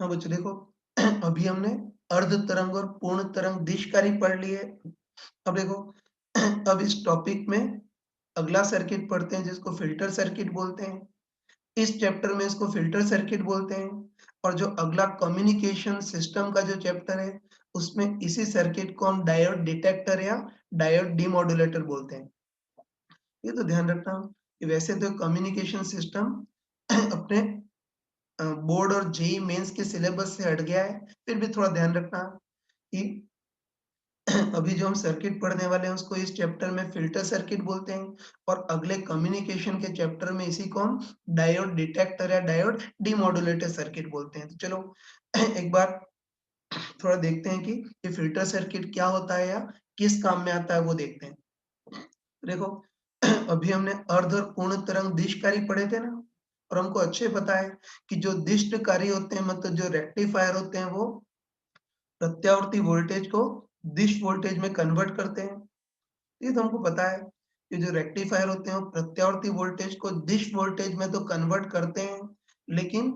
हाँ बच्चों देखो, अभी हमने अर्ध तरंग और पूर्ण तरंग दिशकारी पढ़ ली है। अब देखो, अब इस टॉपिक में अगला सर्किट पढ़ते हैं जिसको फ़िल्टर सर्किट बोलते हैं। इस चैप्टर में इसको फ़िल्टर सर्किट बोलते हैं और जो अगला कम्युनिकेशन सिस्टम का जो चैप्टर है, उसमें इसी सर्किट को हम डायोड डिटेक्टर या डायोड डिमोडुलेटर बोलते हैं। ये तो ध्यान रखना कि वैसे तो कम्युनिकेशन सिस्टम अपने बोर्ड और जेईई मेंस के सिलेबस से हट गया है, फिर भी थोड़ा ध्यान रखना कि अभी जो हम सर्किट पढ़ने वाले हैं उसको इस चैप्टर में फ़िल्टर सर्किट बोलते हैं और अगले कम्युनिकेशन के चैप्टर में इसी को हम डायोड डिटेक्टर या डायोड डिमोडुलेटर सर्किट बोलते हैं। तो चलो एक बार थोड़ा देखते हैं कि ये फ़िल्टर सर्किट क्या होता है या किस काम में आता है वो देखते हैं। देखो, अभी हमने अर्ध और पूर्ण तरंग दिशकारी पढ़े थे ना, और हमको अच्छे पता है कि जो दिष्टकारी होते हैं मतलब जो रेक्टिफायर होते हैं वो प्रत्यावर्ती वोल्टेज को दिश वोल्टेज में कन्वर्ट करते हैं। ये तो हमको पता है कि जो रेक्टिफायर होते हैं वो प्रत्यावर्ती वोल्टेज को दिश वोल्टेज में तो कन्वर्ट करते हैं, लेकिन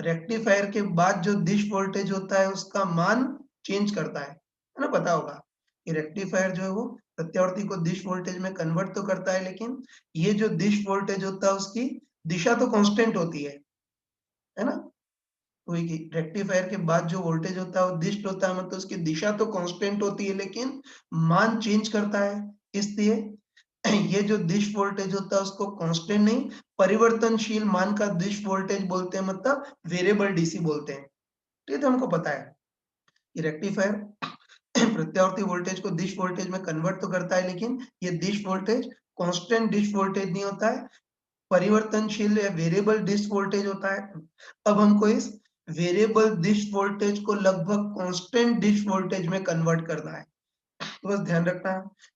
रेक्टिफायर के बाद जो दिश वोल्टेज होता है उसका मान चेंज करता है ना? पता होगा कि रेक्टिफायर जो है वो प्रत्यावर्ती को दिश वोल्टेज में कन्वर्ट तो करता है, लेकिन ये जो दिश वोल्टेज होता है उसकी दिशा तो कांस्टेंट होती है ना? वही कि रेक्टिफायर के बाद जो वोल्टेज होता है वो दिष्ट होता है, मतलब उसकी दिशा तो कांस्टेंट होती है लेकिन मान चेंज करता है। इसलिए ये जो दिश वोल्टेज होता है उसको कांस्टेंट नहीं, परिवर्तनशील मान का दिश वोल्टेज बोलते हैं, मतलब वेरिएबल डीसी बोलते हैं। ये तो हमको पता है कि रेक्टिफायर प्रत्यावर्ती वोल्टेज को दिश वोल्टेज में कन्वर्ट तो करता है, लेकिन ये दिश वोल्टेज कांस्टेंट दिश वोल्टेज नहीं होता है, परिवर्तनशील या वेरिएबल डिश वोल्टेज होता है। अब हमको इस वेरिएबल डिश वोल्टेज को लगभग कांस्टेंट डिश वोल्टेज में कन्वर्ट करना है। तो बस ध्यान रखना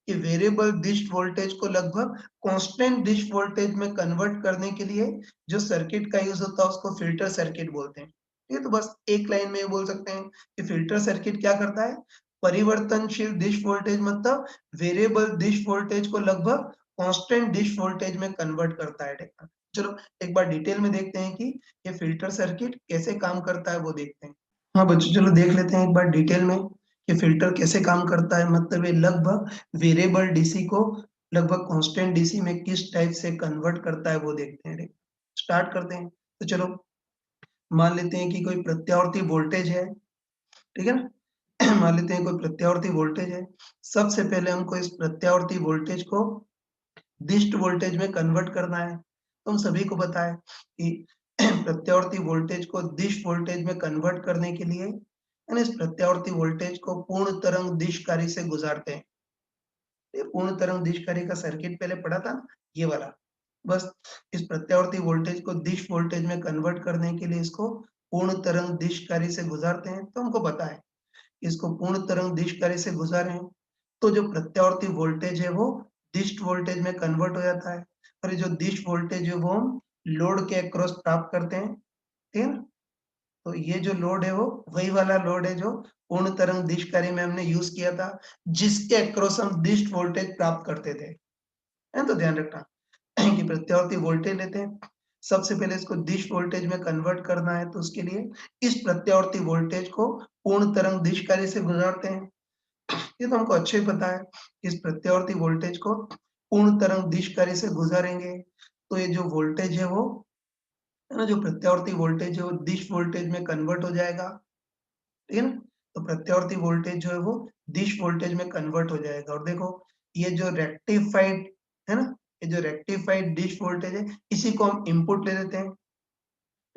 कि वेरिएबल डिश वोल्टेज को लगभग कांस्टेंट डिश वोल्टेज में कन्वर्ट करने के लिए जो सर्किट का यूज़ होता है उसको फ़िल्टर सर्किट बोलते हैं। ये तो बस एक लाइन में ये बोल सकते हैं कि फ़िल्टर सर्किट क्या करता है? परिवर्तनशील डिश वोल्टेज मतलब वेरिएबल डिश वोल्टेज को लगभग कांस्टेंट डिश वोल्टेज में कन्वर्ट करता है। चलो एक बार डिटेल में देखते हैं कि ये फ़िल्टर सर्किट कैसे काम करता है वो देखते हैं। हाँ बच्चों, चलो देख लेते हैं एक बार डिटेल में कि फ़िल्टर कैसे काम करता है, मतलब ये लगभग वेरिएबल डीसी को लगभग कांस्टेंट डीसी में किस टाइप से कन्वर्ट करता है वो देखते हैं। स्टार्ट करते हैं। तो चलो मान लेते हैं कि कोई प्रत्यावर्ती वोल्टेज है, ठीक है ना? मान लेते हैं कोई प्रत्यावर्ती वोल्टेज है। सबसे पहले हमको इस प्रत्यावर्ती वोल्टेज को दिष्ट वोल्टेज में कन्वर्ट करना है। तो हम सभी को पता है कि प्रत्यावर्ती वोल्टेज को दिश वोल्टेज में कन्वर्ट करने के लिए यानी इस प्रत्यावर्ती वोल्टेज को पूर्ण तरंग दिशकारी से गुजारते हैं। ये पूर्ण तरंग दिशकारी का सर्किट पहले पढ़ा था ना, ये वाला। बस इस प्रत्यावर्ती वोल्टेज को दिश वोल्टेज में कन्वर्ट करने के लिए इसको पूर्ण तरंग दिशकारी से गुजारते हैं। तो हमको पता है इसको पूर्ण तरंग दिशकारी से गुजारें तो जो प्रत्यावर्ती वोल्टेज है वो दिष्ट वोल्टेज में कन्वर्ट हो जाता है और ये जो दिष्ट वोल्टेज है वो हम लोड के अक्रॉस प्राप्त करते हैं, ठीक है ना? तो ये जो लोड है वो वही वाला लोड है जो पूर्ण तरंग दिशकारी में हमने यूज किया था, जिसके अक्रॉस हम दिष्ट वोल्टेज प्राप्त करते थे, है? तो ध्यान रखना कि प्रत्यावर्ती वोल्टेज लेते हैं, सबसे पहले इसको दिश वोल्टेज में कन्वर्ट करना है तो उसके लिए इस प्रत्यावर्ती वोल्टेज को पूर्ण तरंग दिशकारी से गुजारते हैं। ये तो हमको अच्छे ही पता है कि इस प्रत्यावर्ती वोल्टेज को पूर्ण तरंग दिशकारी से गुजारेंगे तो ये जो वोल्टेज है वो है ना, जो प्रत्यावर्ती वोल्टेज है वो दिश वोल्टेज में कन्वर्ट हो जाएगा, ठीक है ना? तो प्रत्यावर्ती वोल्टेज जो है वो दिश वोल्टेज में कन्वर्ट हो जाएगा और देखो ये जो रेक्टिफाइड है ना, ये जो रेक्टिफाइड डिश वोल्टेज है इसी को हम इनपुट ले लेते हैं।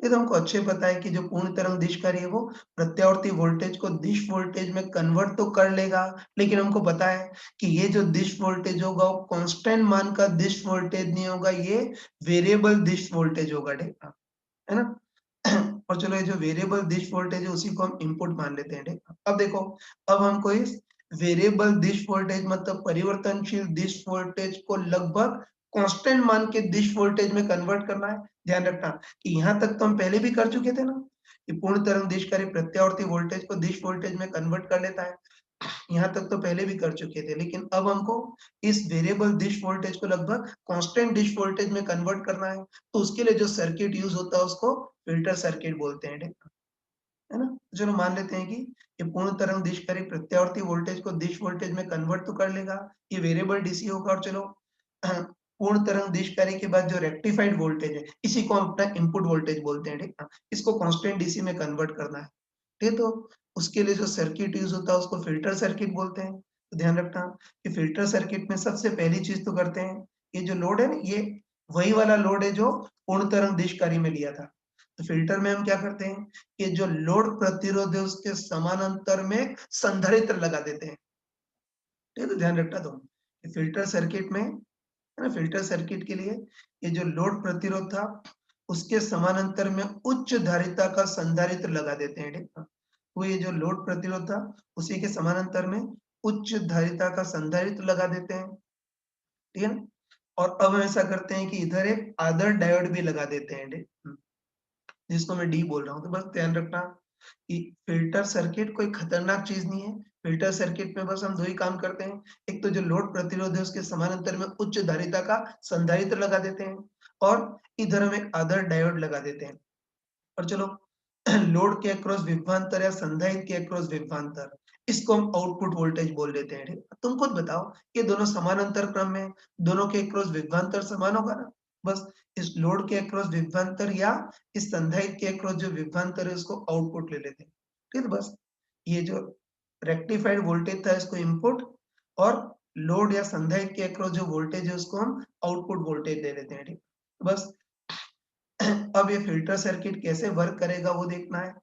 ये तो हमको अच्छे पता है कि जो पूर्ण तरंग दिशकारी है वो प्रत्यावर्ती वोल्टेज को दिश वोल्टेज में कन्वर्ट तो कर लेगा, लेकिन हमको पता है कि ये जो दिश वोल्टेज होगा वो कांस्टेंट मान का दिश वोल्टेज नहीं होगा, ये वेरिएबल दिश वोल्टेज होगा, ठीक है ना? और चलो ये जो वेरिएबल दिश वोल्टेज है उसी को हम इनपुट मान लेते हैं, ठीक है? अब देखो, अब हमको इस वेरिएबल दिश वोल्टेज मतलब परिवर्तनशील दिश वोल्टेज को लगभग कांस्टेंट मान के दिश वोल्टेज में कन्वर्ट करना है। ध्यान रखना कि यहाँ तक तो हम पहले भी कर चुके थे ना, कि पूर्ण तरंग दिशकारी प्रत्यावर्ती वोल्टेज को दिश वोल्टेज में कन्वर्ट कर लेता है। यहाँ तक तो पहले भी कर चुके थे, लेकिन अब हमको इस वेरिएबल डिश वोल्टेज को लगभग कांस्टेंट डिश वोल्टेज में कन्वर्ट करना है, तो उसके लिए जो सर्किट यूज़ होता है उसको फ़िल्टर सर्किट बोलते हैं, ठीक है? है ना? तो चलो मान लेते हैं कि ये पूर्ण तरंग दिशकारी प्रत्यावर्ती वोल्टेज को दिश वोल्टेज में कन्वर्ट तो कर लेगा, ये वेरिएबल डीसी होगा और चलो पूर्ण तरंग दिशकारी के बाद जो रेक्टिफाइड वोल्टेज है, इसी को हम अपना इनपुट वोल्टेज बोलते हैं, ठीक है? इसको कांस्टेंट डीसी में कन्वर्ट करना है, ठीक है? तो उसके लिए जो सर्किट यूज़ होता है उसको फ़िल्टर सर्किट बोलते हैं। तो ध्यान रखना कि फ़िल्टर सर्किट में सबसे पहली चीज़ तो करते हैं, ये जो लोड है ना, ये वही वाला लोड है जो पूर्ण तरंग दिशकारी में लिया था। तो फ़िल्टर में हम क्या करते हैं कि जो लोड प्रतिरोध है उसके समानांतर में संधारित्र लगा देते हैं। ठीक है? तो ध्यान रखना तुम कि फ़िल्टर सर्किट में, है ना, फ़िल्टर सर्किट के लिए ये जो लोड प्रतिरोध था उसके समानांतर में उच्च धारिता का संधारित्र लगा देते हैं, ठीक है? तो ये जो लोड प्रतिरोध था उसी के समानांतर में उच्च धारिता का संधारित्र लगा देते हैं, ठीक है ना? और अब हम ऐसा करते हैं कि इधर एक आदर्श डायोड भी लगा देते हैं, ठीक? जिसको मैं डी बोल रहा हूँ। तो बस ध्यान रखना कि फ़िल्टर सर्किट कोई खतरनाक चीज़ नहीं है। फ़िल्टर सर्किट में बस हम 2 ही काम करते हैं। एक तो जो लोड प्रतिरोध है उसके समानांतर में उच्च धारिता का संधारित्र लगा देते हैं और इधर हम एक आदर्श डायोड लगा देते हैं। और चलो लोड के अक्रॉस विभवांतर या संधारित्र के अक्रॉस विभवांतर, इसको हम आउटपुट वोल्टेज बोल देते हैं, ठीक है? तुम खुद बताओ, ये दोनों समानांतर क्रम में हैं, दोनों के अक्रॉस विभवांतर समान होगा ना? बस इस लोड के अक्रॉस विभवांतर या इस संधारित्र के अक्रॉस जो विभवांतर है उसको आउटपुट ले लेते हैं। ठीक है? बस ये जो रेक्टिफाइड वोल्टेज था इसको इनपुट और लोड या संधारित्र के अक्रॉस जो वोल्टेज है उसको हम आउटपुट वोल्टेज दे देते हैं, ठीक? बस अब ये फ़िल्टर सर्किट कैसे वर्क करेगा वो देखना है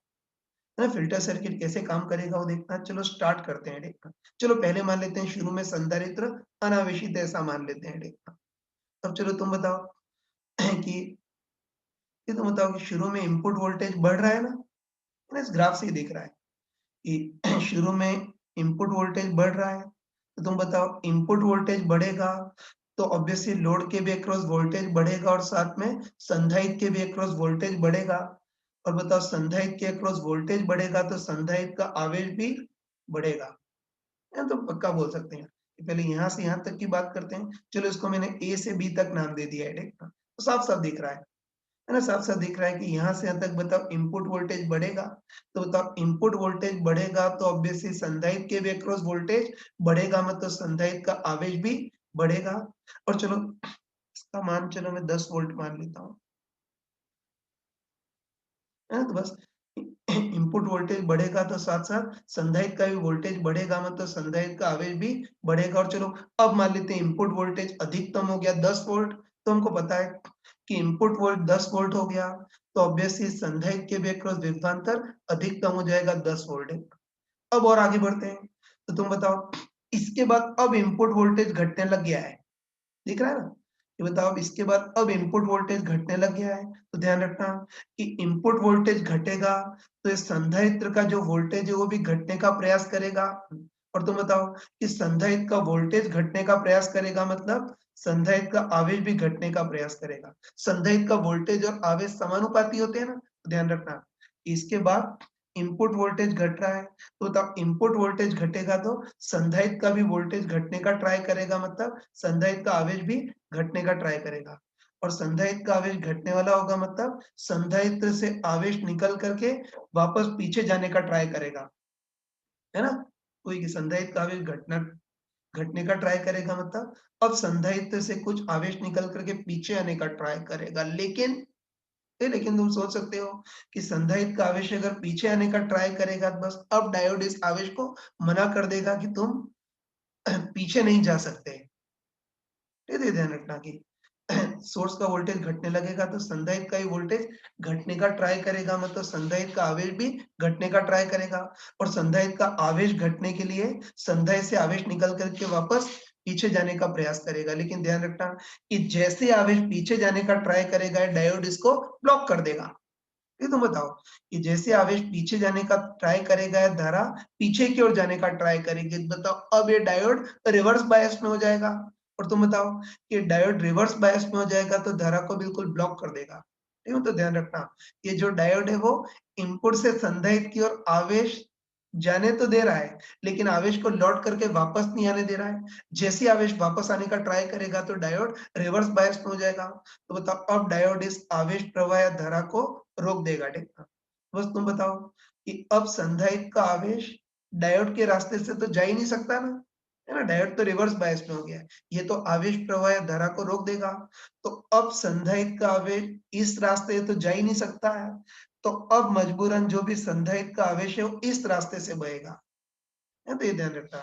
ना? फ़िल्टर सर्किट कैसे काम करेगा वो देखना है। चलो स्टार्ट करते हैं, ठीक है? चलो पहले मान लेते हैं शुरू में संधारित्र अनावेशित है ऐसा मान लेते हैं, ठीक है? अब चलो तुम बताओ कि ये तुम बताओ कि शुरू में इनपुट वोल्टेज बढ़ रहा है ना? इस ग्राफ से ही दिख रहा है कि शुरू में इनपुट वोल्टेज बढ़ रहा है। तो तुम बताओ इनपुट वोल्टेज बढ़ेगा तो ऑब्वियसली लोड के भी अक्रॉस वोल्टेज बढ़ेगा और साथ में संधारित्र के भी अक्रॉस वोल्टेज बढ़ेगा। और बताओ संधारित्र के अक्रॉस वोल्टेज बढ़ेगा तो संधारित्र का आवेश भी बढ़ेगा। या तो पक्का बोल सकते हैं। पहले यहाँ से यहाँ तक की बात करते हैं। चलो इसको मैंने ए से बी तक नाम दे दिया है, ठीक है? तो साफ-साफ दिख रहा है। है ना? साफ-साफ दिख रहा है कि यहाँ से यहाँ तक बताओ इनपुट वोल्टेज बढ़ेगा, तो बताओ इनपुट वोल्टेज बढ़ेगा तो ऑब्वियसली संधारित्र के भी अक्रॉस वोल्टेज बढ़ेगा, मतलब संधारित्र का आवेश भी बढ़ेगा। और चलो इसका मान चलो मैं 10 वोल्ट मान लेता हूँ। है ना? तो बस इनपुट वोल्टेज बढ़ेगा तो साथ-साथ संधारित्र का भी वोल्टेज बढ़ेगा, मतलब संधारित्र का आवेश भी बढ़ेगा। और चलो अब मान लेते हैं इनपुट वोल्टेज अधिकतम हो गया 10 वोल्ट, तो हमको पता है कि इनपुट वोल्ट 10 वोल्ट हो गया, तो ऑब्वियसली संधारित्र के भी अक्रॉस विभवांतर अधिकतम हो जाएगा 10 वोल्ट। अब और आगे बढ़ते हैं, तो तुम बताओ इसके बाद अब इनपुट वोल्टेज घटने लग गया है। दिख रहा है ना? ये बताओ अब इसके बाद अब इनपुट वोल्टेज घटने लग गया है, तो ध्यान रखना कि इनपुट वोल्टेज घटेगा, तो इस संधारित्र का जो वोल्टेज है वो भी घटने का प्रयास करेगा। और तुम बताओ कि संधारित्र का वोल्टेज घटने का प्रयास करेगा मतलब संधारित्र का आवेश भी घटने का प्रयास करेगा। संधारित्र का वोल्टेज और आवेश समानुपाती होते हैं ना? तो ध्यान रखना इसके बाद इनपुट वोल्टेज घट रहा है, तो बताओ इनपुट वोल्टेज घटेगा तो संधारित्र का भी वोल्टेज घटने का ट्राई करेगा, मतलब संधारित्र का आवेश भी घटने का ट्राई करेगा। और संधारित्र का आवेश घटने वाला होगा मतलब संधारित्र से आवेश निकल करके वापस पीछे जाने का ट्राई करेगा, है ना? कोई संधारित्र का आवेश घटने का ट्राई करेगा मतलब अब संधारित्र से कुछ आवेश निकल करके पीछे आने का ट्राई करेगा। लेकिन तुम सोच सकते हो कि संधारित्र का आवेश अगर पीछे आने का ट्राई करेगा तो बस अब डायोड इस आवेश को मना कर देगा कि तुम पीछे नहीं जा सकते। ये ध्यान रखना कि सोर्स का वोल्टेज घटने लगेगा तो संधारित्र का भी वोल्टेज घटने का ट्राई करेगा, मतलब संधारित्र का आवेश भी घटने का ट्राई करेगा। और संधारित्र का आवेश घटने के लिए संधारित्र से आवेश निकल करके वापस पीछे जाने का प्रयास करेगा। लेकिन ध्यान रखना कि जैसे आवेश पीछे जाने का ट्राई करेगा डायोड इसको ब्लॉक कर देगा। ये तो बताओ कि जैसे आवेश पीछे जाने का ट्राई करेगा या धारा पीछे की ओर जाने का ट्राई करेगी, तो बताओ अब ये डायोड रिवर्स बायस में हो जाएगा। और तुम बताओ कि डायोड रिवर्स बायस में हो जाएगा तो धारा को बिल्कुल ब्लॉक कर देगा। ठीक है? तो ध्यान रखना ये जो डायोड है वो इनपुट से संधारित्र की ओर आवेश जाने तो दे रहा है, लेकिन आवेश को लौट करके वापस नहीं आने दे रहा है। जैसे ही आवेश वापस आने का ट्राई करेगा तो डायोड रिवर्स बायस में हो जाएगा। तो बताओ अब डायोड इस आवेश प्रवाह या धारा को रोक देगा, ठीक है? बस तुम बताओ कि अब संधारित्र का आवेश डायोड के रास्ते से तो जा ही नहीं सकता ना, है ना? डायोड तो रिवर्स बायस में हो गया है। ये तो आवेश प्रवाह या धारा को रोक देगा। तो अब संधारित्र का आवेश इस रास्ते से तो जा ही नहीं सकता है। तो अब मजबूरन जो भी संधारित्र का आवेश है वो इस रास्ते से बहेगा। है तो ये ध्यान रखना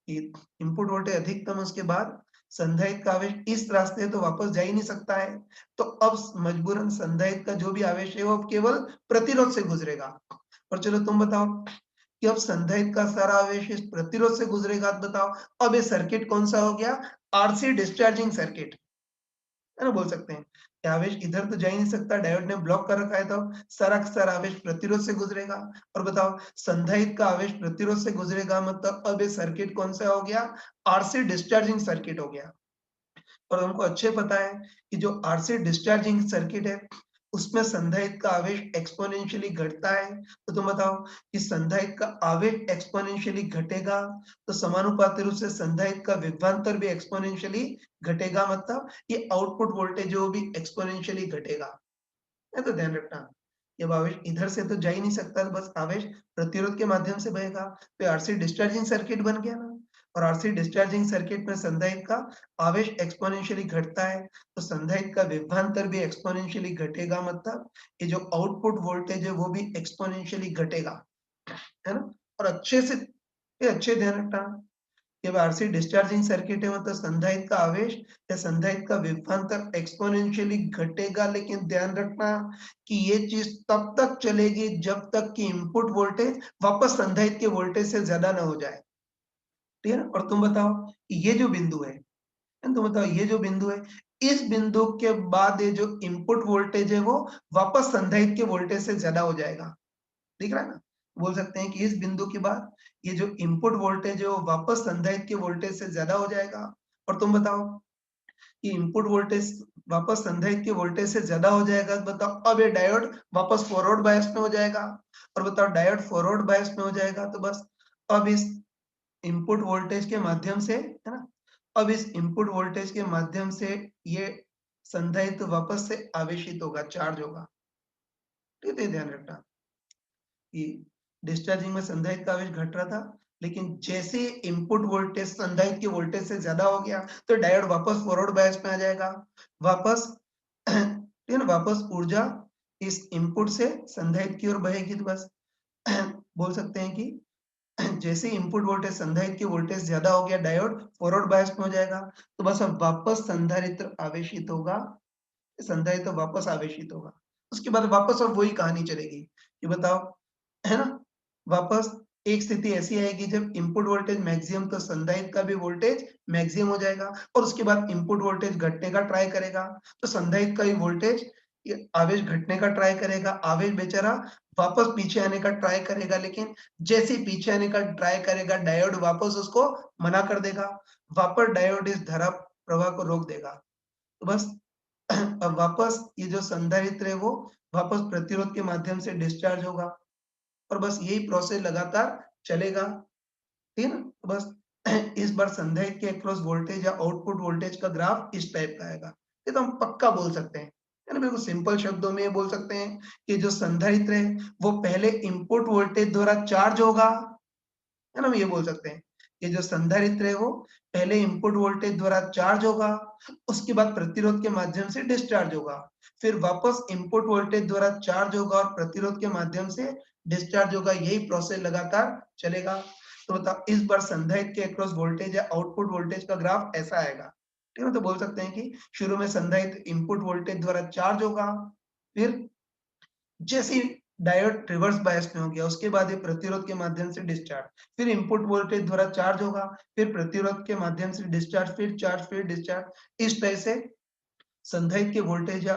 कि इनपुट वोल्टेज अधिकतम उसके बाद संधारित्र का आवेश इस रास्ते से तो वापस जा ही नहीं सकता है। तो अब मजबूरन संधारित्र का जो भी आवेश है वो अब केवल प्रतिरोध से गुजरेगा। और चलो तुम बताओ कि अब संधारित्र का सारा आवेश इस प्रतिरोध से गुजरेगा, तो बताओ अब ये सर्किट कौन सा हो गया? आरसी डिस्चार्जिंग सर्किट, है ना? बोल सकते हैं कि आवेश इधर तो जा ही नहीं सकता, डायोड ने ब्लॉक कर रखा है, तो सारा का सारा आवेश प्रतिरोध से गुजरेगा। और बताओ संधारित्र का आवेश प्रतिरोध से गुजरेगा, मतलब अब ये सर्किट कौन सा हो गया? आरसी डिस्चार्जिंग सर्किट हो गया। और हमको अच्छे पता है कि जो आरसी डिस्चार्जिंग सर्किट है, उसमें संधारित्र का आवेश एक्सपोनेंशियली घटता है। तो तुम बताओ कि संधारित्र का आवेश एक्सपोनेंशियली घटेगा, तो समानुपाती रूप से संधारित्र का विभवांतर भी एक्सपोनेंशियली घटेगा, मतलब ये आउटपुट वोल्टेज जो भी एक्सपोनेंशियली घटेगा। है तो ध्यान रखना। जब आवेश इधर से तो जा ही नहीं सकता, तो बस आवेश प्रतिरोध के माध्यम से बहेगा। तो आरसी डिस्चार्जिंग सर्किट बन गया ना। और आरसी डिस्चार्जिंग सर्किट में संधारित्र का आवेश एक्सपोनेंशियली घटता है, तो संधारित्र का विभवांतर भी एक्सपोनेंशियली घटेगा, मतलब ये जो आउटपुट वोल्टेज है वो भी एक्सपोनेंशियली घटेगा, है ना? और अच्छे से ये अच्छे ध्यान रखना, जब आरसी डिस्चार्जिंग सर्किट है मतलब संधारित्र का आवेश या संधारित्र का विभवांतर एक्सपोनेंशियली घटेगा, लेकिन ध्यान रखना कि ये चीज तब तक चलेगी जब तक कि इनपुट वोल्टेज वापस संधारित्र के वोल्टेज से ज्यादा ना हो जाए। ठीक है ना? और तुम बताओ ये जो बिंदु है, तुम बताओ ये जो बिंदु है, इस बिंदु के बाद ये जो इनपुट वोल्टेज है वो वापस संधारित्र के वोल्टेज से ज्यादा हो जाएगा। दिख रहा है ना? बोल सकते हैं कि इस बिंदु के बाद ये जो इनपुट वोल्टेज है वो वापस संधारित्र के वोल्टेज से ज्यादा हो जाएगा। और तुम बताओ कि इनपुट वोल्टेज वापस संधारित्र के वोल्टेज से ज्यादा हो जाएगा, तो बताओ अब ये डायोड वापस फॉरवर्ड बायस में हो जाएगा। और बताओ डायोड फॉरवर्ड बायस में हो जाएगा, तो बस अब इस इनपुट वोल्टेज के माध्यम से, है ना? अब इस इनपुट वोल्टेज के माध्यम से ये संधारित्र वापस से आवेशित होगा, चार्ज होगा। ठीक है, ध्यान रखना कि डिस्चार्जिंग में संधारित्र का आवेश घट रहा था, लेकिन जैसे इनपुट वोल्टेज संधारित्र के वोल्टेज से ज्यादा हो गया, तो डायोड वापस फॉरवर्ड बायस में आ जाएगा। वापस ठीक है ना, वापस ऊर्जा इस इनपुट से संधारित्र की ओर बहेगी, तो बस बोल सकते हैं कि जैसे इनपुट वोल्टेज संधारित्र के वोल्टेज ज्यादा हो गया, डायोड फॉरवर्ड बायस में हो जाएगा। तो बस अब वापस संधारित्र आवेशित होगा, संधारित्र वापस आवेशित होगा। उसके बाद वापस अब वही कहानी चलेगी कि बताओ, है ना? वापस एक स्थिति ऐसी आएगी जब इनपुट वोल्टेज मैक्सिमम, तो संधारित्र का भी वोल्टेज मैक्सिमम हो जाएगा, और उसके बाद इनपुट वोल्टेज घटने का ट्राई करेगा, तो संधारित्र का भी वोल्टेज ये आवेश घटने का ट्राई करेगा। आवेश बेचारा वापस पीछे आने का ट्राई करेगा, लेकिन जैसे ही पीछे आने का ट्राई करेगा, डायोड वापस उसको मना कर देगा। वापस डायोड इस धारा प्रवाह को रोक देगा। तो बस अब वापस ये जो संधारित्र है वो वापस प्रतिरोध के माध्यम से डिस्चार्ज होगा, और बस यही प्रोसेस लगातार चलेगा। ठीक है ना? तो बस इस बार संधारित्र के अक्रॉस वोल्टेज या आउटपुट वोल्टेज का ग्राफ इस टाइप का आएगा। ये तो हम पक्का बोल सकते हैं, है ना? बिल्कुल सिंपल शब्दों में ये बोल सकते हैं कि जो संधारित्र है वो पहले इनपुट वोल्टेज द्वारा चार्ज होगा, है ना? हम ये बोल सकते हैं कि जो संधारित्र है वो पहले इनपुट वोल्टेज द्वारा चार्ज होगा, उसके बाद प्रतिरोध के माध्यम से डिस्चार्ज होगा, फिर वापस इनपुट वोल्टेज द्वारा चार्ज होगा और प्रतिरोध के माध्यम से डिस्चार्ज होगा। यही प्रोसेस लगातार चलेगा। तो बताओ इस बार संधारित्र के अक्रॉस वोल्टेज या आउटपुट वोल्टेज का ग्राफ ऐसा आएगा। ठीक है, तो बोल सकते हैं कि शुरू में संधारित्र इनपुट वोल्टेज द्वारा चार्ज होगा, फिर जैसे ही डायोड रिवर्स बायस में हो गया, उसके बाद ये प्रतिरोध के माध्यम से डिस्चार्ज, फिर इनपुट वोल्टेज द्वारा चार्ज होगा, फिर प्रतिरोध के माध्यम से डिस्चार्ज, फिर चार्ज, फिर डिस्चार्ज। इस तरह से संधारित्र के वोल्टेज या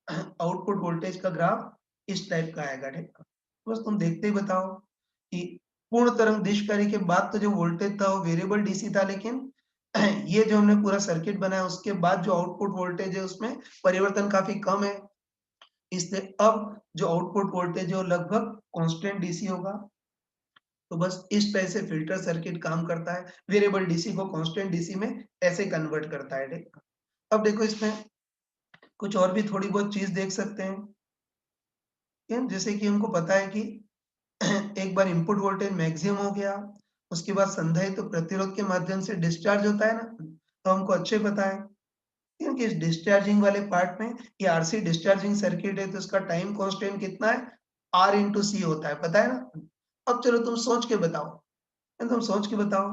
आउटपुट वोल्टेज का ग्राफ इस टाइप का आएगा। ठीक है? बस तुम देखते ही बताओ कि पूर्ण तरंग दैर्ध्य के बाद तो जो वोल्टेज था वो वेरिएबल डीसी था, लेकिन ये जो हमने पूरा सर्किट बनाया उसके बाद जो आउटपुट वोल्टेज है उसमें परिवर्तन काफी कम है। इसलिए अब जो आउटपुट वोल्टेज है वो लगभग कांस्टेंट डीसी होगा। तो बस इस तरह से फिल्टर सर्किट काम करता है, वेरिएबल डीसी को कांस्टेंट डीसी में ऐसे कन्वर्ट करता है। ठीक। अब देखो इसमें कुछ और भी थोड़ी बहुत चीज देख सकते हैं। जैसे कि हमको पता है कि एक बार इनपुट वोल्टेज मैक्सिमम हो गया, उसके बाद संधारित्र प्रतिरोध के माध्यम से डिस्चार्ज होता है ना, तो हमको अच्छे पता है क्योंकि इस डिस्चार्जिंग वाले पार्ट में ये आरसी डिस्चार्जिंग सर्किट है, तो इसका टाइम कांस्टेंट कितना है? आर इंटू सी होता है, पता है ना? अब चलो तुम सोच के बताओ, तुम सोच के बताओ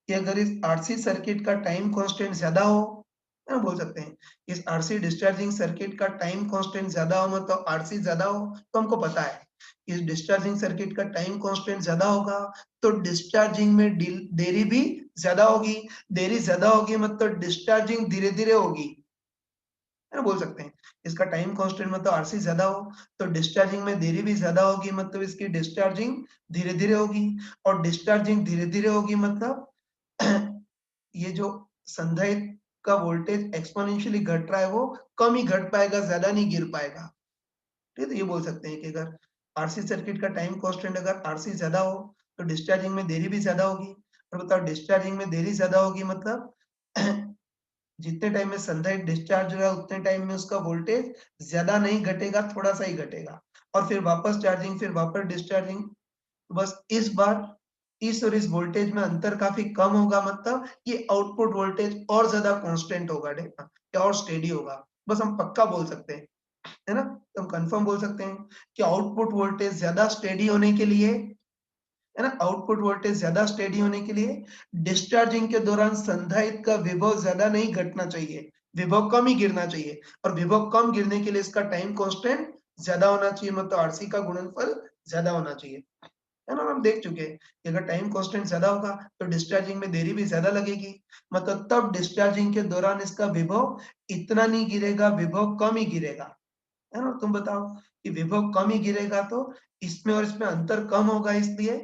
कि अगर इस आरसी सर्किट का टाइम कांस्टेंट ज्यादा हो, है ना, बोल सकते हैं इस आरसी डिस्चार्जिंग सर्किट का टाइम कांस्टेंट ज्यादा हो, मतलब आरसी ज्यादा हो, तो हमको पता है इस डिस्चार्जिंग सर्किट का टाइम कांस्टेंट ज्यादा होगा, तो डिस्चार्जिंग में देरी भी ज्यादा होगी। देरी ज्यादा होगी मतलब डिस्चार्जिंग धीरे धीरे होगी, है ना, बोल सकते हैं इसका टाइम कांस्टेंट मतलब आरसी ज्यादा हो, तो डिस्चार्जिंग में देरी भी ज्यादा होगी, मतलब इसकी डिस्चार्जिंग धीरे धीरे होगी। और डिस्चार्जिंग धीरे धीरे होगी मतलब ये जो संधारित्र का वोल्टेज एक्सपोनेंशियली घट रहा है वो कम ही घट पाएगा, ज्यादा नहीं गिर पाएगा। ठीक है, तो ये बोल सकते हैं कि अगर आरसी सर्किट का टाइम कांस्टेंट अगर आरसी ज्यादा हो, तो डिस्चार्जिंग में देरी भी ज्यादा होगी। और बताओ डिस्चार्जिंग में देरी ज्यादा होगी मतलब जितने टाइम में संधारित्र डिस्चार्ज हो रहा है उतने टाइम में उसका वोल्टेज ज्यादा नहीं घटेगा, थोड़ा सा ही घटेगा। और फिर वापस चार्जिंग, फिर वापस डिस्चार्जिंग। तो बस इस बार इस और इस वोल्टेज में अंतर काफी कम होगा, मतलब ये आउटपुट वोल्टेज और ज्यादा कांस्टेंट होगा, या और स्टेडी होगा। बस हम पक्का बोल सकते हैं, है ना, तो हम कंफर्म बोल सकते हैं कि आउटपुट वोल्टेज ज्यादा स्टेडी होने के लिए, है ना, आउटपुट वोल्टेज ज्यादा स्टेडी होने के लिए डिस्चार्जिंग के दौरान संधारित्र का विभव ज्यादा नहीं घटना चाहिए, विभव कम ही गिरना चाहिए। और विभव कम गिरने के लिए इसका टाइम कांस्टेंट ज्यादा होना चाहिए, मतलब आरसी का गुणनफल ज्यादा होना चाहिए, है ना। हम देख चुके हैं कि अगर टाइम कांस्टेंट ज्यादा होगा तो डिस्चार्जिंग में देरी भी ज्यादा लगेगी, मतलब तब डिस्चार्जिंग के दौरान इसका विभव इतना नहीं गिरेगा, विभव कम ही गिरेगा, है ना। तुम बताओ कि विभव कम ही गिरेगा तो इसमें और इसमें अंतर कम होगा, इसलिए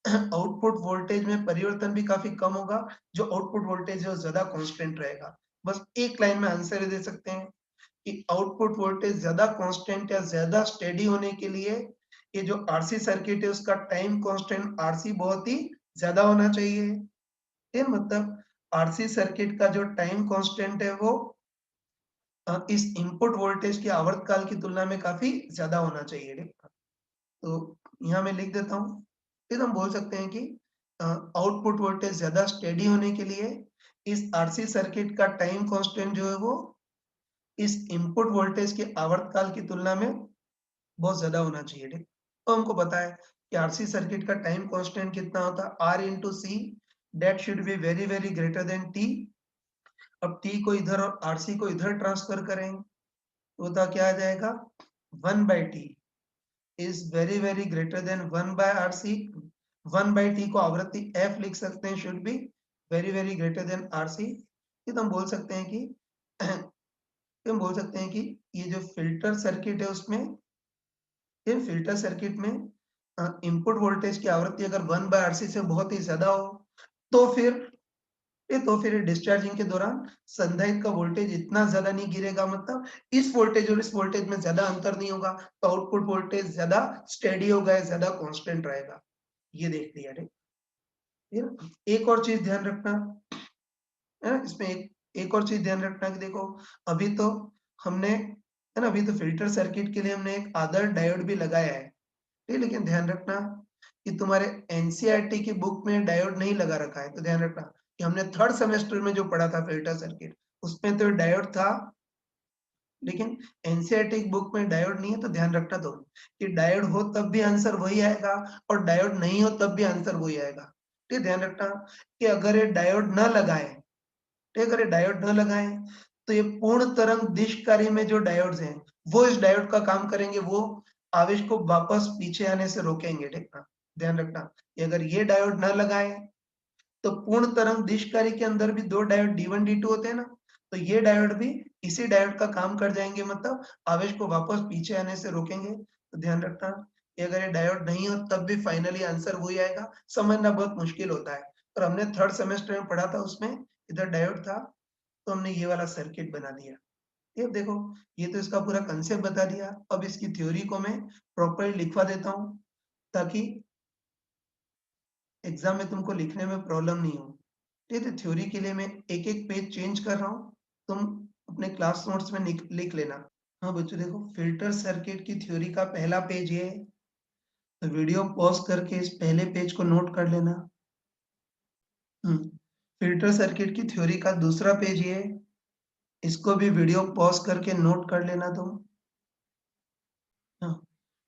आउटपुट वोल्टेज में परिवर्तन भी काफी कम होगा। जो आउटपुट वोल्टेज है वो ज्यादा कांस्टेंट रहेगा। बस एक लाइन में आंसर दे सकते हैं कि आउटपुट वोल्टेज ज्यादा कांस्टेंट या ज्यादा स्टेडी होने के लिए ये जो आरसी सर्किट है उसका टाइम कांस्टेंट आरसी बहुत ही ज्यादा होना चाहिए। ये मतलब आरसी सर्किट का जो टाइम कांस्टेंट है वो इस इनपुट वोल्टेज की आवर्तकाल की तुलना में काफी ज्यादा होना चाहिए, ठीक? तो यहाँ मैं लिख देता हूँ, फिर हम बोल सकते हैं कि आउटपुट वोल्टेज ज्यादा स्टेडी होने के लिए इस आरसी सर्किट का टाइम कांस्टेंट जो है वो इस इनपुट वोल्टेज के आवर्तकाल की तुलना में बहुत ज्यादा होना चाहिए, ठीक? तो हमको पता है कि आरसी सर्किट का टाइम कांस्टेंट कितना होता है, R into C, that should be very very greater than T. अब टी को इधर और आरसी को इधर ट्रांसफर करेंगे तो होता क्या आ जाएगा, 1/t is very very greater then 1/RC। 1/t को आवृत्ति f लिख सकते हैं, should be very very greater then RC। ये तो हम बोल सकते हैं कि ये हम बोल सकते हैं कि ये जो फिल्टर सर्किट है उसमें, ये फिल्टर सर्किट में इनपुट वोल्टेज की आवृत्ति अगर 1/RC से बहुत ही ज्यादा हो तो फिर डिस्चार्जिंग के दौरान संधारित्र का वोल्टेज इतना ज्यादा नहीं गिरेगा, मतलब इस वोल्टेज और इस वोल्टेज में ज्यादा अंतर नहीं होगा, तो आउटपुट वोल्टेज ज्यादा स्टेडी होगा, ज्यादा कांस्टेंट रहेगा। ये देख लिया, ठीक है ना? एक और चीज ध्यान रखना, है ना, इसमें एक और चीज ध्यान रखना कि देखो अभी तो हमने, है ना, अभी तो फिल्टर सर्किट के लिए हमने एक आदर्श डायोड भी लगाया है, ठीक है? लेकिन ध्यान रखना कि तुम्हारे एनसीईआरटी की बुक में डायोड नहीं लगा रखा है, तो ध्यान रखना कि हमने थर्ड सेमेस्टर में जो पढ़ा था फिल्टर सर्किट उसमें तो डायोड था, लेकिन एनसीईआरटी की बुक में डायोड नहीं है। तो ध्यान रखना तो कि डायोड हो तब भी आंसर वही आएगा और डायोड नहीं हो तब भी आंसर वही आएगा। ठीक, ध्यान रखना कि अगर ये डायोड न लगाए, ठीक, अगर ये डायोड न लगाए तो ये पूर्ण तरंग दिशकारी में जो डायोड्स हैं वो इस डायोड का काम करेंगे, वो आवेश को वापस पीछे आने से रोकेंगे, ठीक ना। ध्यान रखना कि अगर ये डायोड न लगाए तो पूर्ण तरंग दिशकारी के अंदर भी दो डायोड D1 D2 होते हैं ना, तो ये डायोड भी इसी डायोड का काम कर जाएंगे, मतलब आवेश को वापस पीछे आने से रोकेंगे। तो ध्यान रखना कि अगर ये डायोड नहीं हो तब भी फाइनली आंसर वही आएगा। समझना बहुत मुश्किल होता है, और हमने थर्ड सेमेस्टर में पढ़ा था उसमें इधर डायोड था, तो हमने ये वाला सर्किट बना दिया। ये देखो, ये तो इसका पूरा कंसेप्ट बता दिया। अब इसकी थ्योरी को मैं प्रॉपर्ली लिखवा देता हूँ ताकि एग्जाम में तुमको लिखने में प्रॉब्लम नहीं हो। ठीक है, थ्योरी के लिए मैं एक एक पेज चेंज कर रहा हूँ, तुम अपने क्लास नोट्स में लिख लेना। हाँ बच्चों देखो, फ़िल्टर सर्किट की थ्योरी का पहला पेज ये है, तो वीडियो पॉज़ करके इस पहले पेज को नोट कर लेना। हुँ, फ़िल्टर सर्किट की थ्योरी का दूसरा पेज ये है, इसको भी वीडियो पॉज़ करके नोट कर लेना तुम। हाँ,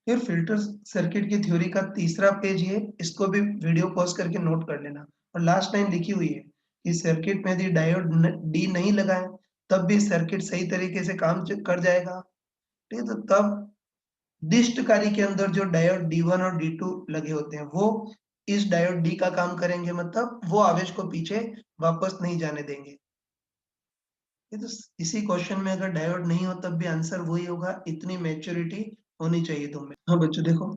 फिर फ़िल्टर सर्किट की थ्योरी का तीसरा पेज ये, इसको भी वीडियो पॉज़ करके नोट कर लेना। और लास्ट लाइन लिखी हुई है कि सर्किट में यदि डायोड डी नहीं लगाएँ, तब भी सर्किट सही तरीके से काम कर जाएगा। ठीक है, तो तब डिस्ट के अंदर जो डायोड D1 और D2 लगे होते हैं, वो इस डायोड D का काम करेंगे, मतलब वो आवेश को पीछे वापस नहीं जाने देंगे। ये तो इसी क्वेश्चन में अगर डायोड नहीं हो तब भी आंसर वही होगा, इतनी मैच्योरिटी होनी चाहिए तुम में। हाँ बच्चों देखो,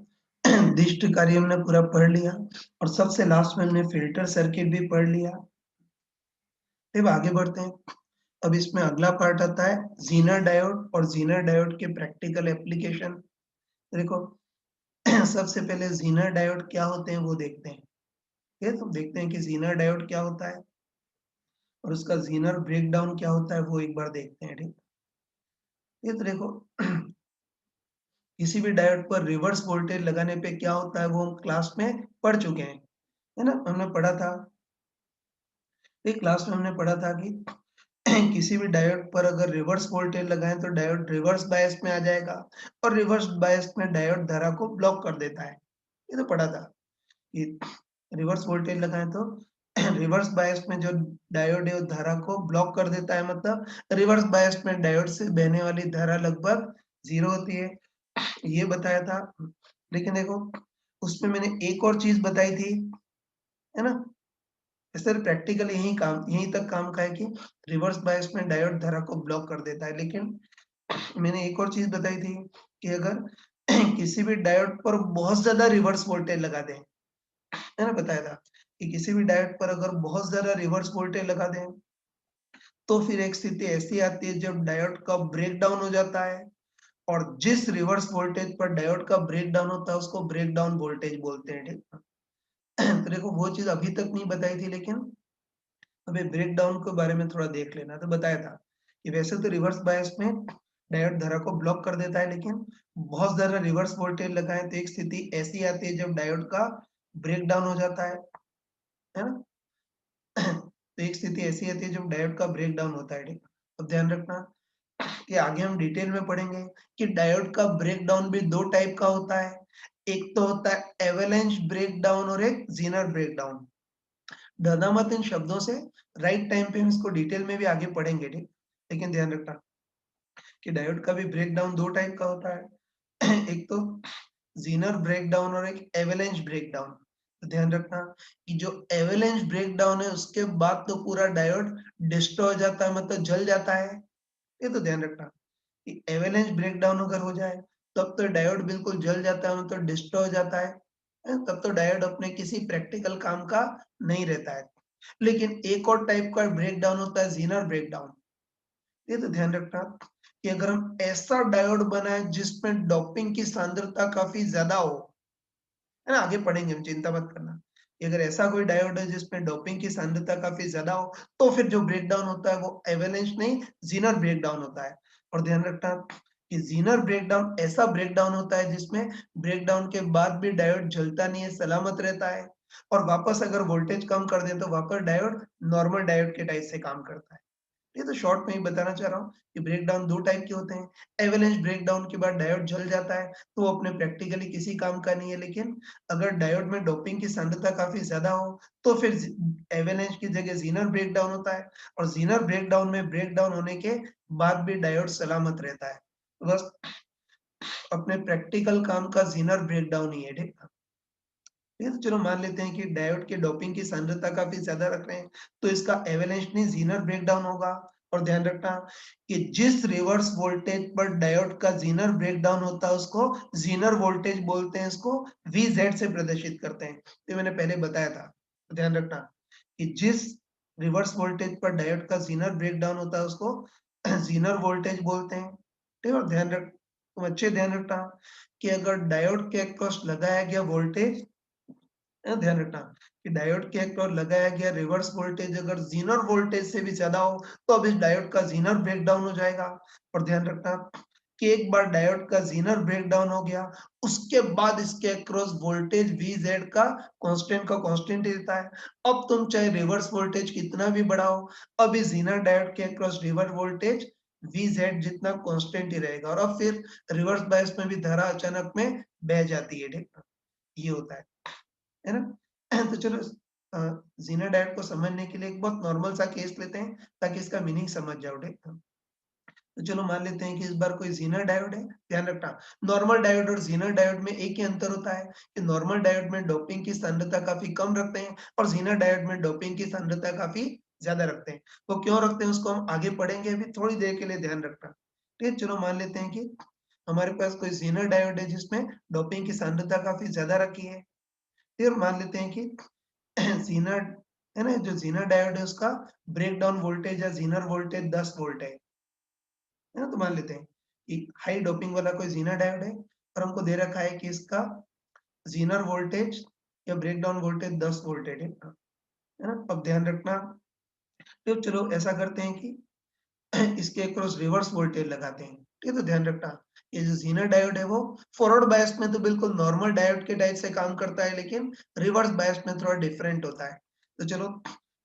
डिस्ट कार्य हमने पूरा पढ़ लिया और सबसे लास्ट में हमने फ़िल्टर सर्किट भी पढ़ लिया। अब आगे बढ़ते हैं। अब इसमें अगला पार्ट आता है ज़ीनर डायोड और ज़ीनर डायोड के प्रैक्टिकल एप्लीकेशन। देखो, सबसे पहले ज़ीनर डायोड क्या होते हैं वो देखते हैं। ठीक है, तो देखते हैं कि ज़ीनर डायोड क्या होता है और उसका ज़ीनर ब्रेकडाउन क्या होता है वो एक बार देखते हैं, ठीक। ये तो देखो, किसी भी डायोड पर रिवर्स वोल्टेज लगाने पे क्या होता है वो हम क्लास में पढ़ चुके हैं, है ना? हमने पढ़ा था, एक क्लास में हमने पढ़ा था कि किसी भी डायोड पर अगर रिवर्स वोल्टेज लगाएँ तो डायोड रिवर्स बायस में आ जाएगा और रिवर्स बायस में डायोड धारा को ब्लॉक कर देता है। ये तो पढ़ा था कि रिवर्स वोल्टेज लगाएँ तो रिवर्स बायस में जो डायोड है वो धारा को ब्लॉक कर देता है, मतलब रिवर्स बायस में डायोड से बहने वाली धारा लगभग 0 होती है, ये बताया था। लेकिन देखो, उसमें मैंने एक और चीज़ बताई थी, है ना? सर प्रैक्टिकल यहीं तक काम का है कि रिवर्स बायस में डायोड धारा को ब्लॉक कर देता है। लेकिन मैंने एक और चीज़ बताई थी कि अगर किसी भी डायोड पर बहुत ज़्यादा रिवर्स वोल्टेज लगा दें, है ना? बताया था कि किसी भी डायोड पर अगर बहुत ज़्यादा रिवर्स वोल्टेज लगा दें, तो फिर एक स्थिति ऐसी आती है जब डायोड का ब्रेकडाउन हो जाता है और जिस रिवर्स वोल्टेज पर डायोड का ब्रेकडाउन होता है उसको ब्रेकडाउन वोल्टेज बोलते हैं, ठीक है? तो देखो वो चीज़ अभी तक नहीं बताई थी, लेकिन अबे ब्रेकडाउन के बारे में थोड़ा देख लेना। तो बताया था कि वैसे तो रिवर्स बायस में डायोड धारा को ब्लॉक कर देता है, लेकिन बहुत ज़्यादा रिवर्स वोल्टेज लगाएँ तो एक स्थिति ऐसी आती है जब डायोड का ब्रेकडाउन हो जाता है ना? तो एक स्थिति ऐसी आती है जब डायोड का ब्रेकडाउन होता है, ठीक? अब ध्यान रखना कि आगे हम डिटेल में पढ़ेंगे कि डायोड का ब्रेकडाउन भी 2 टाइप का होता है। एक तो होता है एवलांच ब्रेकडाउन और एक ज़ीनर ब्रेकडाउन। डरना मत इन शब्दों से, राइट टाइम पे हम इसको डिटेल में भी आगे पढ़ेंगे, ठीक? लेकिन ध्यान रखना कि डायोड का भी ब्रेकडाउन 2 टाइप का होता है। एक तो ज़ीनर ब्रेकडाउन और एक एवलांच ब्रेकडाउन। तो ध्यान रखना कि जो एवलांच ब्रेकडाउन है उसके बाद तो पूरा डायोड डिस्ट्रॉय हो जाता है, मतलब जल जाता है। ये तो ध्यान रखना कि एवलांच ब्रेकडाउन अगर हो जाए तब तो डायोड बिल्कुल जल जाता है, मतलब डिस्ट्रॉय हो जाता है। तब तो डायोड अपने किसी प्रैक्टिकल काम का नहीं रहता है। लेकिन एक और टाइप का ब्रेकडाउन होता है ज़ीनर ब्रेकडाउन। ये तो ध्यान रखना कि अगर हम ऐसा डायोड बनाएँ जिसमें डोपिंग की सांद्रता काफ़ी ज़्यादा हो, है ना? आगे पढ़ेंगे हम, चिंता मत करना। कि अगर ऐसा कोई डायोड है जिसमें डोपिंग की सांद्रता काफ़ी ज़्यादा हो, तो फिर जो ब्रेकडाउन होता है वो एवलांच नहीं, ज़ीनर ब्रेकडाउन होता है। और ध्यान रखना कि ज़ीनर ब्रेकडाउन ऐसा ब्रेकडाउन होता है जिसमें ब्रेकडाउन के बाद भी डायोड जलता नहीं है, सलामत रहता है और वापस अगर वोल्टेज कम कर दें तो वापस डायोड नॉर्मल डायोड के टाइप से काम करता है। ये तो शॉर्ट में ही बताना चाह रहा हूँ कि ब्रेकडाउन 2 टाइप के होते हैं। एवलांच ब्रेकडाउन के बाद डायोड जल जाता है, तो वो अपने प्रैक्टिकली किसी काम का नहीं है, लेकिन अगर डायोड में डोपिंग की सांद्रता काफ़ी ज़्यादा हो, तो फिर एवलांच की जगह ज़ीनर ब्रेकडाउन होता है और ज़ीनर ब्रेकडाउन में ब्रेकडाउन होने के बाद भी डायोड सलामत रहता है। तो बस अपने प्रैक्टिकल काम का ज़ीनर ब्रेकडाउन ही है, ठीक है? ठीक है, तो चलो मान लेते हैं कि डायोड के डोपिंग की सांद्रता काफ़ी ज़्यादा रख रहे हैं, तो इसका एवलांच नहीं ज़ीनर ब्रेकडाउन होगा। और ध्यान रखना कि जिस रिवर्स वोल्टेज पर डायोड का ज़ीनर ब्रेकडाउन होता है उसको ज़ीनर वोल्टेज बोलते हैं, इसको Vz से प्रदर्शित करते हैं। ये मैंने पहले बताया था। तो ध्यान रखना कि जिस रिवर्स वोल्टेज पर डायोड का ज़ीनर ब्रेकडाउन होता है उसको ज़ीनर वोल्टेज बोलते हैं। ठीक है? और तुम अच्छे ध्यान रखना कि अगर डायोड के अक्रॉस लगाया गया वोल्टेज, ध्यान रखना कि डायोड के अक्रॉस लगाया गया रिवर्स वोल्टेज अगर ज़ीनर वोल्टेज से भी ज़्यादा हो, तो अब इस डायोड का ज़ीनर ब्रेकडाउन हो जाएगा। और ध्यान रखना कि एक बार डायोड का ज़ीनर ब्रेकडाउन हो गया, उसके बाद इसके अक्रॉस वोल्टेज Vz का कांस्टेंट ही रहता है। अब तुम चाहे रिवर्स वोल्टेज कितना भी बढ़ाओ, अब इस ज़ीनर डायोड के अक्रॉस रिवर्स वोल्टेज Vz जितना कांस्टेंट ही रहेगा और अब फिर रिवर्स बायस में भी धारा अचानक में बह जाती है, ठीक है? ये होता है ना? तो चलो ज़ीनर डायोड को समझने के लिए एक बहुत नॉर्मल सा केस लेते हैं ताकि इसका मीनिंग समझ जाओ, ठीक है? तो चलो मान लेते हैं कि इस बार कोई ज़ीनर डायोड है, ध्यान रखना नॉर्मल डायोड और ज़ीनर डायोड में एक ही अंतर होता है कि नॉर्मल डायोड में डोपिंग की सांद्रता काफ़ी कम रखते हैं और ज़ीनर डायोड में डोपिंग की सांद्रता काफ़ी ज़्यादा रखते हैं। वो क्यों रखते हैं उसको हम आगे पढ़ेंगे, अभी थोड़ी देर के लिए ध्यान रखना। ठीक है, चलो मान लेते हैं कि हमारे पास कोई ज़ीनर डायोड है जिसमें डोपिंग की सांद्रता काफ़ी ज़्यादा रखी है। फिर मान लेते हैं कि ज़ीनर है ना, जो ज़ीनर डायोड है उसका ब्रेकडाउन वोल्टेज या ज़ीनर वोल्टेज 10 वोल्ट है ना? तो मान लेते हैं कि हाई डोपिंग वाला कोई ज़ीनर डायोड है और हमको दे रखा है कि इसका ज़ीनर वोल्टेज या ब्रेकडाउन वोल्टेज 10 वोल्ट है, ठीक है ना? अब ध्यान रखना, तो चलो ऐसा करते हैं कि इसके अक्रॉस रिवर्स वोल्टेज लगाते हैं, ठीक है? तो ध्यान रखना, ये जो ज़ीनर डायोड है वो फॉरवर्ड बायस में तो बिल्कुल नॉर्मल डायोड के टाइप से काम करता है, लेकिन रिवर्स बायस में थोड़ा डिफरेंट होता है। तो चलो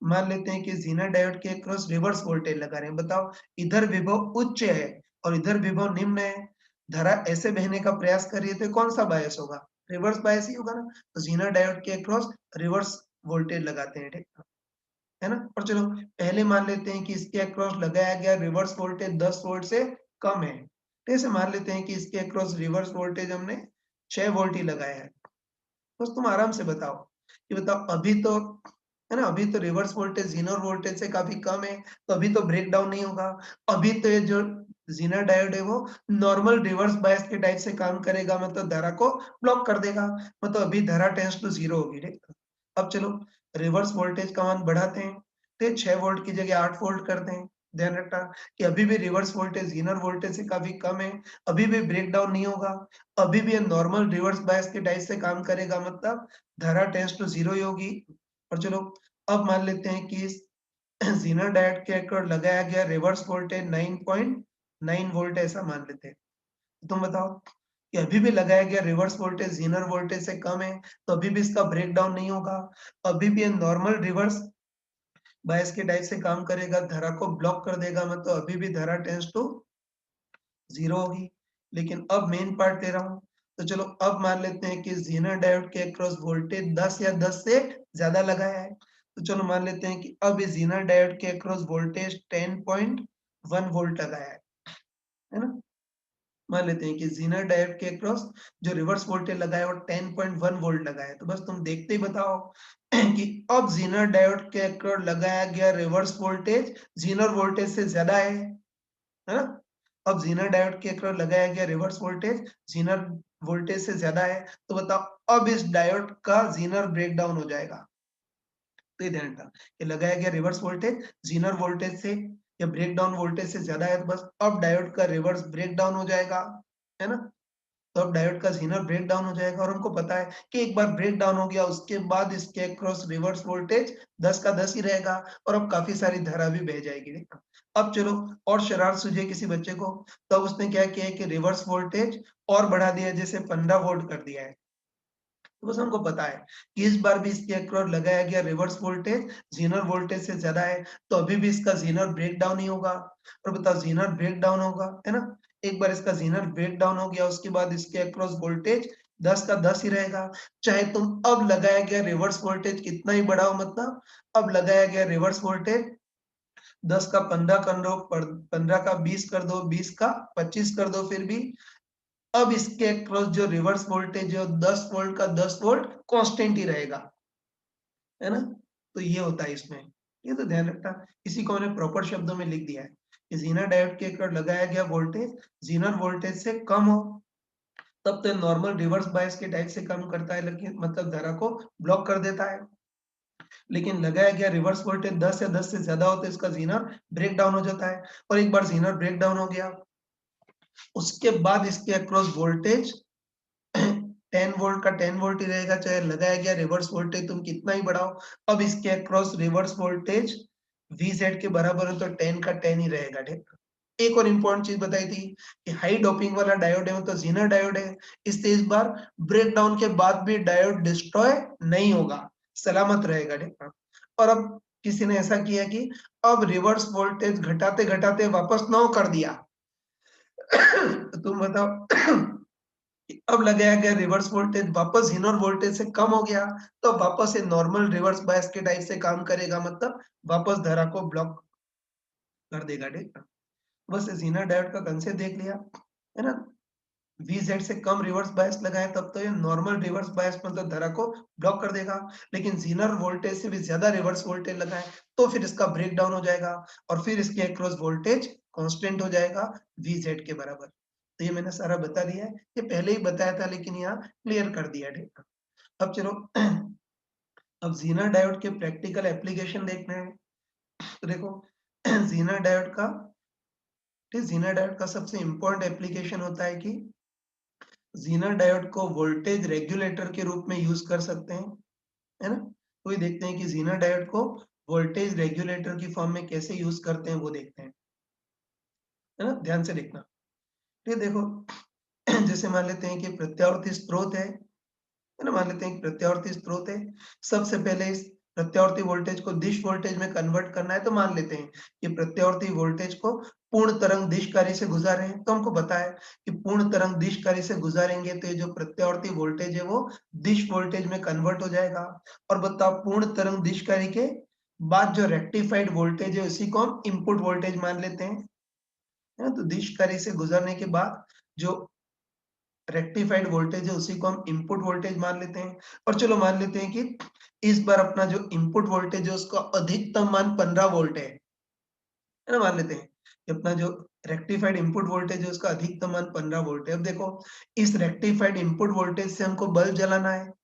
मान लेते हैं कि ज़ीनर डायोड के अक्रॉस रिवर्स वोल्टेज लगा रहे हैं। बताओ, इधर विभव उच्च है और इधर विभव निम्न है। धारा ऐसे बहने का प्रयास कर रही है तो कौन-सा बायस होगा? रिवर्स बायस ही होगा ना। तो ज़ीनर डायोड के अक्रॉस रिवर्स वोल्टेज लगाते हैं, ठीक है ना? और चलो पहले मान लेते हैं कि इसके अक्रॉस लगाया गया रिवर्स वोल्टेज 10 वोल्ट से कम है। तो ऐसे मान लेते हैं कि इसके अक्रॉस रिवर्स वोल्टेज हमने 6 वोल्ट ही लगाया है। बस तुम आराम से बताओ, कि बताओ अभी तो है ना, अभी तो रिवर्स वोल्टेज ज़ीनर वोल्टेज से काफ़ी कम है, तो अभी तो ब्रेकडाउन नहीं होगा। अभी तो ये जो ज़ीनर डायोड है वो नॉर्मल रिवर्स बायस के टाइप से काम करेगा, मतलब धारा को ब्लॉक कर देगा। मतलब अभी धारा टेंड्स टू 0 होगी, ठीक है? अब चलो रिवर्स वोल्टेज का मान बढ़ाते हैं, तो ये 6 वोल्ट की जगह 8 वोल्ट करते हैं। ध्यान रखना कि अभी भी रिवर्स वोल्टेज ज़ीनर वोल्टेज से काफ़ी कम है, अभी भी ब्रेकडाउन नहीं होगा, अभी भी ये नॉर्मल रिवर्स बायस के टाइप से काम करेगा, मतलब धारा टेंड्स टू 0 ही होगी। और चलो अब मान लेते हैं कि इस ज़ीनर डायोड के अक्रॉस लगाया गया रिवर्स वोल्टेज 9.9 वोल्ट है, ऐसा मान लेते हैं। तुम बताओ कि अभी भी लगाया गया रिवर्स वोल्टेज ज़ीनर वोल्टेज से कम है, तो अभी भी इसका ब्रेकडाउन नहीं होगा। अभी भी ये नॉर्मल रिवर्स बायस के टाइप से काम करेगा, धारा को ब्लॉक कर देगा, मतलब अभी भी धारा टेंड्स टू 0 होगी। लेकिन अब मेन पार्ट ले रहा हूँ, तो चलो अब मान लेते हैं कि ज़ीनर डायोड के अक्रॉस वोल्टेज 10 या 10 से ज़्यादा लगाया है। तो चलो मान लेते हैं कि अब इस ज़ीनर डायोड के अक्रॉस वोल्टेज 10.1 वोल्ट लगाया है ना? मान लेते हैं कि ज़ीनर डायोड के अक्रॉस जो रिवर्स वोल्टेज लगाया है वो 10.1 वोल्ट लगाया है। तो बस तुम देखते ही बताओ कि अब ज़ीनर डायोड के अक्रॉस लगाया गया रिवर्स वोल्टेज ज़ीनर वोल्टेज से ज़्यादा है ना? अब ज़ीनर डायोड के अक्रॉस लगाया गया रिवर्स वोल्टेज ज़ीनर वोल्टेज से ज़्यादा है, तो बताओ अब इस डायोड का ज़ीनर ब्रेकडाउन हो जाएगा। तो ये ध्यान रखना कि लगाया गया रिवर्स वोल्टेज ज़ीनर वोल्टेज से या ब्रेकडाउन वोल्टेज से ज़्यादा है, तो बस अब डायोड का रिवर्स ब्रेकडाउन हो जाएगा, है ना? तो अब डायोड का ज़ीनर ब्रेकडाउन हो जाएगा और हमको पता है कि एक बार ब्रेकडाउन हो गया उसके बाद इसके अक्रॉस रिवर्स वोल्टेज 10 का 10 ही रहेगा और अब काफ़ी सारी धारा भी बह जाएगी, ठीक है? अब चलो और शरारत सूझे किसी बच्चे को, तब उसने क्या किया है कि रिवर्स वोल्टेज और बढ़ा दिया, जैसे 15 वोल्ट कर दिया है। तो बस हमको पता है कि इस बार भी इसके अक्रॉस लगाया गया रिवर्स वोल्टेज ज़ीनर वोल्टेज से ज़्यादा है, तो अभी भी इसका ज़ीनर ब्रेकडाउन ही होगा। और बताओ ज़ीनर ब्रेकडाउन होगा, है ना? एक बार इसका ज़ीनर ब्रेकडाउन हो गया उसके बाद इसके अक्रॉस वोल्टेज 10 का 10 ही रहेगा। चाहे तुम अब लगाया गया रिवर्स वोल्टेज कितना ही बढ़ाओ, मतलब अब लगाया गया रिवर्स वोल्टेज 10 का 15 कर दो, 15 का 20 कर दो, 20 का 25 कर दो, फिर भी अब इसके अक्रॉस जो रिवर्स वोल्टेज है 10 वोल्ट का 10 वोल्ट कांस्टेंट ही रहेगा, है ना? तो ये होता है इसमें, ये तो ध्यान रखना। इसी को मैंने प्रॉपर शब्दों में लिख दिया है कि ज़ीनर डायोड के अक्रॉस लगाया गया वोल्टेज ज़ीनर वोल्टेज से कम हो, तब तो नॉर्मल रिवर्स बायस के टाइप से काम करता है, लेकिन मतलब धारा को ब्लॉक कर देता है। लेकिन लगाया गया रिवर्स वोल्टेज 10 या 10 से ज़्यादा हो तो इसका ज़ीनर ब्रेक डाउन हो जाता है और एक बार ज़ीनर ब्रेक डाउन हो गया, उसके बाद इसके अक्रॉस वोल्टेज 10 वोल्ट का 10 वोल्ट ही रहेगा, चाहे लगाया गया रिवर्स वोल्टेज तुम कितना ही बढ़ाओ। अब इसके अक्रॉस रिवर्स वोल्टेज Vz के बराबर हो तो 10 का 10 ही रहेगा, ठीक? एक और इम्पोर्टेंट चीज़ बताई थी कि हाई डोपिंग वाला डायोड है मतलब ज़ीनर डायोड है, इससे इस बार ब्रेकडाउन के बाद भी डायोड डिस्ट्रॉय नहीं होगा, सलामत रहेगा, ठीक है। और अब किसी ने ऐसा किया कि अब रिवर्स वोल्टेज घटाते-घटाते वापस 9 कर दिया। तो तुम बताओ अब लगाया गया रिवर्स वोल्टेज वापस इनर वोल्टेज से कम हो गया, तो वापस से नॉर्मल रिवर्स बायस के टाइप से काम करेगा मतलब वापस धारा को ब्लॉक कर देगा, ठीक है। बस ज़ीनर डायोड का कंसेप्ट देख लिया, है ना? वीजेड से कम रिवर्स बायस लगाएँ तब तो ये नॉर्मल रिवर्स बायस मतलब धारा को ब्लॉक कर देगा। लेकिन ज़ीनर वोल्टेज से भी ज़्यादा रिवर्स वोल्टेज लगाएँ तो फिर इसका ब्रेकडाउन हो जाएगा और फिर इसके अक्रॉस वोल्टेज कांस्टेंट हो जाएगा वीजेड के बराबर। तो ये मैंने सारा बता दिया है। ये पहले ही बताया था लेकिन यहाँ क्लियर कर दिया, ठीक है। अब चलो अब ज़ीनर डायोड के प्रैक्टिकल एप्लीकेशन देखते हैं। तो देखो ज़ीनर डायोड का ज़ीनर डायोड का सबसे इम्पोर्टेंट एप्लीकेशन होता है कि ज़ीनर डायोड को वोल्टेज रेगुलेटर के रूप में यूज़ कर सकते हैं, है ना? तो ये देखते हैं कि ज़ीनर डायोड को वोल्टेज रेगुलेटर की फॉर्म में कैसे यूज़ करते हैं वो देखते हैं, है ना? ध्यान से देखना। ये देखो जैसे मान लेते हैं कि प्रत्यावर्ती स्रोत है ना? मान लेते हैं कि प्रत्यावर्ती स्रोत है। सबसे पहले इस प्रत्यावर्ती वोल्टेज को दिश वोल्टेज में कन्वर्ट करना है तो मान लेते हैं कि प्रत्यावर्ती वोल्टेज को पूर्ण तरंग दिशकारी से गुजारे हैं। तो हमको पता है कि पूर्ण तरंग दिशकारी से गुजारेंगे तो ये जो प्रत्यावर्ती वोल्टेज है वो दिश वोल्टेज में कन्वर्ट हो जाएगा। और बताओ पूर्ण तरंग दिशकारी के बाद जो रेक्टिफाइड वोल्टेज है उसी को हम इनपुट वोल्टेज मान लेते हैं। है ना? तो दिशकारी से गुजरने के बाद जो रेक्टिफाइड वोल्टेज है उसी को हम इनपुट वोल्टेज मान लेते हैं और चलो मान लेते हैं कि इस बार अपना जो इनपुट वोल्टेज है उसका अधिकतम मान 15 वोल्ट है ना? मान लेते हैं कि अपना जो रेक्टिफाइड इनपुट वोल्टेज है उसका अधिकतम मान 15 वोल्ट है। अब देखो इस रेक्टिफाइड इनपुट वोल्टेज से हमको बल्ब जलाना है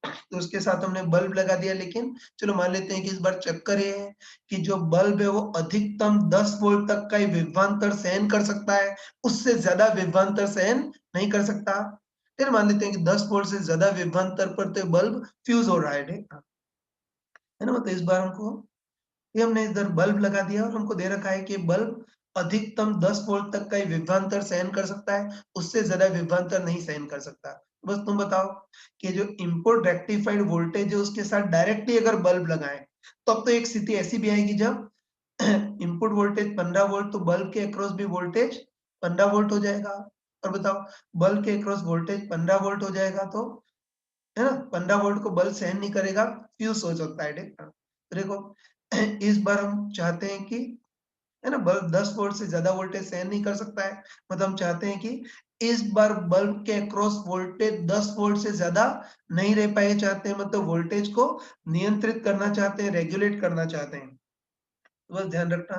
तो उसके साथ हमने बल्ब लगा दिया लेकिन चलो मान लेते हैं कि इस बार चक्कर ये है कि जो बल्ब है वो अधिकतम 10 वोल्ट तक का ही विभवांतर सहन कर सकता है, उससे ज़्यादा विभवांतर सहन नहीं कर सकता। फिर मान लेते हैं कि 10 वोल्ट से ज़्यादा विभवांतर पर तो बल्ब फ्यूज़ हो रहा है, ठीक है ना? मतलब इस बार हमको ये हमने इधर बल्ब लगा दिया और हमको दे रखा है कि बल्ब अधिकतम 10 वोल्ट तक का ही विभवांतर सहन कर सकता है, उससे ज़्यादा विभवांतर नहीं सहन कर सकता। बस तुम बताओ कि जो इनपुट रेक्टिफाइड वोल्टेज है उसके साथ डायरेक्टली अगर बल्ब लगाएँ, तब तो एक स्थिति ऐसी भी आएगी जब इनपुट वोल्टेज 15 वोल्ट तो बल्ब के अक्रॉस भी वोल्टेज 15 वोल्ट हो जाएगा। और बताओ बल्ब के अक्रॉस वोल्टेज 15 वोल्ट हो जाएगा तो है ना? 15 वोल्ट को बल्ब सहन नहीं करेगा, फ्यूज़ हो सकता है, ठीक है? तो देखो इस बार हम चाहते हैं कि है ना? बल्ब 10 वोल्ट से ज़्यादा वोल्टेज सहन नहीं कर सकता है, मतलब हम चाहते हैं कि इस बार बल्ब के अक्रॉस वोल्टेज 10 वोल्ट से ज़्यादा नहीं रह पाए चाहते हैं, मतलब वोल्टेज को नियंत्रित करना चाहते हैं, रेगुलेट करना चाहते हैं। तो बस ध्यान रखना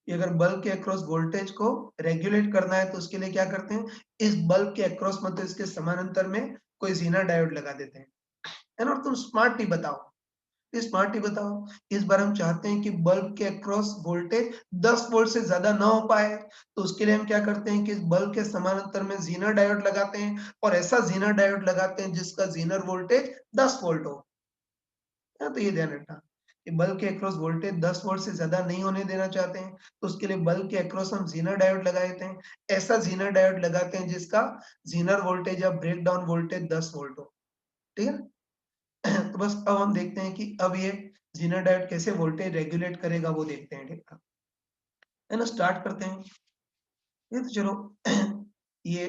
कि अगर बल्ब के अक्रॉस वोल्टेज को रेगुलेट करना है तो उसके लिए क्या करते हैं, इस बल्ब के अक्रॉस मतलब इसके समानांतर में कोई ज़ीनर डायोड लगा देते हैं। है ना? और तुम स्मार्टली बताओ, स्मार्टली बताओ, इस बार हम चाहते हैं कि बल्ब के अक्रॉस वोल्टेज 10 वोल्ट से ज़्यादा ना हो पाए, तो उसके लिए हम क्या करते हैं कि इस बल्ब के समानांतर में ज़ीनर डायोड लगाते हैं और ऐसा ज़ीनर डायोड लगाते हैं जिसका ज़ीनर वोल्टेज 10 वोल्ट हो। हाँ, तो ये ध्यान रखना कि बल्ब के अक्रॉस वोल्टेज 10 वोल्ट से ज़्यादा नहीं होने देना चाहते हैं, तो उसके लिए बल्ब के अक्रॉस हम ज़ीनर डायोड लगा देते हैं। ऐसा ज़ीनर डायोड लगाते हैं जिसका ज़ीनर वोल्टेज या ब्रेकडाउन वोल्टेज 10 वोल्ट हो। ठीक है? तो बस अब हम देखते हैं कि अब ये ज़ीनर डायोड कैसे वोल्टेज रेगुलेट करेगा वो देखते हैं, ठीक है ना? स्टार्ट करते हैं। ये तो चलो ये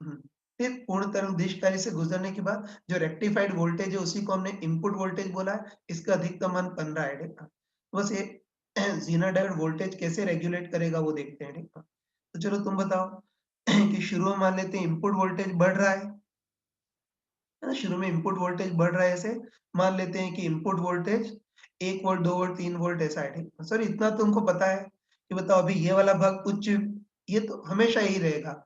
हुँ, फिर पूर्ण तरंग दिशकारी से गुजरने के बाद जो रेक्टिफाइड वोल्टेज है उसी को हमने इनपुट वोल्टेज बोला है, इसका अधिकतम मान 15 है, ठीक है? बस ये ज़ीनर डायोड वोल्टेज कैसे रेगुलेट करेगा वो देखते हैं, ठीक है? तो चलो तुम बताओ कि शुरू में मान लेते हैं इनपुट वोल्टेज बढ़ रहा है ना? शुरू में इनपुट वोल्टेज बढ़ रहा है ऐसे, मान लेते हैं कि input voltage 1 volt, 2 volt, 3 volt ऐसा है, ठीक है? सर इतना तो तुमको पता है कि बताओ अभी ये वाला भाग उच्च ये तो हमेशा यही रहेगा।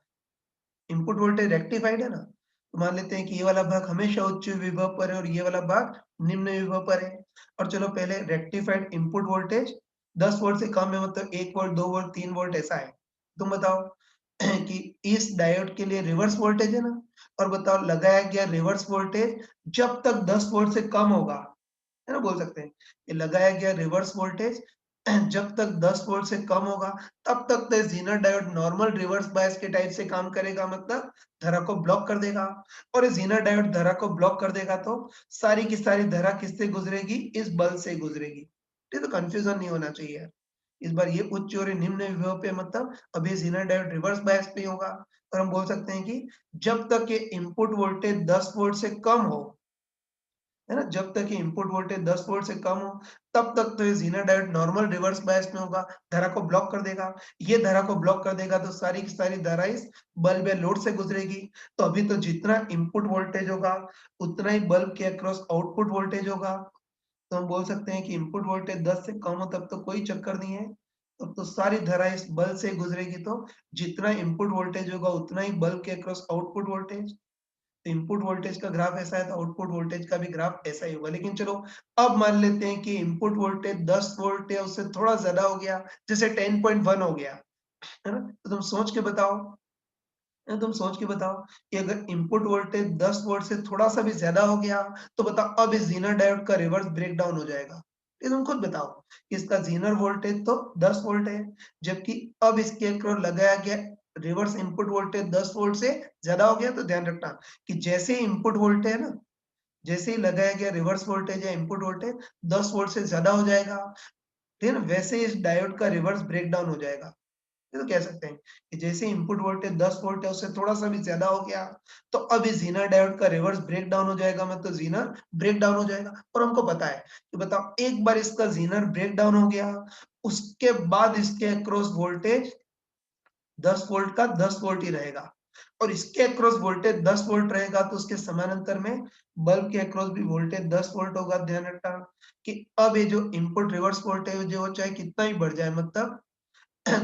इनपुट वोल्टेज रेक्टिफाइड है ना? तो मान लेते हैं कि ये वाला भाग हमेशा उच्च विभव पर है और ये वाला भाग निम्न विभव पर है। और चलो पहले रेक्टिफाइड इनपुट वोल्टेज 10 वोल्ट से कम है मतलब 1 वोल्ट, 2 वोल्ट, 3 वोल्ट ऐसा है। तुम बताओ कि इस डायोड के लिए रिवर्स वोल्टेज है ना? और बताओ लगाया गया रिवर्स वोल्टेज जब तक 10 वोल्ट से कम होगा, है ना? बोल सकते हैं कि लगाया गया रिवर्स वोल्टेज जब तक 10 वोल्ट से कम होगा, तब तक तो ज़ीनर डायोड नॉर्मल रिवर्स बायस के टाइप से काम करेगा, मतलब धारा को ब्लॉक कर देगा। और ये ज़ीनर डायोड धारा को ब्लॉक कर देगा तो सारी की सारी धारा किससे गुजरेगी? इस बल्ब से गुजरेगी। ये तो कन्फ्यूज़न नहीं होना चाहिए। इस बार ये उच्च और निम्न विभव पे, मतलब अभी ज़ीनर डायोड रिवर्स बायस पे होगा। और हम बोल सकते हैं कि जब तक ये इनपुट वोल्टेज 10 वोल्ट से कम हो, है ना? जब तक ये इनपुट वोल्टेज 10 वोल्ट से कम हो, तब तक तो ये ज़ीनर डायोड नॉर्मल रिवर्स बायस में होगा, धारा को ब्लॉक कर देगा। ये धारा को ब्लॉक कर देगा तो सारी की सारी धारा इस बल्ब या लोड से गुजरेगी। तो अभी तो जितना इनपुट वोल्टेज होगा, उतना ही बल्ब के अक्रॉस आउटपुट वोल्टेज होगा। तो हम बोल सकते हैं कि इनपुट वोल्टेज 10 से कम हो तब तो कोई चक्कर नहीं है। तब तो सारी धारा इस बल्ब से गुजरेगी, तो जितना इनपुट वोल्टेज होगा उतना ही बल्ब के across output voltage. Input voltage का ग्राफ ऐसा है तो आउटपुट वोल्टेज का भी ग्राफ ऐसा ही होगा। लेकिन चलो अब मान लेते हैं कि इनपुट वोल्टेज 10 वोल्ट या उससे थोड़ा ज़्यादा हो गया, जैसे 10.1 हो गया, है ना? तो तुम सोच के बताओ, तुम सोच के बताओ कि अगर इनपुट वोल्टेज 10 वोल्ट से थोड़ा-सा भी ज़्यादा हो गया, तो बताओ अब इस ज़ीनर डायोड का रिवर्स ब्रेकडाउन हो जाएगा। ये तुम खुद बताओ। इसका ज़ीनर वोल्टेज तो 10 वोल्ट है, जबकि अब इसके अक्रॉस लगाया गया रिवर्स इनपुट वोल्टेज 10 वोल्ट से ज़्यादा हो गया। तो ध्यान रखना कि जैसे ही इनपुट वोल्टेज है ना, जैसे ही लगाया गया रिवर्स वोल्टेज या इनपुट वोल्टेज 10 वोल्ट से ज़्यादा हो जाएगा, फिर वैसे ही इस डायोड का रिवर्स ब्रेकडाउन हो जाएगा। ये तो कह सकते हैं कि जैसे इनपुट वोल्टेज 10 वोल्ट है, उससे थोड़ा-सा भी ज़्यादा हो गया, तो अब इस ज़ीनर डायोड का रिवर्स ब्रेकडाउन हो जाएगा, मतलब ज़ीनर ब्रेकडाउन हो जाएगा। और हमको पता है कि बताओ एक बार इसका ज़ीनर ब्रेकडाउन हो गया, उसके बाद इसके अक्रॉस वोल्टेज 10 वोल्ट का 10 वोल्ट ही रहेगा। और इसके अक्रॉस वोल्टेज 10 वोल्ट रहेगा तो उसके समानांतर में बल्ब के अक्रॉस भी वोल्टेज 10 वोल्ट होगा। ध्यान रखना कि अब ये जो इनपुट रिवर्स वोल्टेज जो हो चाहे कितना ही बढ़ जाए, मतलब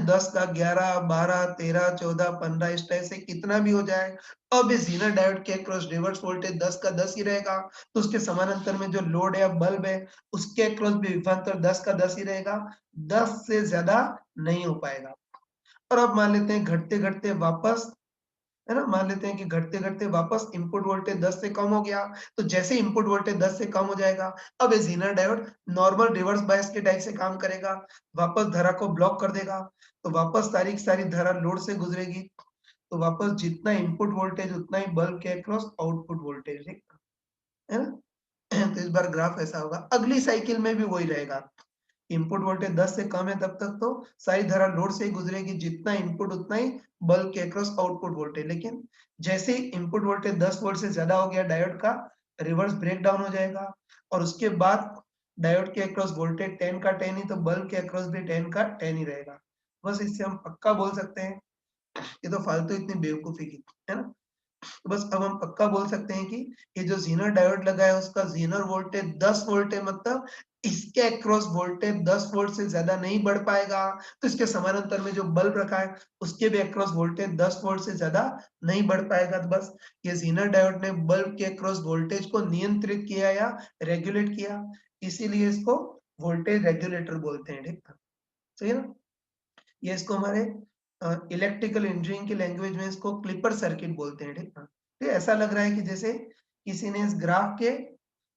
10 का 11, 12, 13, 14, 15 इस टाइप से कितना भी हो जाए, अब इस ज़ीनर डायोड के अक्रॉस रिवर्स वोल्टेज 10 का 10 ही रहेगा। तो उसके समानांतर में जो लोड है या बल्ब है, उसके अक्रॉस भी विभवांतर 10 का 10 ही रहेगा, 10 से ज़्यादा नहीं हो पाएगा। और अब मान लेते हैं घटते-घटते वापस, है ना? मान लेते हैं कि घटते-घटते वापस इनपुट वोल्टेज 10 से कम हो गया, तो जैसे ही इनपुट वोल्टेज 10 से कम हो जाएगा, अब ये ज़ीनर डायोड नॉर्मल रिवर्स बायस के टाइप से काम करेगा, वापस धारा को ब्लॉक कर देगा, तो वापस सारी की सारी धारा लोड से गुजरेगी, तो वापस जितना इनपुट वोल्टेज उतना ही बल्ब के अक्रॉस आउटपुट वोल्टेज, ठीक है ना? तो इस बार ग्राफ ऐसा होगा, अगली साइकिल में भी वही रहेगा। इनपुट वोल्टेज 10 से कम है तब तक तो सारी धारा लोड से ही गुजरेगी, जितना इनपुट उतना ही बल्ब के अक्रॉस आउटपुट वोल्टेज। लेकिन जैसे ही इनपुट वोल्टेज 10 वोल्ट से ज़्यादा हो गया, डायोड का रिवर्स ब्रेकडाउन हो जाएगा और उसके बाद डायोड के अक्रॉस वोल्टेज 10 का 10 ही, तो बल्ब के अक्रॉस भी 10 का 10 ही रहेगा। बस इससे हम पक्का बोल सकते हैं, ये तो फालतू इतनी बेवकूफ़ी की, है ना? तो बस अब हम पक्का बोल सकते हैं कि ये जो ज़ीनर डायोड लगा है उसका ज़ीनर वोल्टेज 10 वोल्ट है, मतलब इसके अक्रॉस वोल्टेज 10 वोल्ट से ज़्यादा नहीं बढ़ पाएगा। तो इसके समानांतर में जो बल्ब रखा है उसके भी अक्रॉस वोल्टेज 10 वोल्ट से ज़्यादा नहीं बढ़ पाएगा। तो बस ये ज़ीनर डायोड ने बल्ब के अक्रॉस वोल्टेज को नियंत्रित किया या रेगुलेट किया, इसीलिए इसको वोल्टेज रेगुलेटर बोलते हैं, ठीक है? सही है ना? ये इसको हमारे इलेक्ट्रिकल इंजीनियरिंग की लैंग्वेज में इसको क्लिपर सर्किट बोलते हैं, ठीक है? तो ऐसा लग रहा है कि जैसे किसी ने इस ग्राफ के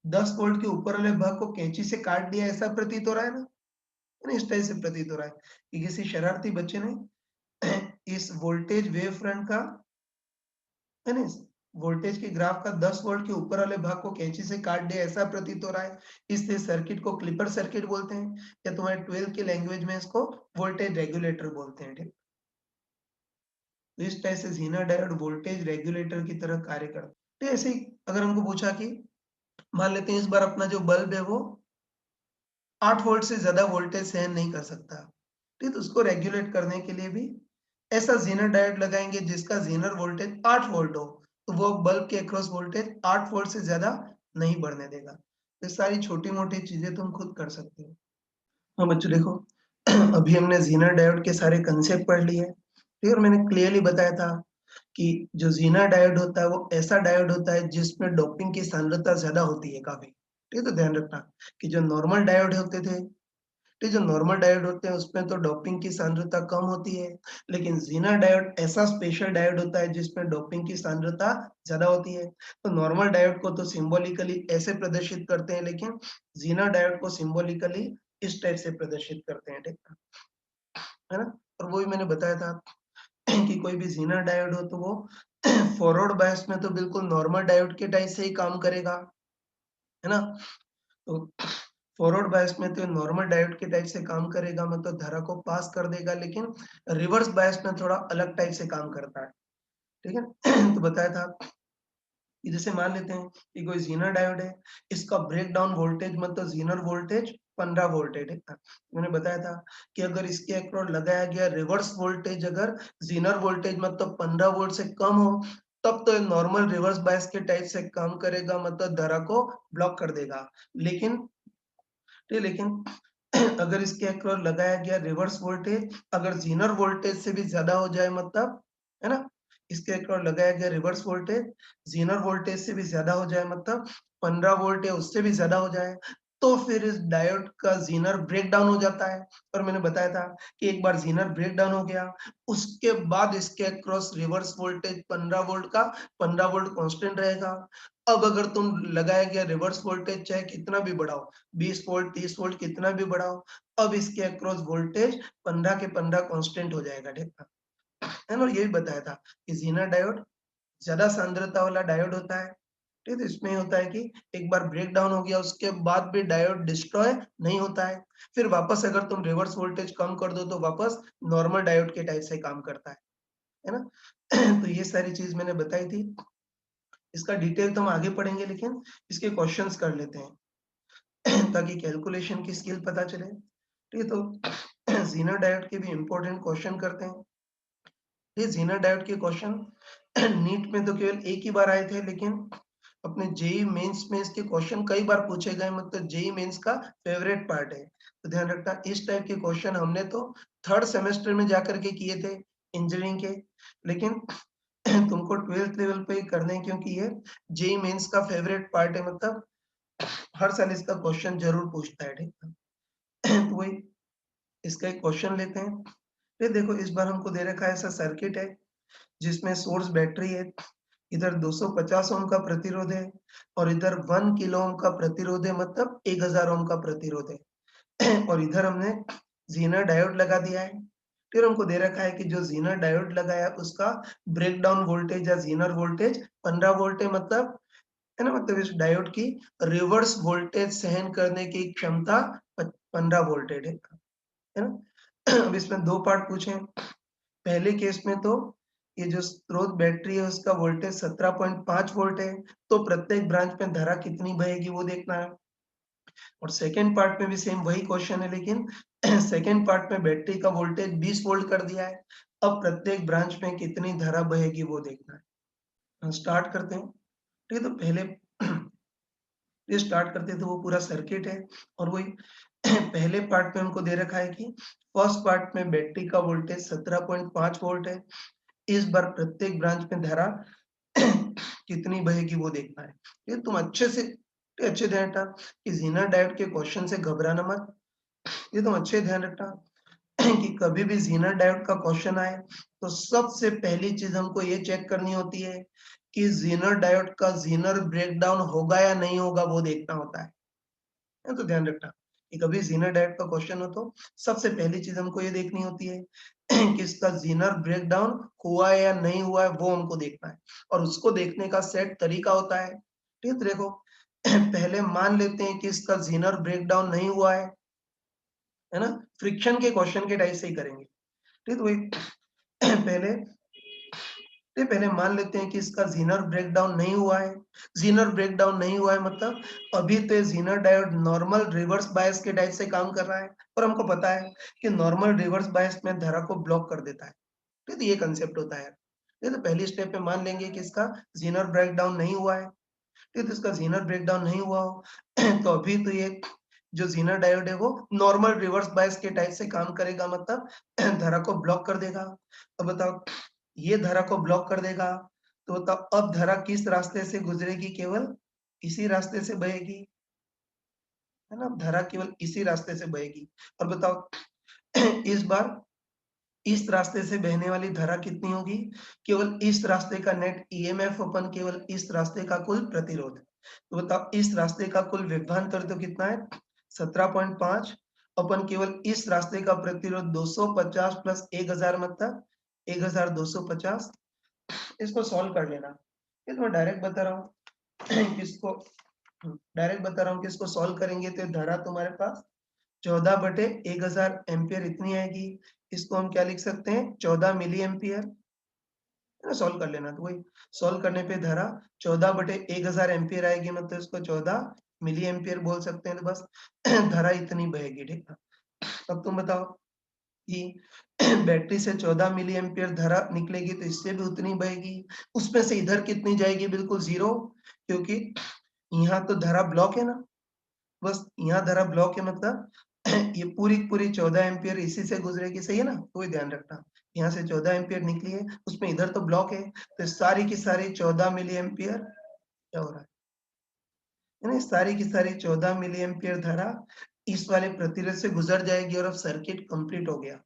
10 वोल्ट के ऊपर वाले भाग को कैंची से काट दिया, ऐसा प्रतीत हो रहा है ना? है ना? इस टाइप से प्रतीत हो रहा है कि किसी शरारती बच्चे ने इस वोल्टेज वेव फ्रंट का, है ना? इस वोल्टेज के ग्राफ का 10 वोल्ट के ऊपर वाले भाग को कैंची से काट दिया, ऐसा प्रतीत हो रहा है। इसलिए सर्किट को क्लिपर सर्किट बोलते हैं, या तुम्हारे 12th की लैंग्वेज में इसको वोल्टेज रेगुलेटर बोलते हैं, ठीक? तो इस टाइप से ज़ीनर डायोड वोल्टेज रेगुलेटर की तरह कार्य करता है। तो ऐसे ही अगर हमको पूछा कि मान लेते हैं इस बार अपना जो बल्ब है वो 8 वोल्ट से ज़्यादा वोल्टेज सहन नहीं कर सकता। ठीक है? तो उसको रेगुलेट करने के लिए भी ऐसा ज़ीनर डायोड लगाएँगे जिसका ज़ीनर वोल्टेज 8 वोल्ट हो, तो वो बल्ब के अक्रॉस वोल्टेज 8 वोल्ट से ज़्यादा नहीं बढ़ने देगा। तो ये सारी छोटी-मोटी चीज़ें तुम खुद कर सकते हो। हाँ, बच्चों देखो, अभी हमने ज़ीनर डायोड के सारे कांसेप्ट पढ़ लिए। ठीक है? और मैंने क्लियरली बताया था कि जो ज़ीनर डायोड होता है वो ऐसा डायोड होता है जिसमें डोपिंग की सांद्रता ज़्यादा होती है काफ़ी। ठीक है? तो ध्यान रखना कि जो नॉर्मल डायोड होते थे, ठीक है? जो नॉर्मल डायोड होते हैं उसमें तो डोपिंग की सांद्रता कम होती है, लेकिन ज़ीनर डायोड ऐसा स्पेशल डायोड होता है जिसमें डोपिंग की सांद्रता ज़्यादा होती है। तो नॉर्मल डायोड को तो सिंबॉलिकली ऐसे प्रदर्शित करते हैं, लेकिन ज़ीनर डायोड को सिंबॉलिकली इस टाइप से प्रदर्शित करते हैं, ठीक है ना? और वो भी मैंने बताया था कि कोई भी ज़ीनर डायोड हो तो वो फॉरवर्ड बायस में तो बिल्कुल नॉर्मल डायोड के टाइप से ही काम करेगा, है ना? तो फॉरवर्ड बायस में तो नॉर्मल डायोड के टाइप से काम करेगा, मतलब धारा को पास कर देगा, लेकिन रिवर्स बायस में थोड़ा अलग टाइप से काम करता है, ठीक है? तो बताया था कि जैसे मान लेते हैं कि कोई ज़ीनर डायोड है, इसका ब्रेकडाउन वोल्टेज मतलब ज़ीनर वोल्टेज 15 वोल्ट है, ठीक है? मैंने बताया था कि अगर इसके अक्रॉस लगाया गया रिवर्स वोल्टेज अगर ज़ीनर वोल्टेज मतलब 15 वोल्ट से कम हो, तब तो नॉर्मल रिवर्स बायस के टाइप से काम करेगा, मतलब धारा को ब्लॉक कर देगा। लेकिन ठीक है, लेकिन अगर इसके अक्रॉस लगाया गया रिवर्स वोल्टेज अगर ज़ीनर वोल्टेज से भी ज़्यादा हो जाए, मतलब है ना? इसके अक्रॉस लगाया गया रिवर्स वोल्टेज ज़ीनर वोल्टेज से भी ज़्यादा हो जाए, मतलब 15 वोल्ट या उससे भी ज़्यादा हो जाए, तो फिर इस डायोड का ज़ीनर ब्रेकडाउन हो जाता है। और मैंने बताया था कि एक बार ज़ीनर ब्रेकडाउन हो गया, उसके बाद इसके अक्रॉस रिवर्स वोल्टेज 15 वोल्ट का 15 वोल्ट कांस्टेंट रहेगा। अब अगर तुम लगाया गया रिवर्स वोल्टेज चाहे कितना भी बढ़ाओ, 20 वोल्ट 30 वोल्ट कितना भी बढ़ाओ, अब इसके अक्रॉस वोल्टेज 15 के 15 कांस्टेंट हो जाएगा, ठीक है ना? ये भी बताया था कि ज़ीनर डायोड ज्यादा सांद्रता वाला डायोड होता है, ठीक है? इसमें होता है कि एक बार ब्रेक डाउन हो गया उसके बाद भी डायोड डिस्ट्रॉय नहीं होता है, फिर वापस अगर तुम रिवर्स वोल्टेज कम कर दो तो वापस नॉर्मल डायोड के टाइप से काम करता है ना? तो ये सारी चीज मैंने बताई थी। इसका डिटेल तो हम आगे पढ़ेंगे, लेकिन इसके क्वेश्चंस कर लेते हैं ताकि कैलकुलेशन की स्किल पता चले, ठीक है? तो ज़ीनर डायोड के भी इम्पोर्टेंट क्वेश्चन करते हैं। ये ज़ीनर डायोड के क्वेश्चन नीट में तो केवल एक ही बार आए थे, लेकिन अपने जेईई मेंस में इसके क्वेश्चन कई बार पूछे गए, मतलब जेईई मेंस का फेवरेट पार्ट है। तो ध्यान रखना इस टाइप के क्वेश्चन हमने तो थर्ड सेमेस्टर में जाकर के किए थे इंजीनियरिंग के, लेकिन तुमको 12th लेवल पे ही करने हैं, क्योंकि ये जेईई मेंस का फेवरेट पार्ट है, मतलब हर साल इसका क्वेश्चन जरूर पूछता है, ठीक है? तो वही इसका एक क्वेश्चन लेते हैं। ये देखो इस बार हमको दे रखा है ऐसा सर्किट है जिसमें सोर्स बैटरी है, इधर 250 ओम का प्रतिरोध है और इधर 1 किलो ओम का प्रतिरोध है, मतलब 1000 ओम का प्रतिरोध है। और इधर हमने ज़ीनर डायोड लगा दिया है। फिर हमको दे रखा है कि जो ज़ीनर डायोड लगाया उसका ब्रेकडाउन वोल्टेज या ज़ीनर वोल्टेज 15 वोल्ट है, मतलब है ना? मतलब इस डायोड की रिवर्स वोल्टेज सहन करने की क्षमता 15 वोल्ट है ना? अब इसमें 2 पार्ट पूछे हैं। पहले केस में तो ये जो स्रोत बैटरी है उसका वोल्टेज 17.5 वोल्ट है, तो प्रत्येक ब्रांच में धारा कितनी बहेगी वो देखना है। और सेकंड पार्ट में भी सेम वही क्वेश्चन है, लेकिन सेकंड पार्ट में बैटरी का वोल्टेज 20 वोल्ट कर दिया है। अब प्रत्येक ब्रांच में कितनी धारा बहेगी वो देखना है। स्टार्ट करते हैं। ठीक है, तो पहले ये स्टार्ट करते हैं तो वो पूरा सर्किट है और वही पहले पार्ट में हमको दे रखा है कि फर्स्ट पार्ट में बैटरी का वोल्टेज 17.5 वोल्ट है। इस बार प्रत्येक ब्रांच में धारा कितनी बहेगी वो देखना है। ये तुम अच्छे ध्यान रखना कि ज़ीनर डायोड के क्वेश्चन से घबराना मत। ये तुम अच्छे ध्यान रखना कि कभी भी ज़ीनर डायोड का क्वेश्चन आए तो सबसे पहली चीज हमको ये चेक करनी होती है कि ज़ीनर डायोड का ज़ीनर ब्रेकडाउन होगा या नहीं होगा वो देखना होता है। तो ध्यान रखना कि कभी ज़ीनर डायोड का क्वेश्चन हो तो सबसे पहली चीज हमको ये देखनी होती है कि इसका ज़ीनर ब्रेकडाउन हुआ है या नहीं हुआ है वो हमको देखना है। और उसको देखने का सेट तरीका होता है। ठीक है, तो देखो पहले मान लेते हैं कि इसका ज़ीनर ब्रेकडाउन नहीं हुआ है ना? फ्रिक्शन के क्वेश्चन के टाइप से ही करेंगे। ठीक है, तो वही पहले पहले मान लेते हैं कि इसका ज़ीनर ब्रेकडाउन नहीं हुआ है। ज़ीनर ब्रेकडाउन नहीं हुआ है मतलब अभी तो ज़ीनर डायोड नॉर्मल रिवर्स बायस के टाइप से काम कर रहा है और हमको पता है कि नॉर्मल रिवर्स बायस में धारा को ब्लॉक कर देता है। ठीक है, तो ये कंसेप्ट होता है। ठीक है, तो पहली स्टेप में मान लेंगे कि इसका ज़ीनर ब्रेकडाउन नहीं हुआ है। ठीक है, तो इसका ज़ीनर ब्रेकडाउन नहीं हुआ हो तो अभी तो ये जो ज़ीनर डायोड है वो नॉर्मल रिवर्स बायस के टाइप से काम करेगा, मतलब धारा को ब्लॉक कर देगा। अब बताओ ये धारा को ब्लॉक कर देगा तो तब अब धारा किस रास्ते से गुजरेगी? केवल इसी रास्ते से बहेगी, है ना? धारा केवल इसी रास्ते से बहेगी। और बताओ इस बार इस रास्ते से बहने वाली धारा कितनी होगी? केवल इस रास्ते का नेट ईएमएफ अपन केवल इस रास्ते का कुल प्रतिरोध। तो बताओ इस रास्ते का कुल विभवांतर तो कितना है? 17.5 अपन केवल इस रास्ते का प्रतिरोध 250 प्लस 1000 मतलब 1250, इसको सॉल्व कर लेना। ये तो मैं डायरेक्ट बता रहा हूँ किसको डायरेक्ट बता रहा हूँ कि इसको सॉल्व करेंगे तो धारा तुम्हारे पास 14 बटे 1000 एम्पियर इतनी आएगी। इसको हम क्या लिख सकते हैं, 14 मिली एम्पियर, है ना। सॉल्व कर लेना, तो वही सॉल्व करने पे धारा 14 बटे 1000 एम्पियर आएगी, मतलब इसको 14 मिली एम्पियर बोल सकते हैं। तो बस धारा इतनी बहेगी, ठीक है। अब तुम बताओ कि बैटरी से 14 मिली एम्पियर धारा निकलेगी तो इससे भी उतनी बहेगी। उसमें से इधर कितनी जाएगी, बिल्कुल जीरो, क्योंकि यहाँ तो धारा ब्लॉक है ना। बस यहाँ धारा ब्लॉक है, मतलब ये पूरी पूरी 14 एम्पियर इसी से गुजरेगी, सही है ना। कोई ध्यान रखना, यहाँ से 14 एम्पियर निकली है, उसमें इधर तो ब्लॉक है, तो सारी की सारी 14 मिली एम्पियर क्या हो रहा है, यानी सारी की सारी 14 मिली एम्पियर धारा इस वाले प्रतिरोध से गुजर जाएगी और अब सर्किट कंप्लीट हो गया।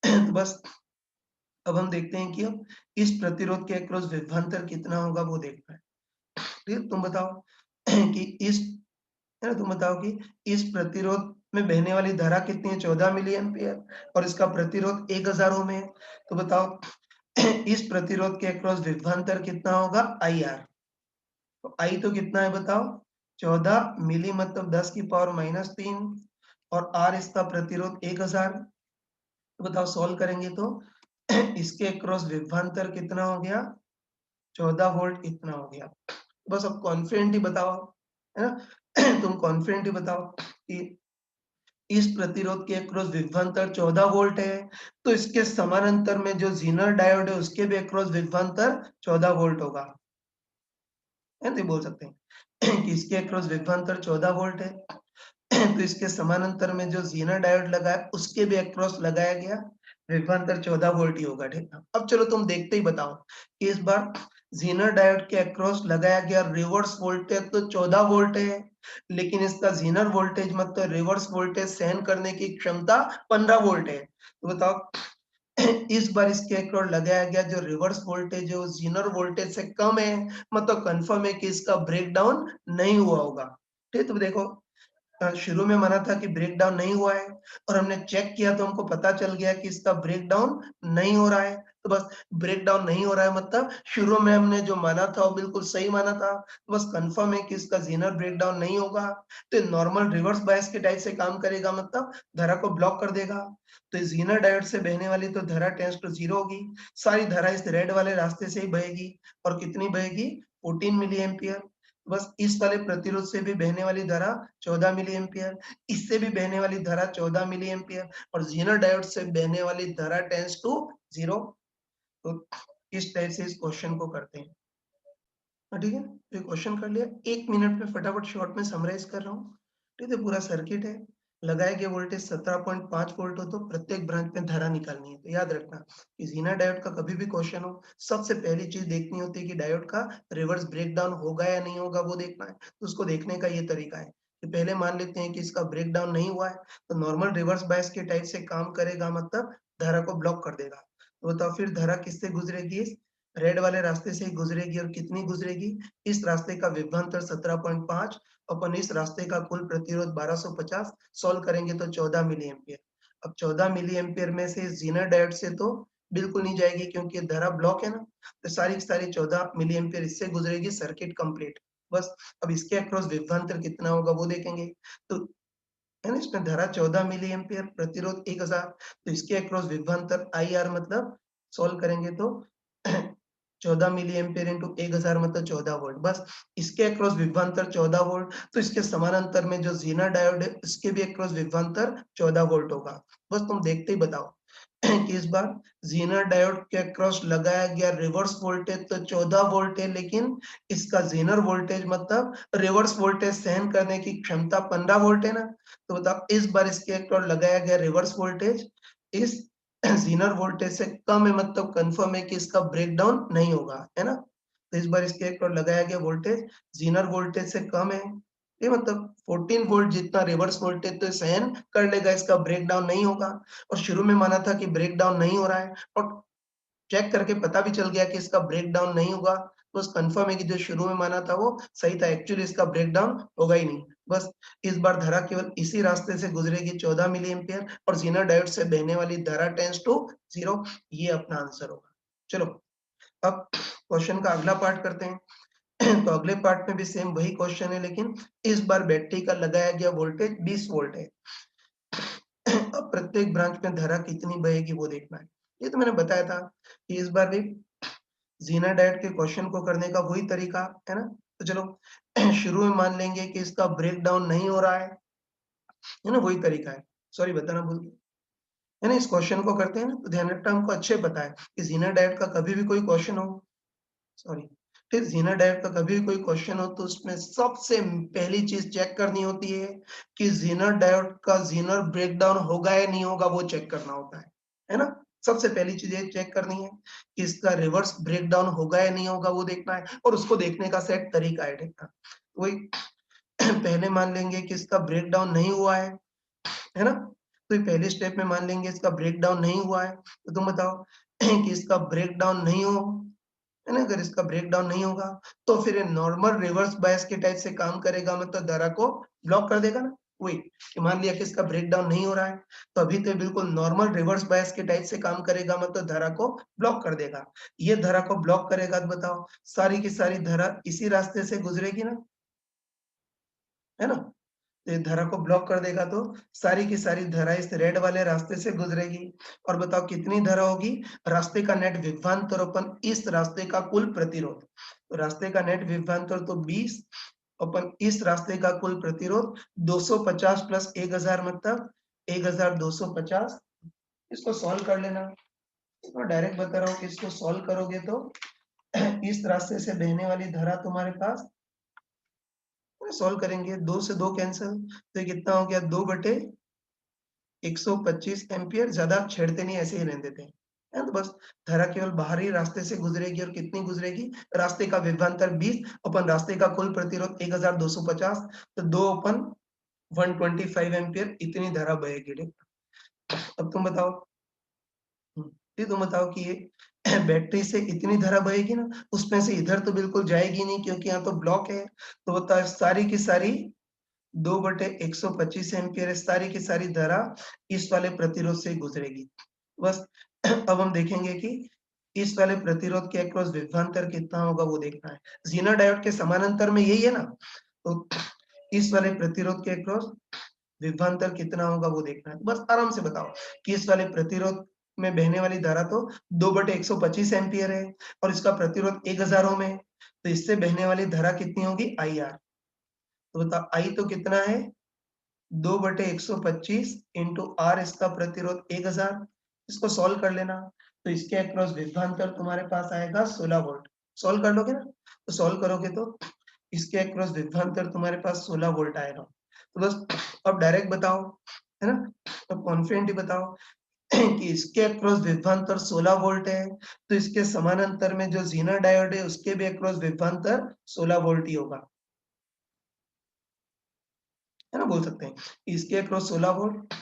तो बस अब हम देखते हैं कि अब इस प्रतिरोध के अक्रॉस विभवांतर कितना होगा वो देखना है। ठीक है, तुम बताओ कि इस है ना, तुम बताओ कि इस प्रतिरोध में बहने वाली धारा कितनी है, 14 मिली एम्पियर, और इसका प्रतिरोध 1000 ओम है। तो बताओ इस प्रतिरोध के अक्रॉस विभवांतर कितना होगा, आई आर। तो आई तो कितना है बताओ, 14 मिली मतलब 10 की पावर -3, और आर इसका प्रतिरोध 1000। तो बताओ सॉल्व करेंगे तो इसके अक्रॉस विभवांतर कितना हो गया, 14 वोल्ट इतना हो गया। बस अब कॉन्फिडेंट ही बताओ, है ना। तुम कॉन्फिडेंट ही बताओ कि इस प्रतिरोध के अक्रॉस विभवांतर 14 वोल्ट है, तो इसके समानांतर में जो ज़ीनर डायोड है उसके भी अक्रॉस विभवांतर 14 वोल्ट होगा। है ना, तो ये बोल सकते हैं कि इसके अक्रॉस विभवांतर 14 वोल्ट है, तो इसके समानांतर में जो ज़ीनर डायोड लगा है उसके भी अक्रॉस लगाया गया विभवांतर 14 वोल्ट ही होगा, ठीक है। अब चलो तुम देखते ही बताओ कि इस बार ज़ीनर डायोड के अक्रॉस लगाया गया रिवर्स वोल्टेज तो 14 वोल्ट है, लेकिन इसका ज़ीनर वोल्टेज मतलब रिवर्स वोल्टेज सहन करने की क्षमता 15 वोल्ट है। तो बताओ इस बार इसके अक्रॉस लगाया गया जो रिवर्स वोल्टेज है वो ज़ीनर वोल्टेज से कम है, मतलब कंफर्म है कि इसका ब्रेकडाउन नहीं हुआ होगा। ठीक है, तो देखो शुरू में माना था कि ब्रेक डाउन नहीं हुआ है, और हमने चेक किया तो हमको पता चल गया कि इसका ब्रेक डाउन नहीं हो रहा है। तो बस ब्रेक डाउन नहीं हो रहा है मतलब शुरू में हमने जो माना था वो बिल्कुल सही माना था, तो बस कंफर्म है कि इसका ज़ीनर ब्रेक डाउन नहीं होगा। तो नॉर्मल रिवर्स बायस के टाइप से काम करेगा, मतलब धारा को ब्लॉक कर देगा। तो ज़ीनर डायोड से बहने वाली तो धारा टेंड्स टू 0 होगी। सारी धारा इस रेड वाले रास्ते से ही बहेगी, और कितनी बहेगी, 14 मिली एम्पियर। बस इस वाले प्रतिरोध से भी बहने वाली धारा 14 मिली एम्पियर, इससे भी बहने वाली धारा 14 मिली एम्पियर, और ज़ीनर डायोड से बहने वाली धारा टेंड्स टू 0। तो इस टाइप से इस क्वेश्चन को करते हैं। ठीक है, तो ये क्वेश्चन कर लिया। 1 मिनट में फटाफट शॉर्ट में समराइज कर रहा हूँ। ठीक है, पूरा सर्किट है। लगाए गए वोल्टेज 17.5 वोल्ट हो तो प्रत्येक ब्रांच में धारा निकालनी है। तो याद रखना कि ज़ीनर डायोड का कभी भी क्वेश्चन हो, सबसे पहली चीज देखनी होती है कि डायोड का रिवर्स ब्रेकडाउन होगा या नहीं होगा, वो देखना है। तो उसको देखने का ये तरीका है कि पहले मान लेते हैं कि इसका ब्रेकडाउन नहीं हुआ है, तो नॉर्मल रिवर्स बायस के टाइप से काम करेगा, मतलब धारा को ब्लॉक कर देगा। तो बताओ फिर धारा किससे गुजरेगी, रेड वाले रास्ते से ही गुजरेगी, और कितनी गुजरेगी, इस रास्ते का विभवांतर 17.5 अपन इस रास्ते का कुल प्रतिरोध 1250, सॉल्व करेंगे तो 14 मिली एम्पियर। अब 14 मिली एम्पियर में से ज़ीनर डायोड से तो बिल्कुल नहीं जाएगी क्योंकि ये धारा ब्लॉक है ना, तो सारी की सारी 14 मिली एम्पियर इससे गुजरेगी, सर्किट कंप्लीट। बस अब इसके अक्रॉस विभवांतर कितना होगा वो देखेंगे। तो है ना, इसमें धारा 14 मिली एम्पियर, प्रतिरोध 1000, तो इसके अक्रॉस विभवांतर आई आर मतलब सॉल्व करेंगे तो 14 मिली एम्पियर इंटू 1000 मतलब 14 वोल्ट। बस इसके अक्रॉस विभवांतर 14 वोल्ट, तो इसके समानांतर में जो ज़ीनर डायोड है इसके भी अक्रॉस विभवांतर 14 वोल्ट होगा। बस तुम देखते ही बताओ कि इस बार ज़ीनर डायोड के अक्रॉस लगाया गया रिवर्स वोल्टेज तो 14 वोल्ट है, लेकिन इसका ज़ीनर वोल्टेज मतलब रिवर्स वोल्टेज सहन करने की क्षमता 15 वोल्ट है ना। तो बताओ इस बार इसके अक्रॉस लगाया गया रिवर्स वोल्टेज इस ज़ीनर वोल्टेज से कम है, मतलब कंफर्म है कि इसका ब्रेकडाउन नहीं होगा, है ना। तो इस बार इसके अक्रॉस लगाया गया वोल्टेज ज़ीनर वोल्टेज से कम है, ये मतलब 14 वोल्ट जितना रिवर्स वोल्टेज तो सहन कर लेगा, इसका ब्रेकडाउन नहीं होगा। और शुरू में माना था कि ब्रेकडाउन नहीं हो रहा है, और चेक करके पता भी चल गया कि इसका ब्रेकडाउन नहीं होगा, तो बस कंफर्म है कि जो शुरू में माना था वो सही था, एक्चुअली इसका ब्रेकडाउन होगा ही नहीं। बस इस बार धारा केवल इसी रास्ते से गुजरेगी 14 मिली एम्पियर और ज़ीनर डायोड से बहने वाली धारा टेंड्स टू 0। ये अपना आंसर होगा। चलो अब क्वेश्चन का अगला पार्ट करते हैं। तो अगले पार्ट में भी सेम वही क्वेश्चन है, लेकिन इस बार बैटरी का लगाया गया वोल्टेज 20 वोल्ट है। अब प्रत्येक ब्रांच में धारा कितनी बहेगी वो देखना है। ये तो मैंने बताया था कि इस बार भी ज़ीनर डायोड के क्वेश्चन को करने का वही तरीका है ना। तो चलो शुरू में मान लेंगे कि इसका ब्रेक डाउन नहीं हो रहा है ना, वही तरीका है। सॉरी बताना भूल गया। है ना, इस क्वेश्चन को करते हैं ना, तो ध्यान रखना हमको अच्छे पता है कि ज़ीनर डायोड का कभी भी कोई क्वेश्चन हो, सॉरी, फिर ज़ीनर डायोड का कभी भी कोई क्वेश्चन हो तो उसमें सबसे पहली चीज़ चेक करनी होती है कि ज़ीनर डायोड का ज़ीनर ब्रेकडाउन होगा या नहीं होगा, वो चेक करना होता है ना? सबसे पहली चीज़ ये चेक करनी है कि इसका रिवर्स ब्रेकडाउन होगा या नहीं होगा, वो देखना है और उसको देखने का सेट तरीका है देखना। वही पहले मान लेंगे कि इसका ब्रेकडाउन नहीं हुआ है ना? तो ये पहले स्टेप में मान लेंगे इसका ब्रेकडाउन नहीं हुआ है, तो तुम बताओ कि इसका ब्रेकडाउन नहीं हो, है ना? अगर इसका ब्रेकडाउन नहीं होगा, तो फिर ये नॉर्मल रिवर्स बायस के टाइप से काम करेगा, मतलब धारा को ब्लॉक कर देगा ना? वही कि मान लिया कि इसका ब्रेकडाउन नहीं हो रहा है, तो अभी तो बिल्कुल नॉर्मल रिवर्स बायस के टाइप से काम करेगा, मतलब धारा को ब्लॉक कर देगा। ये धारा को ब्लॉक करेगा तो बताओ सारी की सारी धारा इसी रास्ते से गुजरेगी ना, है ना? तो ये धारा को ब्लॉक कर देगा तो सारी की सारी धारा इस रेड वाले रास्ते से गुजरेगी और बताओ कितनी धारा होगी? रास्ते का नेट विभवांतर अपन इस रास्ते का कुल प्रतिरोध। तो रास्ते का नेट विभवांतर तो 20 अपन इस रास्ते का कुल प्रतिरोध 250 प्लस 1000 मतलब 1250। इसको सॉल्व कर लेना। इसको डायरेक्ट बता रहा हूँ कि इसको सॉल्व करोगे तो इस रास्ते से बहने वाली धारा तुम्हारे पास, सॉल्व करेंगे 2 से 2 कैंसल, तो ये कितना हो गया 2 बटे 125 एम्पियर। ज्यादा छेड़ते नहीं, ऐसे ही रहने देते हैं। है तो बस धारा केवल बाहरी रास्ते से गुजरेगी और कितनी गुजरेगी? रास्ते का विभवांतर 20 अपन रास्ते का कुल प्रतिरोध 1250, तो 2 अपन 125 एम्पियर इतनी धारा बहेगी। ठीक, अब तुम बताओ। ये तुम बताओ कि ये बैटरी से इतनी धारा बहेगी ना, उसमें से इधर तो बिल्कुल जाएगी नहीं क्योंकि यहाँ तो ब्लॉक है। तो बता सारी की सारी 2 बटे 125 एम्पियर है, सारी की सारी धारा इस वाले प्रतिरोध से गुजरेगी। बस अब हम देखेंगे कि इस वाले प्रतिरोध के अक्रॉस विभवांतर कितना होगा वो देखना है। ज़ीनर डायोड के समानांतर में यही है ना, तो इस वाले प्रतिरोध के अक्रॉस विभवांतर कितना होगा वो देखना है। बस आराम से बताओ कि इस वाले प्रतिरोध में बहने वाली धारा तो 2 बटे 125 एम्पियर है और इसका प्रतिरोध 1000 ओम है, तो इससे बहने वाली धारा कितनी होगी? IR। तो बताओ आई तो कितना है? 2 बटे 125 इंटू आर, इसका प्रतिरोध 1000। इसको सॉल्व कर लेना, तो इसके अक्रॉस विभवांतर तुम्हारे पास आएगा 16 वोल्ट। सॉल्व कर लोगे ना, तो सॉल्व करोगे तो इसके अक्रॉस विभवांतर तुम्हारे पास 16 वोल्ट आएगा। तो बस अब डायरेक्ट बताओ, है ना? अब कॉन्फिडेंटली बताओ कि इसके अक्रॉस विभवांतर 16 वोल्ट है, तो इसके समानांतर में जो ज़ीनर डायोड है उसके भी अक्रॉस विभवांतर 16 वोल्ट ही होगा। है ना? बोल सकते हैं इसके अक्रॉस 16 वोल्ट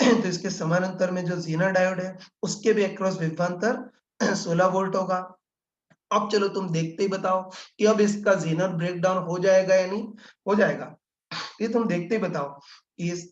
तो इसके समानांतर में जो ज़ीनर डायोड है उसके भी अक्रॉस विभवांतर 16 वोल्ट होगा। अब चलो तुम देखते ही बताओ कि अब इसका ज़ीनर ब्रेकडाउन हो जाएगा या नहीं? हो जाएगा। ये तुम देखते ही बताओ कि इस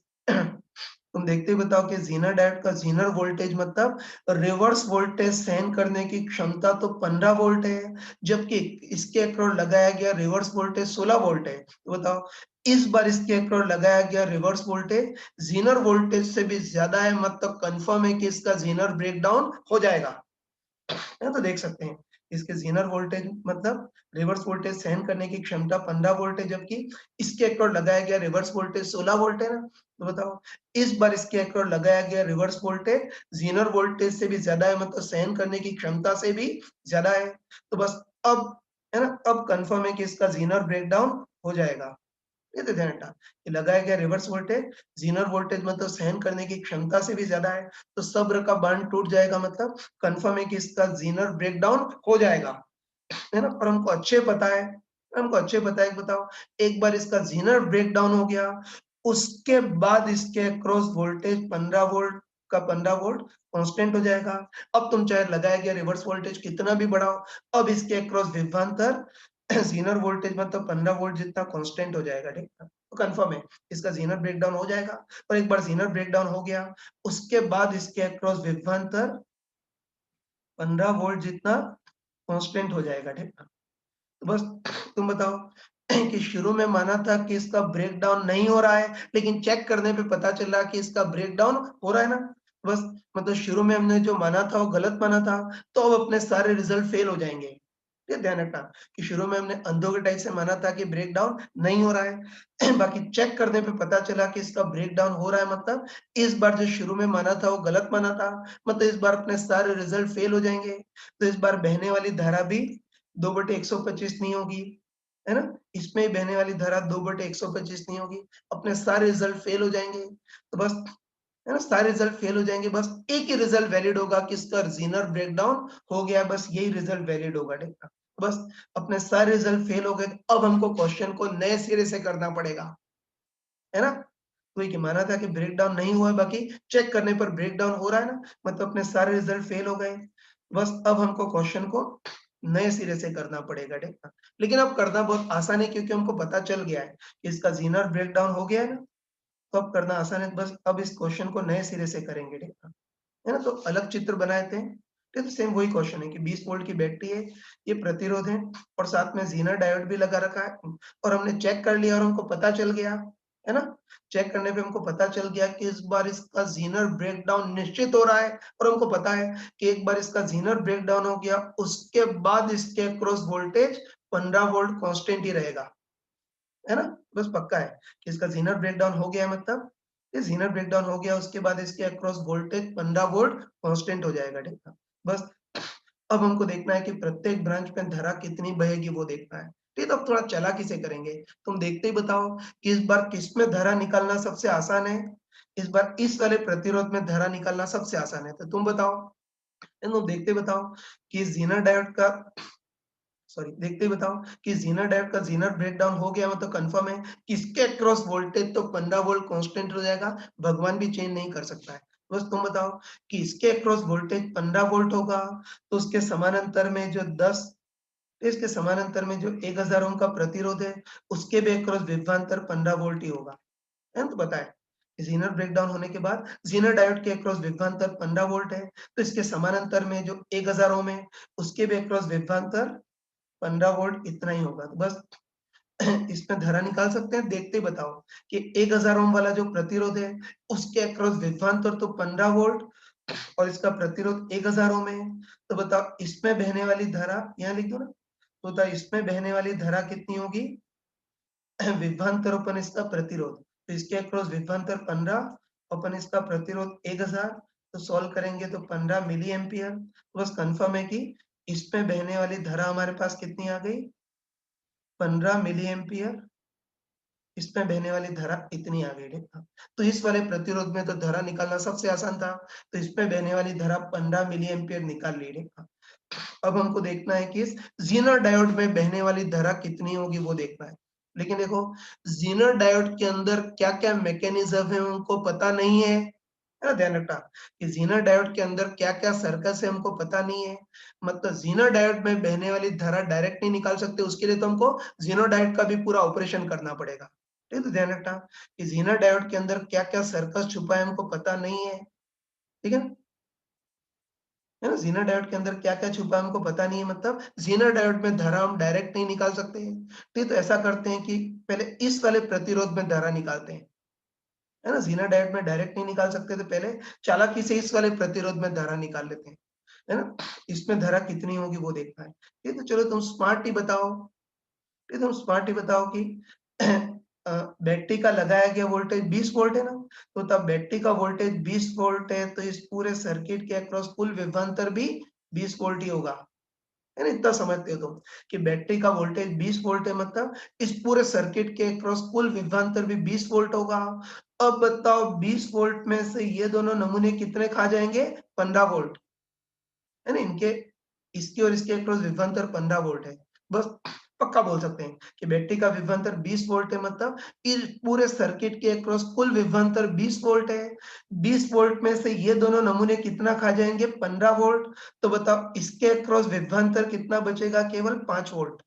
तुम देखते ही बताओ कि ज़ीनर डायोड का ज़ीनर वोल्टेज मतलब रिवर्स वोल्टेज सहन करने की क्षमता तो 15 वोल्ट है, जबकि इसके अक्रॉस लगाया गया रिवर्स वोल्टेज 16 वोल्ट है। तो बताओ इस बार इसके अक्रॉस लगाया गया रिवर्स वोल्टेज ज़ीनर वोल्टेज से भी ज़्यादा है, मतलब कन्फर्म है कि इसका ज़ीनर ब्रेकडाउन हो जाएगा। है तो देख सकते हैं इसके ज़ीनर वोल्टेज मतलब रिवर्स वोल्टेज सहन करने की क्षमता 15 वोल्ट है, जबकि इसके अक्रॉस लगाया गया रिवर्स वोल्टेज 16 वोल्ट है ना। तो बताओ इस बार इसके अक्रॉस लगाया गया रिवर्स वोल्टेज ज़ीनर वोल्टेज से भी ज्यादा है, मतलब सहन करने की क्षमता से भी ज्यादा है। तो बस अब, है ना, अब कंफर्म है कि इसका ज़ीनर ब्रेकडाउन हो जाएगा। ये तो ध्यान रखना कि लगाया गया रिवर्स वोल्टेज ज़ीनर वोल्टेज मतलब सहन करने की क्षमता से भी ज्यादा है, तो सब्र का बांध टूट जाएगा, मतलब कंफर्म है कि इसका ज़ीनर ब्रेकडाउन हो जाएगा। है ना? और हमको अच्छे पता है, हमको अच्छे पता है कि बताओ एक बार इसका ज़ीनर ब्रेकडाउन हो गया, उसके बाद इसके क्रॉस वोल्टेज 15 वोल्ट का 15 वोल्ट कांस्टेंट हो जाएगा। अब तुम चाहे लगाया गया रिवर्स वोल्टेज कितना भी बढ़ाओ, अब इसके क्रॉस विभवांतर ज़ीनर वोल्टेज मतलब 15 वोल्ट जितना कांस्टेंट हो जाएगा। ठीक है? तो कंफर्म है इसका ज़ीनर ब्रेकडाउन हो जाएगा। और एक बार ज़ीनर ब्रेकडाउन हो गया, उसके बाद इसके अक्रॉस विभवांतर 15 वोल्ट जितना कांस्टेंट हो जाएगा, ठीक है? तो बस तुम बताओ कि शुरू में माना था कि इसका ब्रेकडाउन नहीं हो रहा है, लेकिन चेक करने पे पता चला कि इसका ब्रेकडाउन हो रहा है ना। बस मतलब शुरू में हमने जो माना था वो गलत माना था, तो अब अपने सारे रिजल्ट फेल हो जाएंगे। ये ध्यान रखना कि शुरू में हमने अंधों के टाइप से माना था कि ब्रेकडाउन नहीं हो रहा है बाकी चेक करने पे पता चला कि इसका ब्रेकडाउन हो रहा है, मतलब इस बार जो शुरू में माना था वो गलत माना था, मतलब इस बार अपने सारे रिजल्ट फेल हो जाएंगे। तो इस बार बहने वाली धारा भी 2/125 नहीं होगी, है ना? इसमें बहने वाली धारा 2/125 नहीं होगी, अपने सारे रिजल्ट फेल हो जाएंगे। तो बस, है ना, सारे रिजल्ट फेल हो जाएंगे, बस एक ही रिजल्ट वैलिड होगा कि इसका ज़ीनर ब्रेकडाउन हो गया, बस यही रिजल्ट वैलिड होगा, ठीक है? बस अपने सारे रिजल्ट फेल हो गए, अब हमको क्वेश्चन को नए सिरे से करना पड़ेगा, है ना? तो ये माना था कि ब्रेकडाउन नहीं हुआ है, बाकी चेक करने पर ब्रेकडाउन हो रहा है ना, मतलब अपने सारे रिजल्ट फेल हो गए। बस अब हमको क्वेश्चन को नए सिरे से करना पड़ेगा, ठीक है? लेकिन अब करना बहुत आसान है क्योंकि हमको पता चल गया है कि इसका ज़ीनर ब्रेकडाउन हो गया है ना, तो अब करना आसान है, बस अब इस क्वेश्चन को नए सिरे से करेंगे, ठीक है? है ना? तो अलग चित्र बनाए थे, ठीक है? सेम वही क्वेश्चन है कि 20 वोल्ट की बैटरी है, ये प्रतिरोध है और साथ में ज़ीनर डायोड भी लगा रखा है और हमने चेक कर लिया और हमको पता चल गया, है ना? चेक करने पे हमको पता चल गया कि इस बार इसका ज़ीनर ब्रेकडाउन निश्चित हो रहा है और हमको पता है कि एक बार इसका ज़ीनर ब्रेकडाउन हो गया, उसके बाद इसके अक्रॉस वोल्टेज 15 वोल्ट कांस्टेंट ही रहेगा। है ना? बस पक्का है कि इसका ज़ीनर ब्रेकडाउन हो गया, मतलब ये ज़ीनर ब्रेकडाउन हो गया, उसके बाद इसके अक्रॉस वोल्टेज 15 वोल्ट कांस्टेंट हो जाएगा, ठीक है? बस अब हमको देखना है कि प्रत्येक ब्रांच में धारा कितनी बहेगी वो देखना है। ठीक है, तो अब थोड़ा चालाकी से करेंगे। तुम देखते ही बताओ कि इस बार किसमें धारा निकालना सबसे आसान है? इस बार इस वाले प्रतिरोध में धारा निकालना सबसे आसान है, तो तुम बताओ। तुम देखते ही बताओ कि ज़ीनर डायोड का, सॉरी, देखते ही बताओ कि ज़ीनर डायोड का ज़ीनर ब्रेकडाउन हो गया, मतलब कंफर्म है कि इसके अक्रॉस वोल्टेज तो 15 वोल्ट कांस्टेंट हो जाएगा, भगवान भी चेंज नहीं कर सकता है। बस तुम बताओ कि इसके अक्रॉस वोल्टेज 15 वोल्ट होगा, तो उसके समानांतर में जो 10, इसके समानांतर में जो 1000 ओम का प्रतिरोध है, उसके भी अक्रॉस विभवांतर 15 वोल्ट ही होगा। है ना? तो बताएं, ज़ीनर ब्रेकडाउन होने के बाद ज़ीनर डायोड के अक्रॉस विभवांतर 15 वोल्ट है, तो इसके समानांतर में जो 1000 ओम है, उसके भी अक्रॉस विभवांतर 15 वोल्ट इतना ही होगा। तो बस इसमें धारा निकाल सकते हैं, देखते ही बताओ कि 1000 ओम वाला जो प्रतिरोध है, उसके अक्रॉस विभवांतर तो 15 वोल्ट और इसका प्रतिरोध 1000 ओम है। तो बताओ इसमें बहने वाली धारा, यहाँ लिख दो ना, तो बताओ इसमें बहने वाली धारा कितनी होगी? विभवांतर अपन इसका प्रतिरोध, तो इसके अक्रॉस विभवांतर 15, अपन इसका प्रतिरोध 1000, तो सॉल्व करेंगे तो 15 मिली एम्पियर। तो बस कंफर्म है कि इसमें बहने वाली धारा हमारे पास कितनी आ गई? 15 मिली एम्पियर। इसमें बहने वाली धारा इतनी आ गई, ठीक है? तो इस वाले प्रतिरोध में तो धारा निकालना सबसे आसान था, तो इसमें बहने वाली धारा 15 मिली एम्पियर निकाल ली, ठीक है? अब हमको देखना है कि इस ज़ीनर डायोड में बहने वाली धारा कितनी होगी वो देखना है। लेकिन देखो, ज़ीनर डायोड के अंदर क्या-क्या मैकेनिज़्म है उनको पता नहीं है ना? ध्यान रखना कि ज़ीनर डायोड के अंदर क्या-क्या सर्कस है हमको पता नहीं है। मतलब ज़ीनर डायोड में बहने वाली धारा डायरेक्ट नहीं निकाल सकते, उसके लिए तो हमको ज़ीनर डायोड का भी पूरा ऑपरेशन करना पड़ेगा। ठीक है? तो ध्यान रखना कि ज़ीनर डायोड के अंदर क्या-क्या सर्कस छुपा है हमको पता नहीं है। ठीक है? है ना? ज़ीनर डायोड के अंदर क्या-क्या छुपा है हमको पता नहीं है, मतलब ज़ीनर डायोड में धारा हम डायरेक्ट नहीं निकाल सकते हैं। ठीक है? तो ऐसा करते हैं कि पहले इस वाले प्रतिरोध में धारा निकालते हैं। है ना? ज़ीनर डायोड में डायरेक्ट नहीं निकाल सकते, तो पहले चालाकी से इस वाले प्रतिरोध में धारा निकाल लेते हैं। है ना? इसमें धारा कितनी होगी वो देखना है। ठीक है? तो चलो तुम स्मार्ट ही बताओ। ठीक है? तुम स्मार्ट ही बताओ कि बैटरी का लगाया गया वोल्टेज 20 वोल्ट है ना? तो तब बैटरी का वोल्टेज 20 वोल्ट है, तो इस पूरे सर्किट के अक्रॉस कुल विभवांतर भी 20 वोल्ट ही होगा। है ना? इतना समझते हो तुम कि बैटरी का वोल्टेज 20 वोल्ट है, मतलब इस पूरे सर्किट के अक्रॉस कुल विभवांतर भी 20 वोल्ट होगा। अब बताओ 20 वोल्ट में से ये दोनों नमूने कितने खा जाएंगे? 15 वोल्ट। है ना? इनके, इसके और इसके अक्रॉस विभवांतर 15 वोल्ट है। बस पक्का बोल सकते हैं कि बैटरी का विभवांतर 20 वोल्ट है, मतलब इस पूरे सर्किट के अक्रॉस कुल विभवांतर 20 वोल्ट है। 20 वोल्ट में से ये दोनों नमूने कितना खा जाएंगे? 15 वोल्ट। तो बताओ इसके अक्रॉस विभवांतर कितना बचेगा? केवल 5 वोल्ट।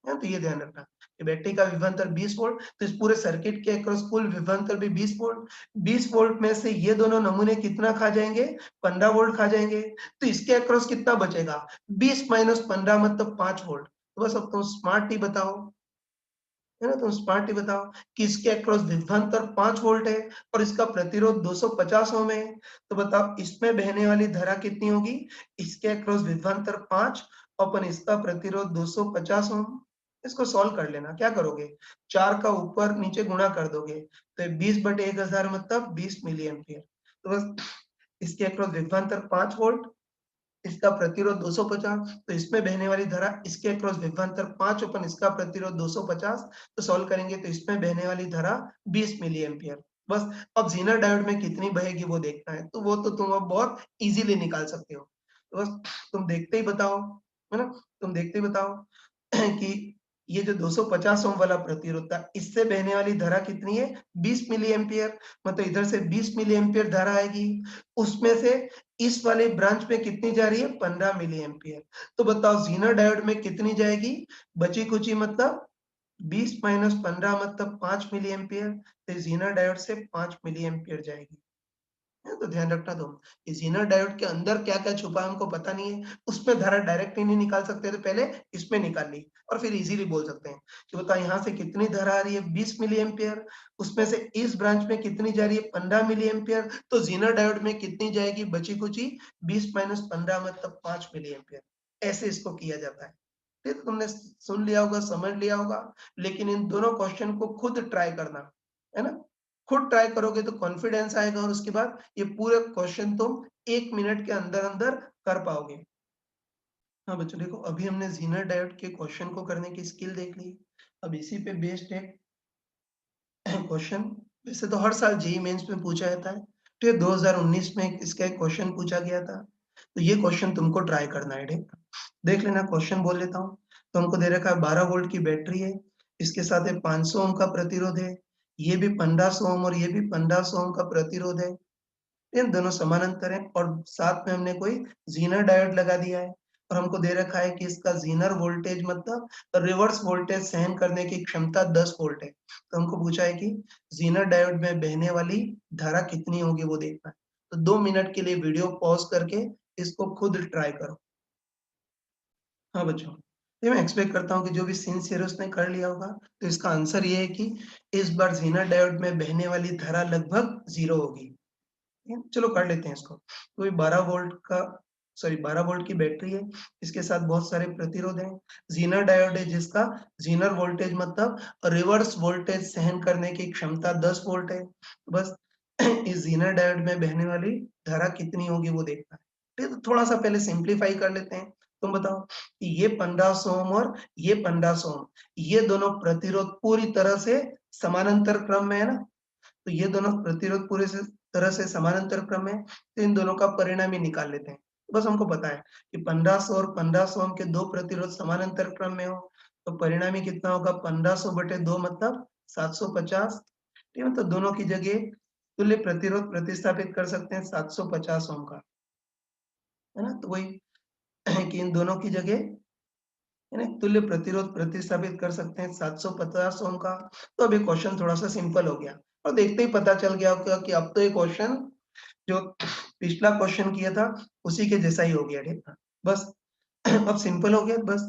है, तो ये ध्यान रखना ये बैटरी का विभवांतर 20 वोल्ट, तो इस पूरे सर्किट के अक्रॉस कुल विभवांतर भी 20 वोल्ट। 20 वोल्ट में से ये दोनों नमूने कितना खा जाएँगे? 15 वोल्ट खा जाएँगे। तो इसके अक्रॉस कितना बचेगा? 20 माइनस 15 मतलब 5 वोल्ट। तो बस अब तुम स्मार्ट ही बताओ, है ना? तुम स्मार्ट ही बताओ कि इसके अक्रॉस विभवांतर 5 वोल्ट है और इसका प्रतिरोध 250 ओम है। तो बताओ इसमें बहने वाली धारा कितनी होगी? इसके अक्रॉस विभवांतर 5 अपन इसका प्रतिरोध 250 ओम। इसको सॉल्व कर लेना। क्या करोगे? 4 का ऊपर नीचे गुणा कर दोगे। तो 20/1000 मतलब 20 मिली एम्पीयर। तो बस इसके अक्रॉस विभवांतर 5 वोल्ट, इसका प्रतिरोध 250, तो इसमें बहने वाली धारा इसके अक्रॉस विभवांतर 5 ओपन इसका प्रतिरोध 250, तो सॉल्व करेंगे तो इसमें बहने वाली धारा 20 मिली एम्पियर। बस अब ज़ीनर डायोड में कितनी बहेगी वो देखना है, तो वो तो तुम अब बहुत इजीली निकाल सकते हो। तो बस तुम देखते ही बताओ, है ना? तुम देखते ही बताओ कि ये जो 250 ओम वाला प्रतिरोध था, इससे बहने वाली धारा कितनी है? 20 मिली एम्पियर, मतलब इधर से 20 मिली एम्पियर धारा आएगी। उसमें से इस वाले ब्रांच में कितनी जा रही है? 15 मिली एम्पियर। तो बताओ ज़ीनर डायोड में कितनी जाएगी? बची-खुची मतलब 20 माइनस 15 मतलब 5 मिली एम्पियर। तो ज़ीनर डायोड से 5 मिली एम्पियर जाएगी। है, तो ध्यान रखना तुम, ये ज़ीनर डायोड के अंदर क्या-क्या छुपा है हमको पता नहीं है। उसमें धारा डायरेक्ट ही नहीं निकाल सकते, तो पहले इसमें निकाल ली और फिर इज़िली बोल सकते हैं कि बताओ यहाँ से कितनी धारा आ रही है? 20 मिली एम्पियर। उसमें से इस ब्रांच में कितनी जा रही है? 15 मिली एम्पियर। तो ज़ीनर डायोड में कितनी जाएगी बची-खुची? 20 माइनस 15 मतलब 5 मिली एम्पियर। ऐसे इसको किया जाता है। ये तो तुमने सुन लिया होगा, समझ लिया होगा, लेकिन इन दोनों क्वेश्चन को खुद ट्राई करना, है ना? खुद ट्राई करोगे तो कॉन्फिडेंस आएगा और उसके बाद ये पूरे क्वेश्चन तुम 1 मिनट के अंदर-अंदर कर पाओगे। हाँ, बच्चों देखो अभी हमने ज़ीनर डायोड के क्वेश्चन को करने की स्किल देख ली। अब इसी पे बेस्ड एक क्वेश्चन, वैसे तो हर साल जेईई मेंस में पूछा जाता है। तो ये 2019 में इसका एक क्वेश्चन पूछा गया था। तो ये क्वेश्चन तुमको ट्राई करना है, ठीक? देख लेना, क्वेश्चन बोल लेता हूँ। तो हमको दे रखा है 12 वोल्ट की बैटरी है, इसके साथ है 500 ओम का प्रतिरोध है, ये भी 1500 ओम और ये भी 1500 ओम का प्रतिरोध है। इन दोनों समानांतर हैं और साथ में हमने कोई ज़ीनर डायोड लगा दिया है और हमको दे रखा है कि इसका ज़ीनर वोल्टेज मतलब रिवर्स वोल्टेज सहन करने की क्षमता 10 वोल्ट है। तो हमको पूछा है कि ज़ीनर डायोड में बहने वाली धारा कितनी होगी वो देखना है। तो 2 मिनट के लिए वीडियो पॉज़ करके इसको खुद ट्राई करो। हाँ, बच्चों, ये मैं एक्सपेक्ट करता हूँ कि जो भी सिंसियर है उसने कर लिया होगा। तो इसका आंसर ये है कि इस बार ज़ीनर डायोड में बहने वाली धारा लगभग 0 होगी। चलो कर लेते हैं इसको। तो ये 12 वोल्ट की बैटरी है, इसके साथ बहुत सारे प्रतिरोध हैं। ज़ीनर डायोड है जिसका ज़ीनर वोल्टेज मतलब रिवर्स वोल्टेज सहन करने की क्षमता 10 वोल्ट है। तो बस इस ज़ीनर डायोड में बहने वाली धारा कितनी होगी वो देखना है। ठीक है, तो थोड़ा-सा पहले सिम्प्लीफाई कर लेते हैं। तुम बताओ कि ये 1500 ओम और ये 1500 ओम, ये दोनों प्रतिरोध पूरी तरह से समानांतर क्रम में है ना? तो ये दोनों प्रतिरोध पूरे से तरह से समानांतर क्रम में, तो इन दोनों का परिणाम ही निकाल लेते हैं। बस हमको पता है कि 1500 और 1500 ओम के 2 प्रतिरोध समानांतर क्रम में हो, तो परिणामी कितना होगा? 1500 बटे 2 मतलब 750। ठीक है? तो दोनों की जगह तुल्य प्रतिरोध प्रतिस्थापित कर सकते हैं 750 ओम का, है ना? तो वही कि इन दोनों की जगह है ना तुल्य प्रतिरोध प्रतिस्थापित कर सकते हैं 750 ओम का। तो अब ये क्वेश्चन थोड़ा-सा सिंपल हो गया और देखते ही पता चल गया होगा कि अब तो ये क्वेश्चन जो पिछला क्वेश्चन किया था उसी के जैसा ही हो गया, ठीक है? बस अब सिंपल हो गया, बस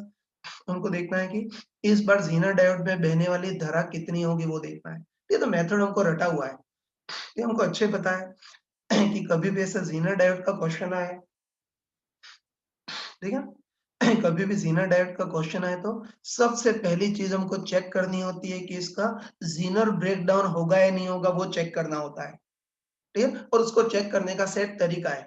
हमको देखना है कि इस बार ज़ीनर डायोड में बहने वाली धारा कितनी होगी वो देखना है। ये तो मेथड हमको रटा हुआ है, ये हमको अच्छे पता है कि कभी भी ऐसा ज़ीनर डायोड का क्वेश्चन आए, ठीक है? कभी भी ज़ीनर डायोड का क्वेश्चन आए तो सबसे पहली चीज़ हमको चेक करनी होती है कि इसका ज़ीनर ब्रेकडाउन होगा या नहीं होगा, वो चेक करना होता है, ठीक है? और उसको चेक करने का सेट तरीका है।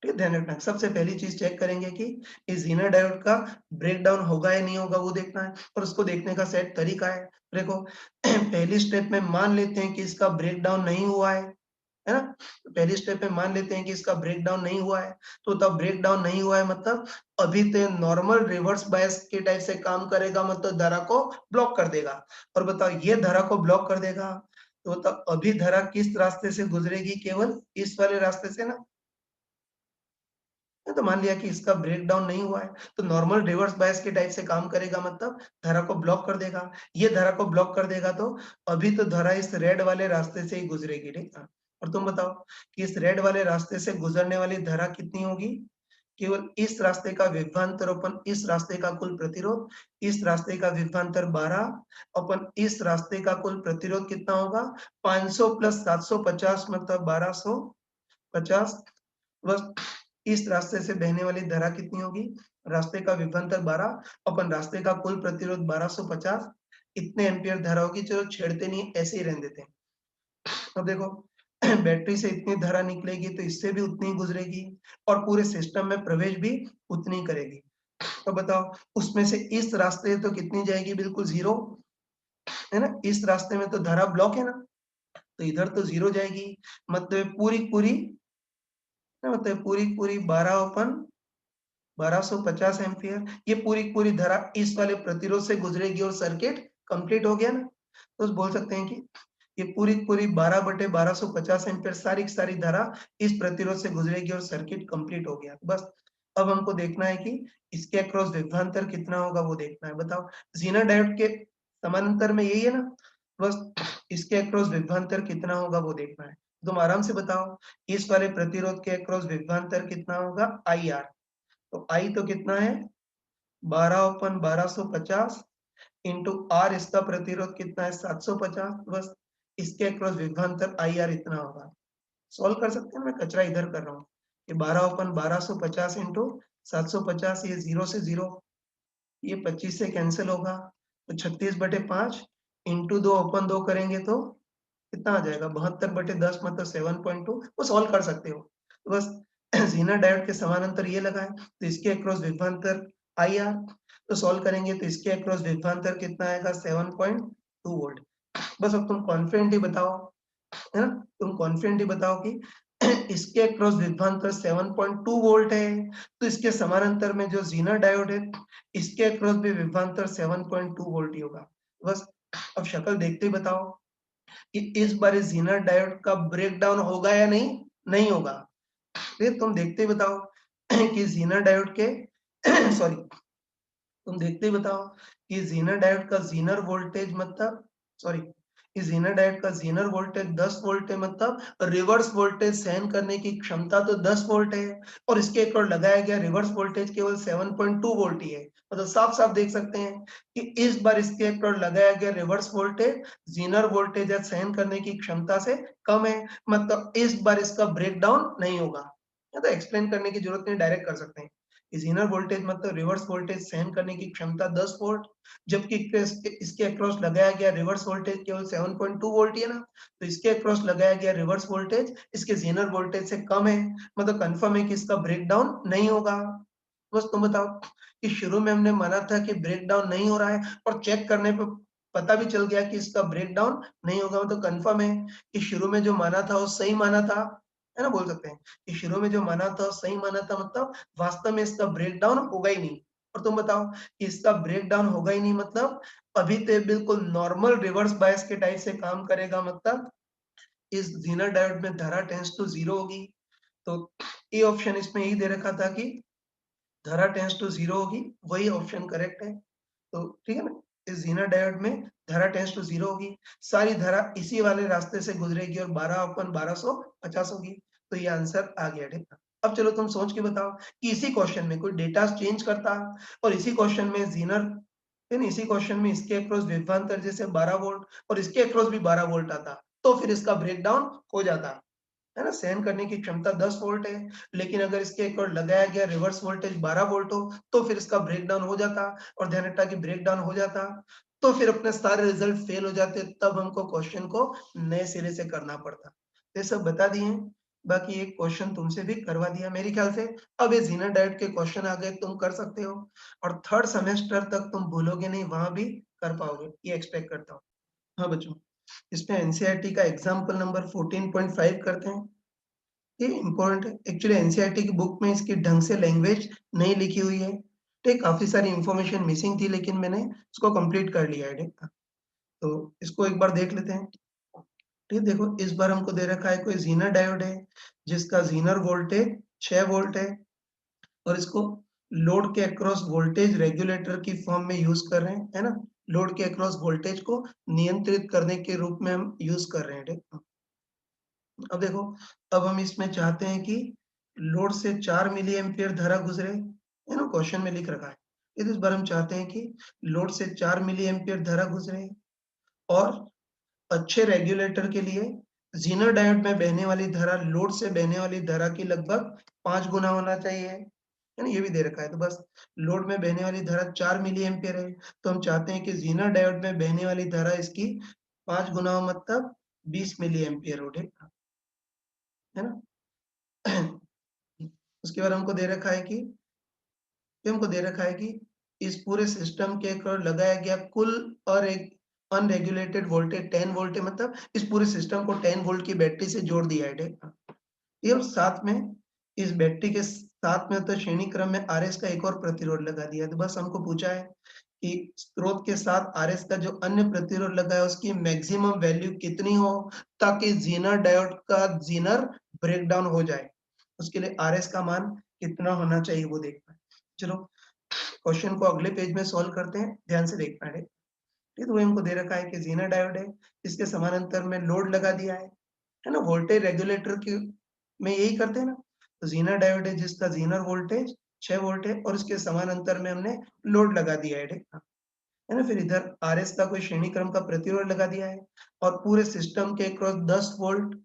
ठीक है, ध्यान रखना। सबसे पहली चीज़ चेक करेंगे कि इस ज़ीनर डायोड का ब्रेकडाउन होगा या नहीं होगा वो देखना है और उसको देखने का सेट तरीका है। देखो पहली स्टेप में मान लेते हैं कि इसका ब्रेकडाउन नहीं हुआ है ना? तो पहली स्टेप में मान लेते हैं कि इसका ब्रेकडाउन नहीं हुआ है, तो तब ब्रेकडाउन नहीं हुआ है मतलब अभी तो नॉर्मल रिवर्स बायस के टाइप से काम करेगा, मतलब धारा को ब्लॉक कर देगा। और बताओ ये धारा को ब्लॉक कर देगा, तो मतलब अभी धारा किस रास्ते से गुजरेगी? केवल इस वाले रास्ते से ना? तो मान लिया कि इसका ब्रेक डाउन नहीं हुआ है, तो नॉर्मल रिवर्स बायस के टाइप से काम करेगा, मतलब धारा को ब्लॉक कर देगा। ये धारा को ब्लॉक कर देगा तो अभी तो धारा इस रेड वाले रास्ते से ही गुजरेगी, ठीक है? और तुम बताओ कि इस रेड वाले रास्ते से गुजरने वाली धारा कितनी होगी? केवल इस रास्ते का विभवांतर अपन इस रास्ते का कुल प्रतिरोध, इस रास्ते का विभवांतर 12 अपन इस रास्ते का कुल प्रतिरोध कितना होगा? 500 प्लस 750 मतलब 1250। बस इस रास्ते से बहने वाली धारा कितनी होगी? रास्ते का विभवांतर 12 अपन रास्ते का कुल प्रतिरोध 1250, इतने एम्पीयर धारा होगी। चलो छेड़ते नहीं, ऐसे ही रहने देते हैं। अब देखो बैटरी से इतनी धारा निकलेगी तो इससे भी उतनी ही गुजरेगी और पूरे सिस्टम में प्रवेश भी उतनी ही करेगी। तो बताओ उसमें से इस रास्ते तो कितनी जाएगी? बिल्कुल 0, है ना? इस रास्ते में तो धारा ब्लॉक है ना, तो इधर तो 0 जाएगी। मतलब पूरी-पूरी मतलब पूरी-पूरी 12 ओपन 1250 एम्पीयर, ये पूरी-पूरी धारा इस वाले प्रतिरोध से गुजरेगी और सर्किट कंप्लीट हो गया ना। तो बोल सकते हैं कि ये पूरी-पूरी 12/1250 एम्पीयर सारी की सारी धारा इस प्रतिरोध से गुजरेगी और सर्किट कंप्लीट हो गया। बस अब हमको देखना है कि इसके अक्रॉस विभवांतर कितना होगा वो देखना है। बताओ ज़ीना डायोड के समानांतर में यही है ना? बस इसके अक्रॉस विभवांतर कितना होगा वो देखना है। तुम आराम से बताओ इस वाले प्रतिरोध के अक्रॉस विभवांतर कितना होगा? IR। तो I तो कितना है? 12/1250 इंटू R, इसका प्रतिरोध कितना है? 750। बस इसके अक्रॉस विभवांतर IR इतना होगा। सॉल्व कर सकते हैं, मैं कचरा इधर कर रहा हूँ। ये 12/1250 इंटू 750, ये 0 से 0, ये 25 से कैंसिल होगा, तो 36/5 इंटू 2/2 करेंगे तो कितना आ जाएगा? 72/10 मतलब 7.2। वो सॉल्व कर सकते हो। तो बस ज़ीना डायोड के समानांतर ये लगा है, तो इसके अक्रॉस विभवांतर IR, तो सॉल्व करेंगे तो इसके अक्रॉस विभवांतर कितना आएगा? 7.2 वोल्ट। बस अब तुम कॉन्फिडेंटली बताओ, है ना? तुम कॉन्फिडेंटली बताओ कि इसके अक्रॉस विभवांतर 7.2 वोल्ट है, तो इसके समानांतर में जो ज़ीना डायोड है, इसके अक्रॉस भी विभवांतर 7.2 वोल्ट ही होगा। बस अब शक्ल देखते ही बताओ कि इस बार इस ज़ीनर डायोड का ब्रेकडाउन होगा या नहीं? नहीं होगा। फिर तुम देखते ही बताओ कि ज़ीनर डायोड के सॉरी, तुम देखते ही बताओ कि ज़ीनर डायोड का ज़ीनर वोल्टेज मतलब सॉरी, इस ज़ीनर डायोड का ज़ीनर वोल्टेज 10 वोल्ट है, मतलब रिवर्स वोल्टेज सहन करने की क्षमता तो 10 वोल्ट है और इसके ऊपर लगाया गया रिवर्स वोल्टेज केवल 7.2 वोल्ट ही है। मतलब साफ-साफ देख सकते हैं कि इस बार इसके ऊपर लगाया गया रिवर्स वोल्टेज ज़ीनर वोल्टेज या सहन करने की क्षमता से कम है, मतलब इस बार इसका ब्रेकडाउन नहीं होगा। या तो एक्सप्लेन करने की जरूरत नहीं, डायरेक्ट कर सकते हैं। इस इनर वोल्टेज मतलब रिवर्स वोल्टेज सहन करने की क्षमता 10 वोल्ट, जबकि इसके अक्रॉस लगाया गया रिवर्स वोल्टेज केवल 7.2 वोल्ट ही है ना, तो इसके अक्रॉस लगाया गया रिवर्स वोल्टेज इसके जेनर वोल्टेज से कम है, मतलब कंफर्म है कि इसका ब्रेकडाउन नहीं होगा। बस तुम बताओ कि शुरू में हमने माना था कि ब्रेकडाउन नहीं हो रहा है और चेक करने पे पता भी चल गया कि इसका ब्रेकडाउन नहीं होगा, मतलब कंफर्म है कि शुरू में जो माना था वो सही माना था, है ना? बोल सकते हैं कि शुरू में जो माना था वो सही माना था, मतलब वास्तव में इसका ब्रेकडाउन होगा ही नहीं। और तुम बताओ कि इसका ब्रेकडाउन होगा ही नहीं, मतलब अभी तो बिल्कुल नॉर्मल रिवर्स बायस के टाइप से काम करेगा, मतलब इस ज़ीनर डायोड में धारा टेंड्स टू 0 होगी। तो ए ऑप्शन इसमें यही दे रखा था कि धारा टेंड्स टू 0 होगी, वही ऑप्शन करेक्ट है। तो ठीक है ना? इस ज़ीनर डायोड में धारा टेंड्स टू 0 होगी, सारी धारा इसी वाले रास्ते से गुजरेगी और 12/1250 होगी। तो ये आंसर आ गया, ठीक है? अब चलो तुम सोच के बताओ कि इसी क्वेश्चन में कोई डेटा चेंज करता और इसी क्वेश्चन में ज़ीनर, यानी इसी क्वेश्चन में इसके अक्रॉस विभवांतर जैसे 12 वोल्ट और इसके अक्रॉस भी 12 वोल्ट आता, तो फिर इसका ब्रेकडाउन हो जाता। है ना? सहन करने की क्षमता 10 वोल्ट है, लेकिन अगर इसके एक और लगाया गया रिवर्स वोल्टेज 12 वोल्ट हो, तो फिर इसका ब्रेकडाउन हो जाता और ध्यान रखना कि ब्रेकडाउन हो जाता, तो फिर अपने सारे रिजल्ट फेल हो जाते, तब हमको क्वेश्चन को नए सिरे से करना पड़ता। तो ये सब बता दिए हैं, बाकी एक क्वेश्चन तुमसे भी करवा दिया मेरे ख्याल से। अब ये ज़ीनर डायोड के क्वेश्चन आ गए, तुम कर सकते हो और 3rd सेमेस्टर तक तुम भूलोगे नहीं, वहाँ भी कर पाओगे, ये एक्सपेक्ट करता हूँ। हाँ बच्चों, इसमें एनसीईआरटी का एग्जाम्पल नंबर 14.5 करते हैं। ये इम्पोर्टेंट है। एक्चुअली एनसीईआरटी की बुक में इसकी ढंग से लैंग्वेज नहीं लिखी हुई है। ठीक, काफ़ी सारी इन्फॉर्मेशन मिसिंग थी, लेकिन मैंने इसको कंप्लीट कर लिया है, ठीक है। तो इसको एक बार देख लेते हैं। ठीक, देखो इस बार हमको दे रखा है कोई ज़ीनर डायोड है, जिसका ज़ीनर वोल्टेज 6 वोल्ट है और इसको लोड के अक्रॉस वोल्टेज रेगुलेटर की फॉर्म में यूज कर रहे हैं, है ना? लोड के अक्रॉस वोल्टेज को नियंत्रित करने के रूप में हम यूज कर रहे हैं, ठीक? अब देखो, अब हम इसमें चाहते हैं कि लोड से 4 मिली एम्पियर धारा गुजरे, है ना? क्वेश्चन में लिख रखा है। इस बार हम चाहते हैं कि लोड से 4 मिली एम्पियर धारा गुजरे और अच्छे रेगुलेटर के लिए ज़ीनर डायोड में बहने वाली धारा लोड से बहने वाली धारा की लगभग 5 गुना होना चाहिए, है ना? ये भी दे रखा है। तो बस लोड में बहने वाली धारा 4 मिली एम्पियर है, तो हम चाहते हैं कि ज़ीनर डायोड में बहने वाली धारा इसकी 5 गुना हो, मतलब 20 मिली एम्पियर हो, ठीक है ना? उसके बाद हमको दे रखा है कि इस पूरे सिस्टम के ऊपर लगाया गया कुल और एक अनरेगुलेटेड वोल्टेज 10 वोल्ट है, मतलब इस पूरे सिस्टम को 10 वोल्ट की बैटरी से जोड़ दिया है, ठीक है? ये और साथ में इस बैटरी के साथ में तो श्रेणी क्रम में आरएस का एक और प्रतिरोध लगा दिया है। तो बस हमको पूछा है कि स्रोत के साथ आरएस का जो अन्य प्रतिरोध लगा है उसकी मैक्सिमम वैल्यू कितनी हो ताकि ज़ीनर डायोड का ज़ीनर ब्रेकडाउन हो जाए। उसके लिए आरएस का मान कितना होना चाहिए वो देखना है। चलो क्वेश्चन को अगले पेज में सॉल्व करते हैं, ध्यान से देखना है। ठीक, तो वही हमको दे रखा है कि ज़ीनर डायोड है, इसके समानांतर में लोड लगा दिया है ना? वोल्टेज रेगुलेटर की में यही करते हैं ना? तो ज़ीनर डायोड है जिसका ज़ीनर वोल्टेज 6 वोल्ट है और उसके समानांतर में हमने लोड लगा दिया है, ठीक है ना? फिर इधर आरएस का कोई श्रेणी क्रम का प्रतिरोध लगा दिया है और पूरे सिस्टम के अक्रॉस 10 वोल्ट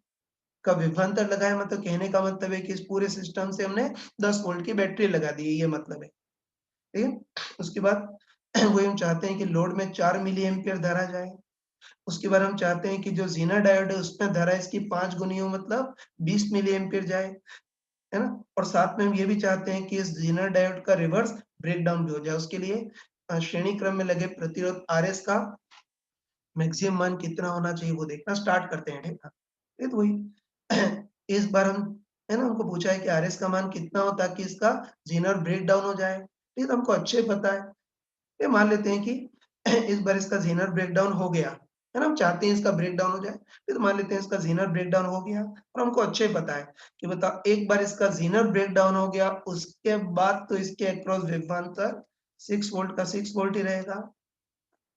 का विभवांतर लगा है, मतलब कहने का मतलब है कि इस पूरे सिस्टम से हमने 10 वोल्ट की बैटरी लगा दी है, ये मतलब है। ठीक है? उसके बाद वही हम चाहते हैं कि लोड में 4 मिली एम्पियर धारा जाए। उसके बाद हम चाहते हैं कि जो ज़ीनर डायोड है उसमें धारा इसकी 5 गुनी हो, मतलब 20 मिली एम्पियर जाए, है ना? और साथ में हम ये भी चाहते हैं कि इस ज़ीनर डायोड का रिवर्स ब्रेकडाउन भी हो जाए। उसके लिए श्रेणी क्रम में लगे प्रतिरोध आरएस का मैक्सिमम मान कितना होना चाहिए वो देखना स्टार्ट करते हैं, ठीक है? ये तो वही इस बार हम, है ना, हमको पूछा है कि आरएस का मान कितना हो ताकि इसका ज़ीनर ब्रेकडाउन हो जाए। ठीक है, तो हमको अच्छे पता है। ये मान लेते हैं कि इस बार इसका ज़ीनर ब्रेकडाउन हो गया, है ना? हम चाहते हैं इसका ब्रेकडाउन हो जाए, फिर तो मान लेते हैं इसका ज़ीनर ब्रेकडाउन हो गया और हमको अच्छे ही पता है कि बताओ एक बार इसका ज़ीनर ब्रेकडाउन हो गया, उसके बाद तो इसके अक्रॉस विभवांतर 6 वोल्ट का 6 वोल्ट ही रहेगा।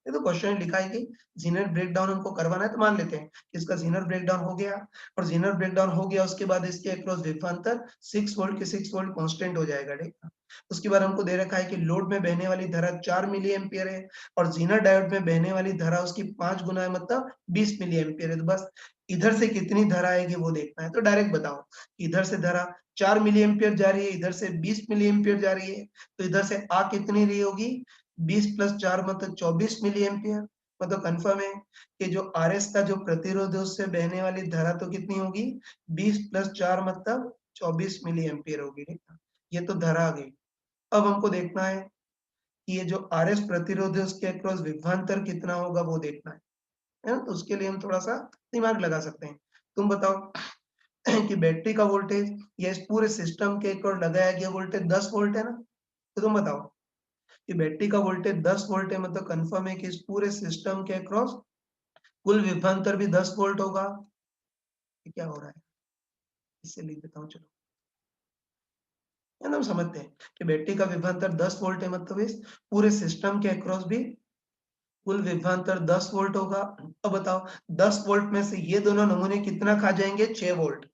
ये तो क्वेश्चन में लिखा है कि ज़ीनर ब्रेकडाउन हमको करवाना है, तो मान लेते हैं कि इसका ज़ीनर ब्रेकडाउन हो गया और ज़ीनर ब्रेकडाउन हो गया उसके बाद इसके अक्रॉस विभवांतर 6 वोल्ट के 6 वोल्ट कांस्टेंट हो जाएगा, ठीक है? उसके बाद हमको दे रखा है कि लोड में बहने वाली धारा 4 मिली एम्पियर है और ज़ीनर डायोड में बहने वाली धारा उसकी 5 गुना है, मतलब 20 मिली एम्पियर है। तो बस इधर से कितनी धारा आएगी वो देखना है। तो डायरेक्ट बताओ, इधर से धारा 4 मिली एम्पियर जा रही है, इधर से 20 मिली एम्पियर जा रही है, तो इधर से आ कितनी रही होगी? 20 + 4 मतलब 24 मिली एम्पियर। मतलब कन्फर्म है कि जो आरएस का जो प्रतिरोध है उससे बहने वाली धारा तो कितनी होगी? 20 + 4 मतलब 24 मिली एम्पियर होगी, ठीक है? ये तो धारा आ गई। अब हमको देखना है कि ये जो आरएस प्रतिरोध है उसके अक्रॉस विभवांतर कितना होगा वो देखना है ना? तो उसके लिए हम थोड़ा-सा दिमाग लगा सकते हैं। तुम बताओ कि बैटरी का वोल्टेज या इस पूरे सिस्टम के अक्रॉस लगाया गया वोल्टेज 10 वोल्ट है ना? तो तुम बताओ कि बैटरी का वोल्टेज 10 वोल्ट है, मतलब कन्फर्म है कि इस पूरे सिस्टम के अक्रॉस कुल विभवांतर भी 10 वोल्ट होगा। ये क्या हो रहा है? इससे लिख देता हूँ चलो। है ना? हम समझते हैं कि बैटरी का विभवांतर 10 वोल्ट है, मतलब इस पूरे सिस्टम के अक्रॉस भी कुल विभवांतर 10 वोल्ट होगा। अब बताओ 10 वोल्ट में से ये दोनों नमूने कितना खा जाएँगे? 6 वोल्ट,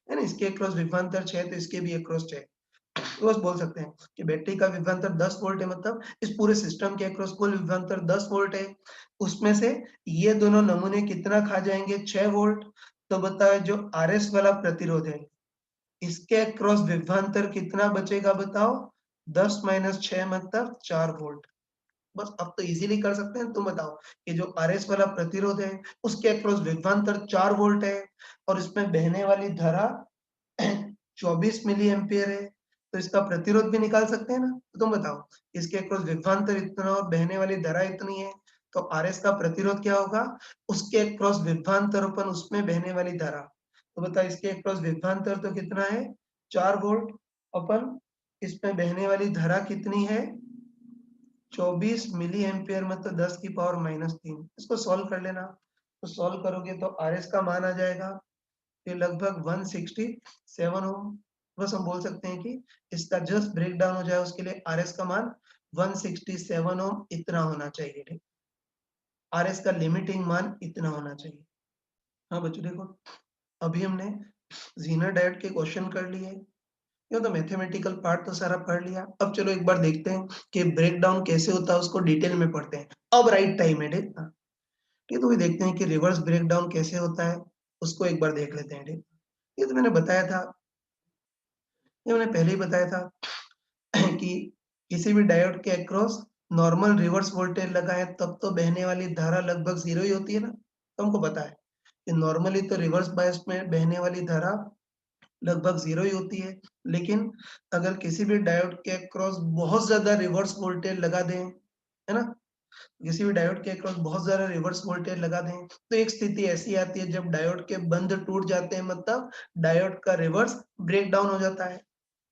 है ना? इसके अक्रॉस विभवांतर 6 तो इसके भी अक्रॉस 6। तो बस बोल सकते हैं कि बैटरी का विभवांतर 10 वोल्ट है, मतलब इस पूरे सिस्टम के अक्रॉस कुल विभवांतर 10 वोल्ट है। उसमें से ये दोनों नमूने कितना खा जाएँगे? 6 वोल्ट। तो बताओ जो आरएस वाला प्रतिरोध है, इसके अक्रॉस विभवांतर कितना बचेगा बताओ? 10 - 6 मतलब 4 वोल्ट। बस अब तो इज़िली कर सकते हैं, तुम बताओ ये जो आरएस वाला प्रतिरोध है, उसके अक्रॉस विभवांतर 4 वोल्ट है और इसमें बहने वाली धारा 24 मिली एम्पियर है, तो इसका प्रतिरोध भी निकाल सकते हैं ना? तो तुम बताओ, इसके अक्रॉस विभवांतर इतना और बहने वाली धारा इतनी है, तो आरएस का प्रतिरोध क्या होगा? उसके अक्रॉस विभवांतर अपन उसमें बहने वाली धारा। तो बताओ इसके अक्रॉस विभवांतर तो कितना है? 4 वोल्ट, अपन इसमें बहने वाली धारा कितनी है? 24 मिली एम्पियर, मतलब 10 की पावर -3। इसको सॉल्व कर लेना। तो सॉल्व करोगे तो आरएस का मान आ जाएगा ये लगभग 167 ओम, बस हम बोल सकते हैं कि इसका जस्ट ब्रेकडाउन हो जाए उसके लिए आरएस का मान 167 ओम इतना होना चाहिए, ठीक। आरएस का लिमिटिंग मान इतना होना चाहिए। हाँ बच्चों देखो, अभी हमने ज़ीनर डायोड के क्वेश्चन कर लिए, ये तो मैथमेटिकल पार्ट तो सारा पढ़ लिया। अब चलो एक बार देखते हैं कि ब्रेकडाउन कैसे होता है, उसको डिटेल में पढ़ते हैं। अब राइट टाइम है, ठीक ना? ये तो भी देखते हैं कि रिवर्स ब्रेकडाउन कैसे होता है, उसको एक बार देख लेते हैं, ठीक। ये तो मैंने बताया था, ये मैंने पहले ही बताया था कि किसी भी डायोड के अक्रॉस नॉर्मल रिवर्स वोल्टेज लगाएँ तब तो बहने वाली धारा लगभग 0 ही होती है ना? तो हमको पता है कि नॉर्मली तो रिवर्स बायस में बहने वाली धारा लगभग 0 ही होती है। लेकिन अगर किसी भी डायोड के अक्रॉस बहुत ज़्यादा रिवर्स वोल्टेज लगा दें, है ना? किसी भी डायोड के अक्रॉस बहुत ज़्यादा रिवर्स वोल्टेज लगा दें, तो एक स्थिति ऐसी आती है जब डायोड के बंध टूट जाते हैं, मतलब डायोड का रिवर्स ब्रेकडाउन हो जाता है।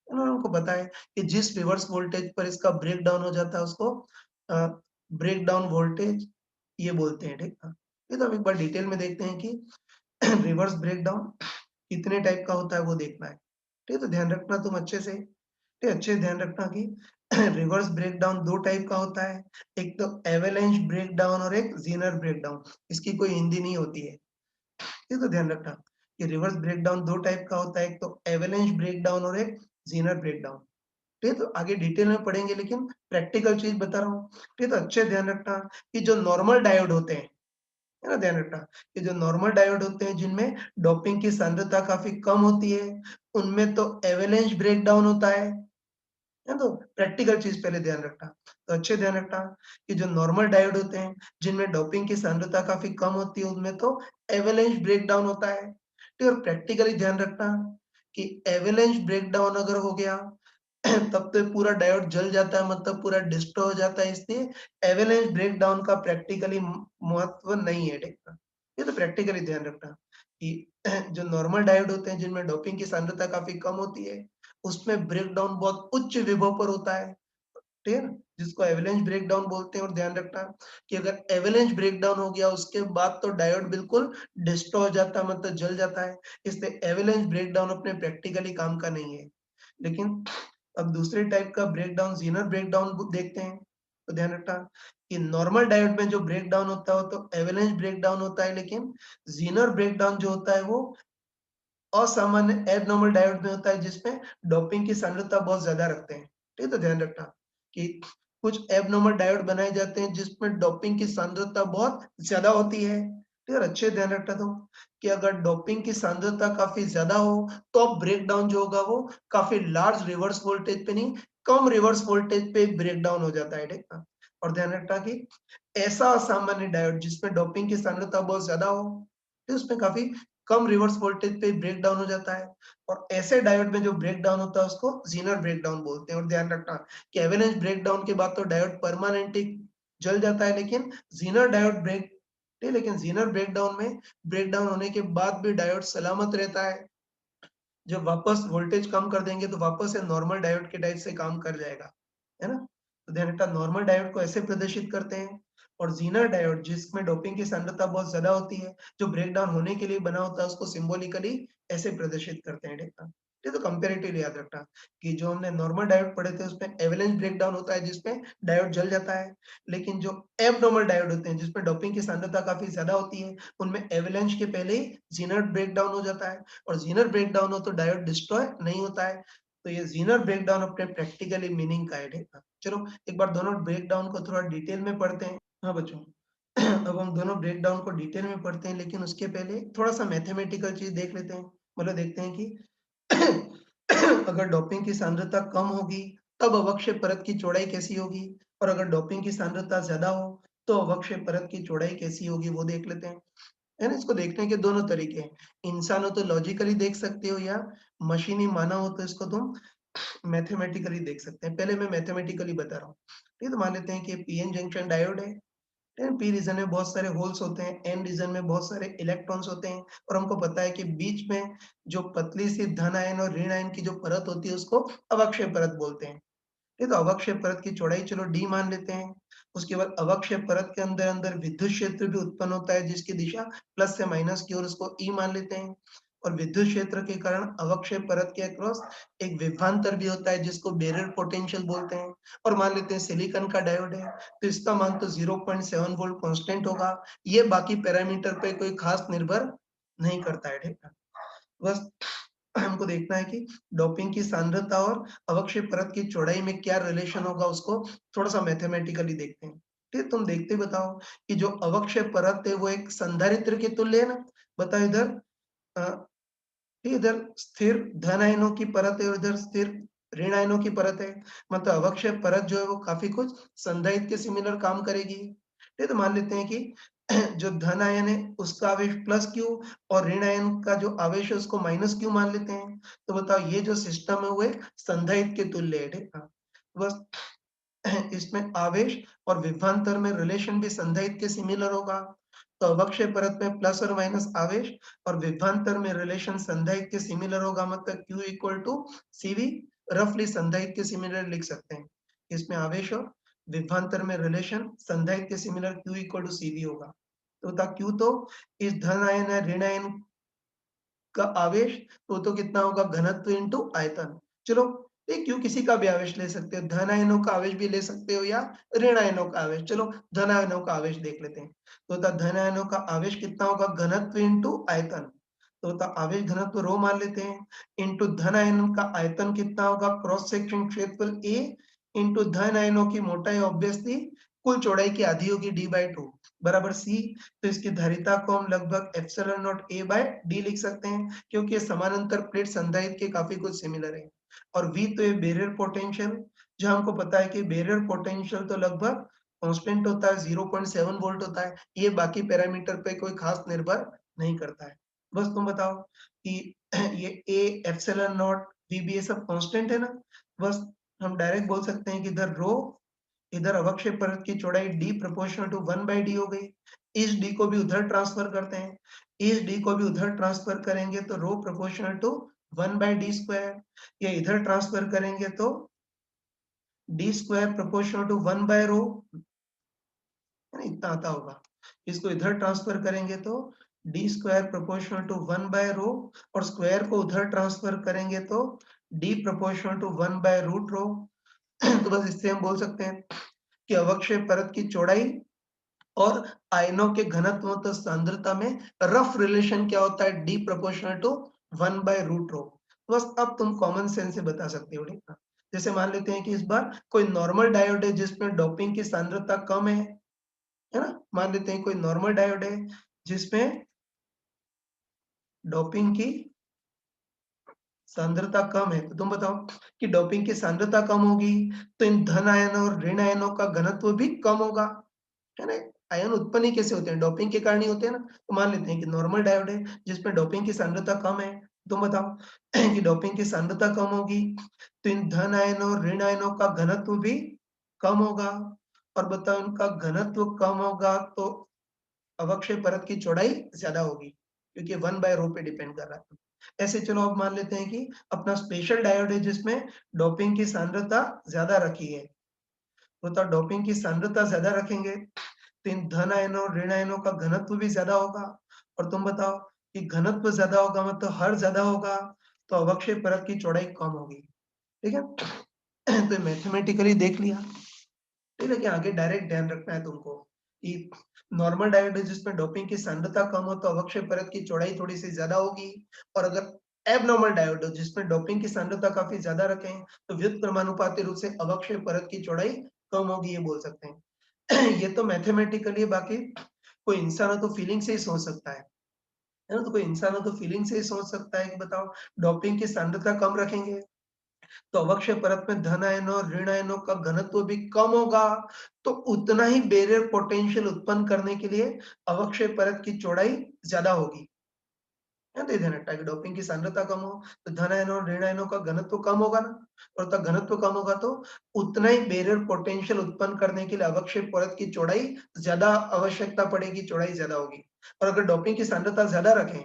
उनको पता है कि जिस रिवर्स वोल्टेज पर इसका ब्रेकडाउन हो जाता है उसको अ, ब्रेकडाउन वोल्टेज ये बोलते हैं, ठीक है? ये तो हम एक बार डिटेल में देखते हैं कि रिवर्स ब्रेकडाउन कितने टाइप का होता है वो देखना है। ठीक है? तो ध्यान रखना तुम अच्छे से, ठीक है? अच्छे से ध्यान रखना कि रिवर्स ब्रेकडाउन 2 टाइप का होता है। एक तो एवलांच ब्रेकडाउन और एक ज़ीनर ब्रेकडाउन। इसकी कोई हिंदी नहीं होती है। ये तो ध्यान रखना कि रिवर्स ब्रेकडाउन 2 टाइप का होता है, एक तो एवलांच ब्रेकडाउन और एक ज़ीनर ब्रेकडाउन। ठीक है? तो आगे डिटेल में पढ़ेंगे लेकिन प्रैक्टिकल चीज़ बता रहा हूँ। ठीक है? तो अच्छे से ध्यान रखना कि जो नॉर्मल डायोड होते हैं, है ना? ध्यान रखना कि जो नॉर्मल डायोड होते हैं जिनमें डोपिंग की सांद्रता काफ़ी कम होती है, उनमें तो एवलांच ब्रेकडाउन होता है तो प्रैक्टिकल चीज़ पहले ध्यान रखना। तो अच्छे ध्यान रखना कि जो नॉर्मल डायोड होते हैं, जिनमें डोपिंग की सांद्रता काफ़ी कम होती है, उनमें तो एवलांच ब्रेकडाउन होता है। ठीक है? और प्रैक्टिकली ध्यान रखना कि एवलांच ब्रेकडाउन अगर हो गया तब तो पूरा डायोड जल जाता है, मतलब पूरा डिस्ट्रॉय हो जाता है, इसलिए एवलांच ब्रेकडाउन का प्रैक्टिकली महत्व नहीं है, ठीक है? ये तो प्रैक्टिकली ध्यान रखना कि जो नॉर्मल डायोड होते हैं जिनमें डोपिंग की सांद्रता काफ़ी कम होती है, उसमें ब्रेकडाउन बहुत उच्च विभव पर होता है, ठीक है ना? जिसको एवलांच ब्रेकडाउन बोलते हैं। और ध्यान रखना कि अगर एवलांच ब्रेकडाउन हो गया उसके बाद तो डायोड बिल्कुल डिस्ट्रॉय हो जाता है, मतलब जल जाता है, इसलिए एवलांच ब्रेकडाउन अपने प्रैक्टिकली काम का नहीं है। लेकिन अब दूसरे टाइप का ब्रेकडाउन ज़ीनर ब्रेकडाउन देखते हैं। तो ध्यान रखना कि नॉर्मल डायोड में जो ब्रेकडाउन होता है वो तो एवलांच ब्रेकडाउन होता है, लेकिन ज़ीनर ब्रेकडाउन जो होता है वो असामान्य एबनॉर्मल डायोड में होता है जिसमें डोपिंग की सांद्रता बहुत ज़्यादा रखते हैं। ठीक है? तो ध्यान रखना कि कुछ एबनॉर्मल डायोड बनाए जाते हैं जिसमें डोपिंग की सांद्रता बहुत ज़्यादा होती है। ठीक है? और अच्छे से ध्यान रखना तुम कि अगर डोपिंग की सांद्रता काफ़ी ज़्यादा हो तो ब्रेकडाउन जो होगा वो काफ़ी लार्ज रिवर्स वोल्टेज पे नहीं, कम रिवर्स वोल्टेज पे ब्रेकडाउन हो जाता है। ठीक है? और ध्यान रखना कि ऐसा असामान्य डायोड जिसमें डोपिंग की सांद्रता बहुत ज़्यादा हो, तो उसमें काफ़ी कम रिवर्स वोल्टेज पे ब्रेक डाउन हो जाता है। और ऐसे डायोड में जो ब्रेक डाउन होता है उसको ज़ीनर ब्रेक डाउन बोलते हैं। और ध्यान रखना कि एवलांच ब्रेक डाउन के बाद तो डायोड परमानेंटली जल जाता है, लेकिन ज़ीनर डायोड ब्रेक नहीं, लेकिन ज़ीनर ब्रेक डाउन में ब्रेक डाउन होने के बाद भी डायोड सलामत रहता है। जब वापस वोल्टेज कम कर देंगे तो वापस से नॉर्मल डायोड के टाइप से काम कर जाएगा, है ना? तो ध्यान रखना नॉर्मल डायोड को ऐसे प्रदर्शित करते हैं और ज़ीनर डायोड जिसमें डोपिंग की सांद्रता बहुत ज़्यादा होती है, जो ब्रेक डाउन होने के लिए बना होता है उसको सिंबॉलिकली ऐसे प्रदर्शित करते हैं, ठीक है? ये तो कंपैरेटिवली याद रखना कि जो हमने नॉर्मल डायोड पढ़े थे उसमें एवलांच ब्रेक डाउन होता है जिसमें डायोड जल जाता है। लेकिन जो एबनॉर्मल डायोड होते हैं जिसमें डोपिंग की सांद्रता काफ़ी ज़्यादा होती है, उनमें एवलांच के पहले ही ज़ीनर ब्रेक डाउन हो जाता है। और ज़ीनर ब्रेकडाउन हो तो डायोड डिस्ट्रॉय नहीं होता है। तो ये ज़ीनर ब्रेकडाउन अपने प्रैक्टिकली मीनिंग का है, ठीक है? चलो एक बार दोनों ब्रेकडाउन को थोड़ा डिटेल में पढ़ते हैं। हाँ बच्चों, अब हम दोनों ब्रेकडाउन को डिटेल में पढ़ते हैं, लेकिन उसके पहले थोड़ा-सा मैथमेटिकल चीज़ देख लेते हैं। मतलब देखते हैं कि अगर डोपिंग की सांद्रता कम होगी, तब अवक्षय परत की चौड़ाई कैसी होगी? और अगर डोपिंग की सांद्रता ज़्यादा हो, तो अवक्षय परत की चौड़ाई कैसी होगी, वो देख लेते हैं। है ना? इसको देखने के दोनों तरीके हैं। इंसान हो तो लॉजिकली देख सकते हो या मशीनी मानव हो तो इसको तुम मैथमेटिकली देख सकते हैं। पहले मैं मैथमेटिकली बता रहा हूँ। ठीक है? तो मान लेते हैं कि पीएन जंक्शन डायोड है। ठीक है? पी रीजन में बहुत सारे होल्स होते हैं, एन रीजन में बहुत सारे इलेक्ट्रॉन्स होते हैं और हमको पता है कि बीच में जो पतली सी धन आयन और ऋण आयन की जो परत होती है उसको अवक्षय परत बोलते हैं। ठीक है? तो अवक्षय परत की चौड़ाई चलो डी मान लेते हैं। उसके बाद अवक्षय परत के अंदर-अंदर विद्युत क्षेत्र भी उत्पन्न होता है जिसकी दिशा प्लस से माइनस की ओर उसको ई मान लेते हैं। और विद्युत क्षेत्र के कारण अवक्षय परत के अक्रॉस एक विभवांतर भी होता है जिसको बैरियर पोटेंशियल बोलते हैं। और मान लेते हैं सिलिकॉन का डायोड है तो इसका मान तो 0.7 वोल्ट कांस्टेंट होगा। ये बाकी पैरामीटर पे कोई खास निर्भर नहीं करता है, ठीक है। बस हमको देखना है कि डोपिंग की सांद्रता और अवक्षय परत की चौड़ाई में क्या रिलेशन होगा, उसको थोड़ा-सा मैथमेटिकली देखते हैं। ठीक है, तुम देखते ही बताओ कि जो अवक्षय परत है वो एक संधारित्र के तुल्य है ना? बताओ इधर अ, इधर स्थिर धन आयनों की परत है और इधर स्थिर ऋण आयनों की परत है। मतलब अवक्षय परत जो है वो काफ़ी कुछ संधारित्र के सिमिलर काम करेगी। ठीक है, तो मान लेते हैं कि जो धन आयन है उसका आवेश प्लस क्यू और ऋण आयन का जो आवेश है उसको माइनस क्यू मान लेते हैं। तो बताओ ये जो सिस्टम है वो एक संधारित्र के तुल्य है, ठीक है। बस इसमें आवेश और विभवांतर में रिलेशन भी संधारित्र के सिमिलर होगा। तो अवक्षय परत में प्लस और माइनस आवेश और विभवांतर में रिलेशन संधारित्र के सिमिलर होगा, मतलब Q इक्वल टू CV रफली संधारित्र के सिमिलर लिख सकते हैं। इसमें आवेश और विभवांतर में रिलेशन संधारित्र के similar Q equal to CV होगा। तो था Q तो इस धन आयन या ऋण आयन का आवेश तो कितना होगा घनत्व इंटू आयतन। चलो ये क्यों किसी का भी आवेश ले सकते हो, धन आयनों का आवेश भी ले सकते हो या ऋण आयनों का आवेश। चलो धन आयनों का आवेश देख लेते हैं। तो धन आयनों का आवेश कितना होगा घनत्व इंटू आयतन। तो आवेश घनत्व रो मान लेते हैं इंटू धन आयन का आयतन कितना होगा क्रॉस सेक्शन क्षेत्रफल A इंटू धन आयनों की मोटाई ऑब्वियसली कुल चौड़ाई की आधी होगी D/2 बराबर C। तो इसकी धारिता को हम लगभग एप्सिलॉन नॉट A/D लिख सकते हैं क्योंकि ये समानांतर प्लेट संधारित्र के काफी कुछ सिमिलर है। और V तो ये बैरियर पोटेंशियल, जो हमको पता है कि बैरियर पोटेंशियल तो लगभग कांस्टेंट होता है 0.7 वोल्ट होता है। ये बाकी पैरामीटर पे कोई खास निर्भर नहीं करता है। बस तुम बताओ कि ये A एप्सिलॉन नॉट V भी ये सब कांस्टेंट है ना। बस हम डायरेक्ट बोल सकते हैं कि इधर रो इधर अवक्षय परत की चौड़ाई d प्रोपोर्शनल टू 1/d हो गई। इस d को भी उधर ट्रांसफर करते हैं, इस d को भी उधर ट्रांसफर करेंगे तो रो प्रोपोर्शनल टू 1/d स्क्वायर। ये इधर ट्रांसफर करेंगे तो d स्क्वायर प्रोपोर्शनल टू 1/रो, इतना आता होगा। इसको इधर ट्रांसफर करेंगे तो d स्क्वायर प्रोपोर्शनल टू 1/रो और स्क्वायर को उधर ट्रांसफर करेंगे तो d प्रोपोर्शनल टू 1/√रो। तो बस इससे हम बोल सकते हैं कि अवक्षय परत की चौड़ाई और आयनों के घनत्व तो सांद्रता में रफ रिलेशन क्या होता है d प्रोपोर्शनल टू 1/√रो। बस अब तुम कॉमन सेंस से बता सकते हो, ठीक है। जैसे मान लेते हैं कि इस बार कोई नॉर्मल डायोड है जिसमें डोपिंग की सांद्रता कम है ना। मान लेते हैं कोई नॉर्मल डायोड है जिसमें डोपिंग की सांद्रता कम है। तो तुम बताओ कि डोपिंग की सांद्रता कम होगी तो इन धन आयनों और ऋण आयनों का घनत्व भी कम होगा, है ना। आयन उत्पन्न ही कैसे होते हैं डोपिंग के कारण ही होते हैं ना। तो मान लेते हैं कि नॉर्मल डायोड है जिसमें डोपिंग की सांद्रता कम है। तुम बताओ कि डोपिंग की सांद्रता कम होगी तो इन धन आयनों और ऋण आयनों का घनत्व भी कम होगा। और बताओ इनका घनत्व कम होगा तो अवक्षय परत की चौड़ाई ज्यादा होगी क्योंकि 1/रो पे डिपेंड कर रहा है। ऐसे चलो अब मान लेते हैं कि अपना स्पेशल डायोड है जिसमें डोपिंग की सांद्रता ज्यादा रखी है। तो डोपिंग की सांद्रता ज्यादा रखेंगे तो इन धन आयनों और ऋण आयनों का घनत्व भी ज्यादा होगा। और तुम बताओ कि घनत्व ज्यादा होगा मतलब हर ज्यादा होगा तो अवक्षय परत की चौड़ाई कम होगी, ठीक है। तो मैथमेटिकली देख लिया, ठीक है। कि आगे डायरेक्ट ध्यान रखना है तुमको कि नॉर्मल डायोड है जिसमें डोपिंग की सांद्रता कम हो तो अवक्षय परत की चौड़ाई थोड़ी सी ज्यादा होगी। और अगर एबनॉर्मल डायोड हो जिसमें डोपिंग की सांद्रता काफी ज्यादा रखें तो व्युत्क्रमानुपाती रूप से अवक्षय परत की चौड़ाई कम होगी, ये बोल सकते हैं। ये तो मैथमेटिकली, बाकी कोई इंसान हो तो फीलिंग से ही सोच सकता है ना। तो कोई इंसान हो तो फीलिंग से ही सोच सकता है कि बताओ डोपिंग की सांद्रता कम रखेंगे तो अवक्षय परत में धन आयनों और ऋण आयनों का घनत्व भी कम होगा। तो उतना ही बैरियर पोटेंशियल उत्पन्न करने के लिए अवक्षय परत की चौड़ाई ज्यादा होगी। ध्यान ध्यान रखना है कि डोपिंग की सांद्रता कम हो तो धन आयनों और ऋण आयनों का घनत्व कम होगा ना। और तब घनत्व कम होगा तो उतना ही बैरियर पोटेंशियल उत्पन्न करने के लिए अवक्षय परत की चौड़ाई ज्यादा आवश्यकता पड़ेगी, चौड़ाई ज्यादा होगी। और अगर डोपिंग की सांद्रता ज्यादा रखें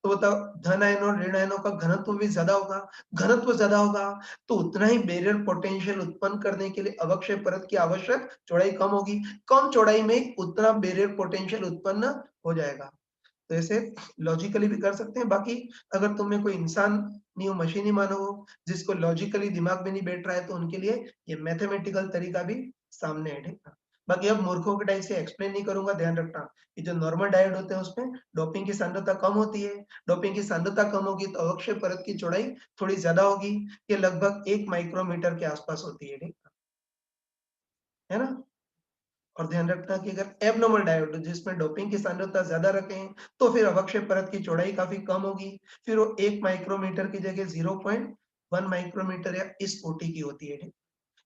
तो बताओ धन आयनों और ऋण आयनों का घनत्व भी ज्यादा होगा। घनत्व ज्यादा होगा तो उतना ही बैरियर पोटेंशियल उत्पन्न करने के लिए अवक्षय परत की आवश्यक चौड़ाई कम होगी। कम चौड़ाई में उतना बैरियर पोटेंशियल उत्पन्न हो जाएगा। तो ऐसे लॉजिकली भी कर सकते हैं। बाकी अगर तुम में कोई इंसान नहीं हो, मशीन ही मानो हो, जिसको लॉजिकली दिमाग में नहीं बैठ रहा है, तो उनके लिए ये मैथमेटिकल तरीका भी सामने है, ठीक है? बाकी अब मूर्खों के टाइप से एक्सप्लेन नहीं करूँगा, ध्यान रखना। ये जो नॉर्मल डायोड होते हैं उसमें डोपिंग की सांद्रता कम होती है। डोपिंग की सांद्रता कम होगी तो अवक्षय परत की चौड़ाई थोड़ी ज़्यादा होगी। ये लगभग 1 माइक्रोमीटर के आसपास होती है, ठीक है ना? और ध्यान रखना कि अगर एबनॉर्मल डायोड जिसमें डोपिंग की सांद्रता ज़्यादा रखें, तो फिर अवक्षय परत की चौड़ाई काफ़ी कम होगी। फिर वो 1 माइक्रोमीटर की जगह 0.1 माइक्रोमीटर या इस कोटि की होती है, ठीक?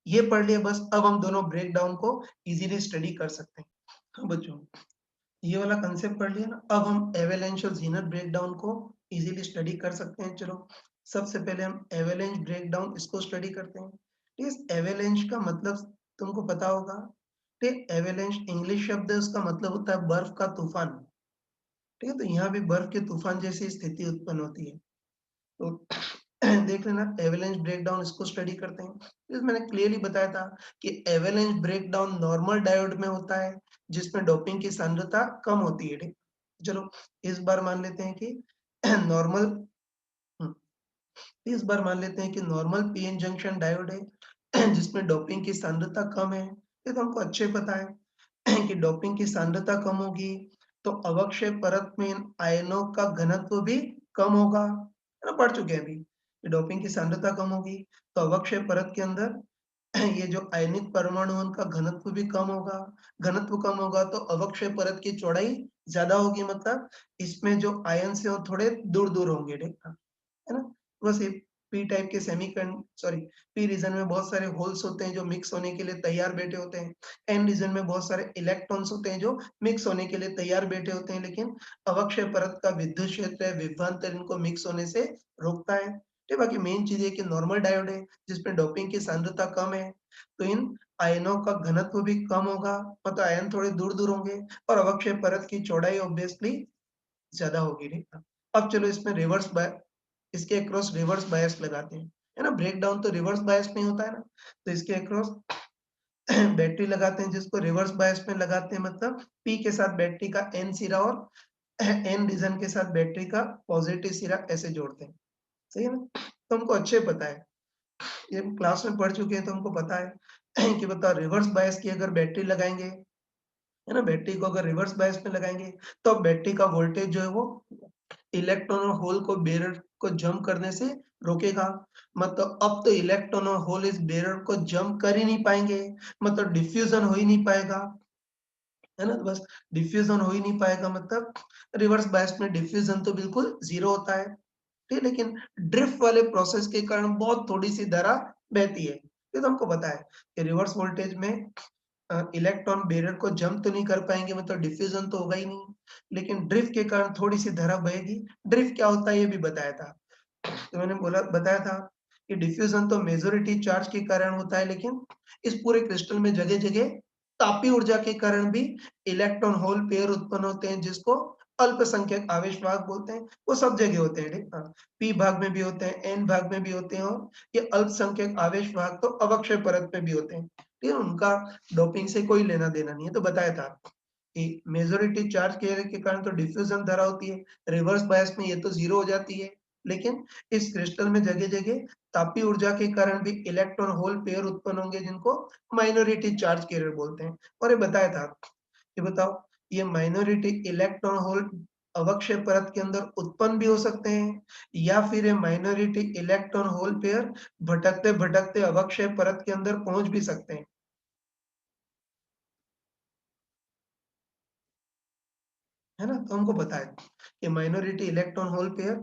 ये पढ़ लिया बस। अब हम दोनों ब्रेक डाउन को इज़िली स्टडी कर सकते हैं। हाँ, बच्चों, ये वाला कांसेप्ट पढ़ लिया ना, अब हम एवेलेंस और ज़ीनर ब्रेकडाउन को इज़िली स्टडी कर सकते हैं। चलो, सबसे पहले हम एवेलेंस ब्रेकडाउन इसको स्टडी करते हैं। इस एवेलेंस का मतलब तुमको पता होगा। ठीक, एवेलेंस इंग्लिश शब्द है, उसका मतलब होता है बर्फ का तूफान। ठीक है, तो यहाँ भी बर्फ के तूफान जैसी स्थिति उत्पन्न होती है। तो देख लेना, एवेलेंस ब्रेकडाउन इसको स्टडी करते हैं। जैसे मैंने क्लियरली बताया था कि एवेलेंस ब्रेकडाउन नॉर्मल डायोड में होता है, जिसमें डोपिंग की सांद्रता कम होती है, ठीक? चलो, इस बार मान लेते हैं कि नॉर्मल हुँ, इस बार मान लेते हैं कि नॉर्मल पीएन जंक्शन डायोड है, जिसमें डोपिंग की सांद्रता कम है। ये तो हमको अच्छे पता है कि डोपिंग की सांद्रता कम होगी, तो अवक्षय परत में इन आयनों का घनत्व भी कम होगा। है ना? पढ़ चुके हैं अभी। कि डोपिंग की सांद्रता कम होगी, तो अवक्षय परत के अंदर ये जो आयनिक परमाणु हैं, उनका घनत्व भी कम होगा। घनत्व कम होगा तो अवक्षय परत की चौड़ाई ज़्यादा होगी, मतलब इसमें जो आयन्स हैं वो थोड़े दूर-दूर होंगे, ठीक है? है ना? बस ये पी टाइप के सॉरी, पी रीजन में बहुत सारे होल्स होते हैं जो मिक्स होने के लिए तैयार बैठे होते हैं। एन रीजन में बहुत सारे इलेक्ट्रॉन्स होते हैं जो मिक्स होने के लिए तैयार बैठे होते हैं, लेकिन अवक्षय परत का विद्युत क्षेत्र है, विभवांतर इनको मिक्स होने से रोकता है। ठीक, बाकी मेन चीज़ ये है कि नॉर्मल डायोड है, जिसमें डोपिंग की सांद्रता कम है, तो इन आयनों का घनत्व भी कम होगा, मतलब आयन थोड़े दूर-दूर होंगे, और अवक्षय परत की चौड़ाई ऑब्वियसली ज़्यादा होगी, ठीक है? अब चलो इसमें इसके अक्रॉस रिवर्स बायस लगाते हैं, है ना? ब्रेकडाउन तो रिवर्स बायस में होता है ना, तो इसके अक्रॉस बैटरी लगाते हैं, जिसको रिवर्स बायस में लगाते हैं, मतलब पी के साथ बैटरी का एन सिरा और एन रीजन के साथ बैटरी का पॉजिटिव सिरा ऐसे जोड़ते हैं। सही है ना? तो हमको अच्छे पता है, ये हम क्लास में पढ़ चुके हैं, तो हमको पता है कि बताओ रिवर्स बायस की अगर बैटरी लगाएँगे, है ना? बैटरी को अगर रिवर्स बायस में लगाएँगे, तो अब बैटरी का वोल्टेज जो है वो इलेक्ट्रॉन और होल को बेरर को जम्प करने से रोकेगा। मतलब अब तो इलेक्ट्रॉन और होल इस बेरर को जम्प कर ही नहीं पाएँगे, मतलब डिफ्यूज़न हो ही नहीं पाएगा, है ना? बस डिफ्यूज़न हो ही नहीं पाएगा, मतलब रिवर्स बायस में डिफ्यूज़न तो बिल्कुल 0 होता है, ठीक है? लेकिन ड्रिफ्ट वाले प्रोसेस के कारण बहुत थोड़ी-सी धारा बहती है। ये तो हमको पता है कि रिवर्स वोल्टेज में इलेक्ट्रॉन बैरियर को जंप तो नहीं कर पाएँगे, मतलब डिफ्यूज़न तो होगा ही नहीं, लेकिन ड्रिफ्ट के कारण थोड़ी-सी धारा बहेगी। ड्रिफ्ट क्या होता है ये भी बताया था। तो मैंने बताया था कि डिफ्यूज़न तो मेजॉरिटी चार्ज के कारण होता है, लेकिन इस पूरे क्रिस्टल में जगह-जगह तापीय ऊर्जा के कारण भी इलेक्ट्रॉन होल पेयर उत्पन्न होते हैं, जिसको अल्पसंख्यक आवेश वाहक बोलते हैं। वो सब जगह होते हैं, ठीक? हाँ, पी भाग में भी होते हैं, एन भाग में भी होते हैं, और ये अल्पसंख्यक आवेश वाहक तो अवक्षय परत में भी होते हैं। ठीक है? उनका डोपिंग से कोई लेना-देना नहीं है, तो बताया था कि मेजॉरिटी चार्ज के कारण तो डिफ्यूज़न धारा होती है, रिवर्स बायस में ये तो 0 हो जाती है। लेकिन इस क्रिस्टल में जगह-जगह तापीय ऊर्जा के कारण भी इलेक्ट्रॉन होल पेयर उत्पन्न होंगे, जिनको माइनॉरिटी चार्ज कैरियर बोलते हैं। और ये बताया था, ये बताओ, ये माइनॉरिटी इलेक्ट्रॉन होल अवक्षय परत के अंदर उत्पन्न भी हो सकते हैं, या फिर ये माइनॉरिटी इलेक्ट्रॉन होल पेयर भटकते-भटकते अवक्षय परत के अंदर पहुँच भी सकते हैं। है ना? तो हमको पता है कि माइनॉरिटी इलेक्ट्रॉन होल पेयर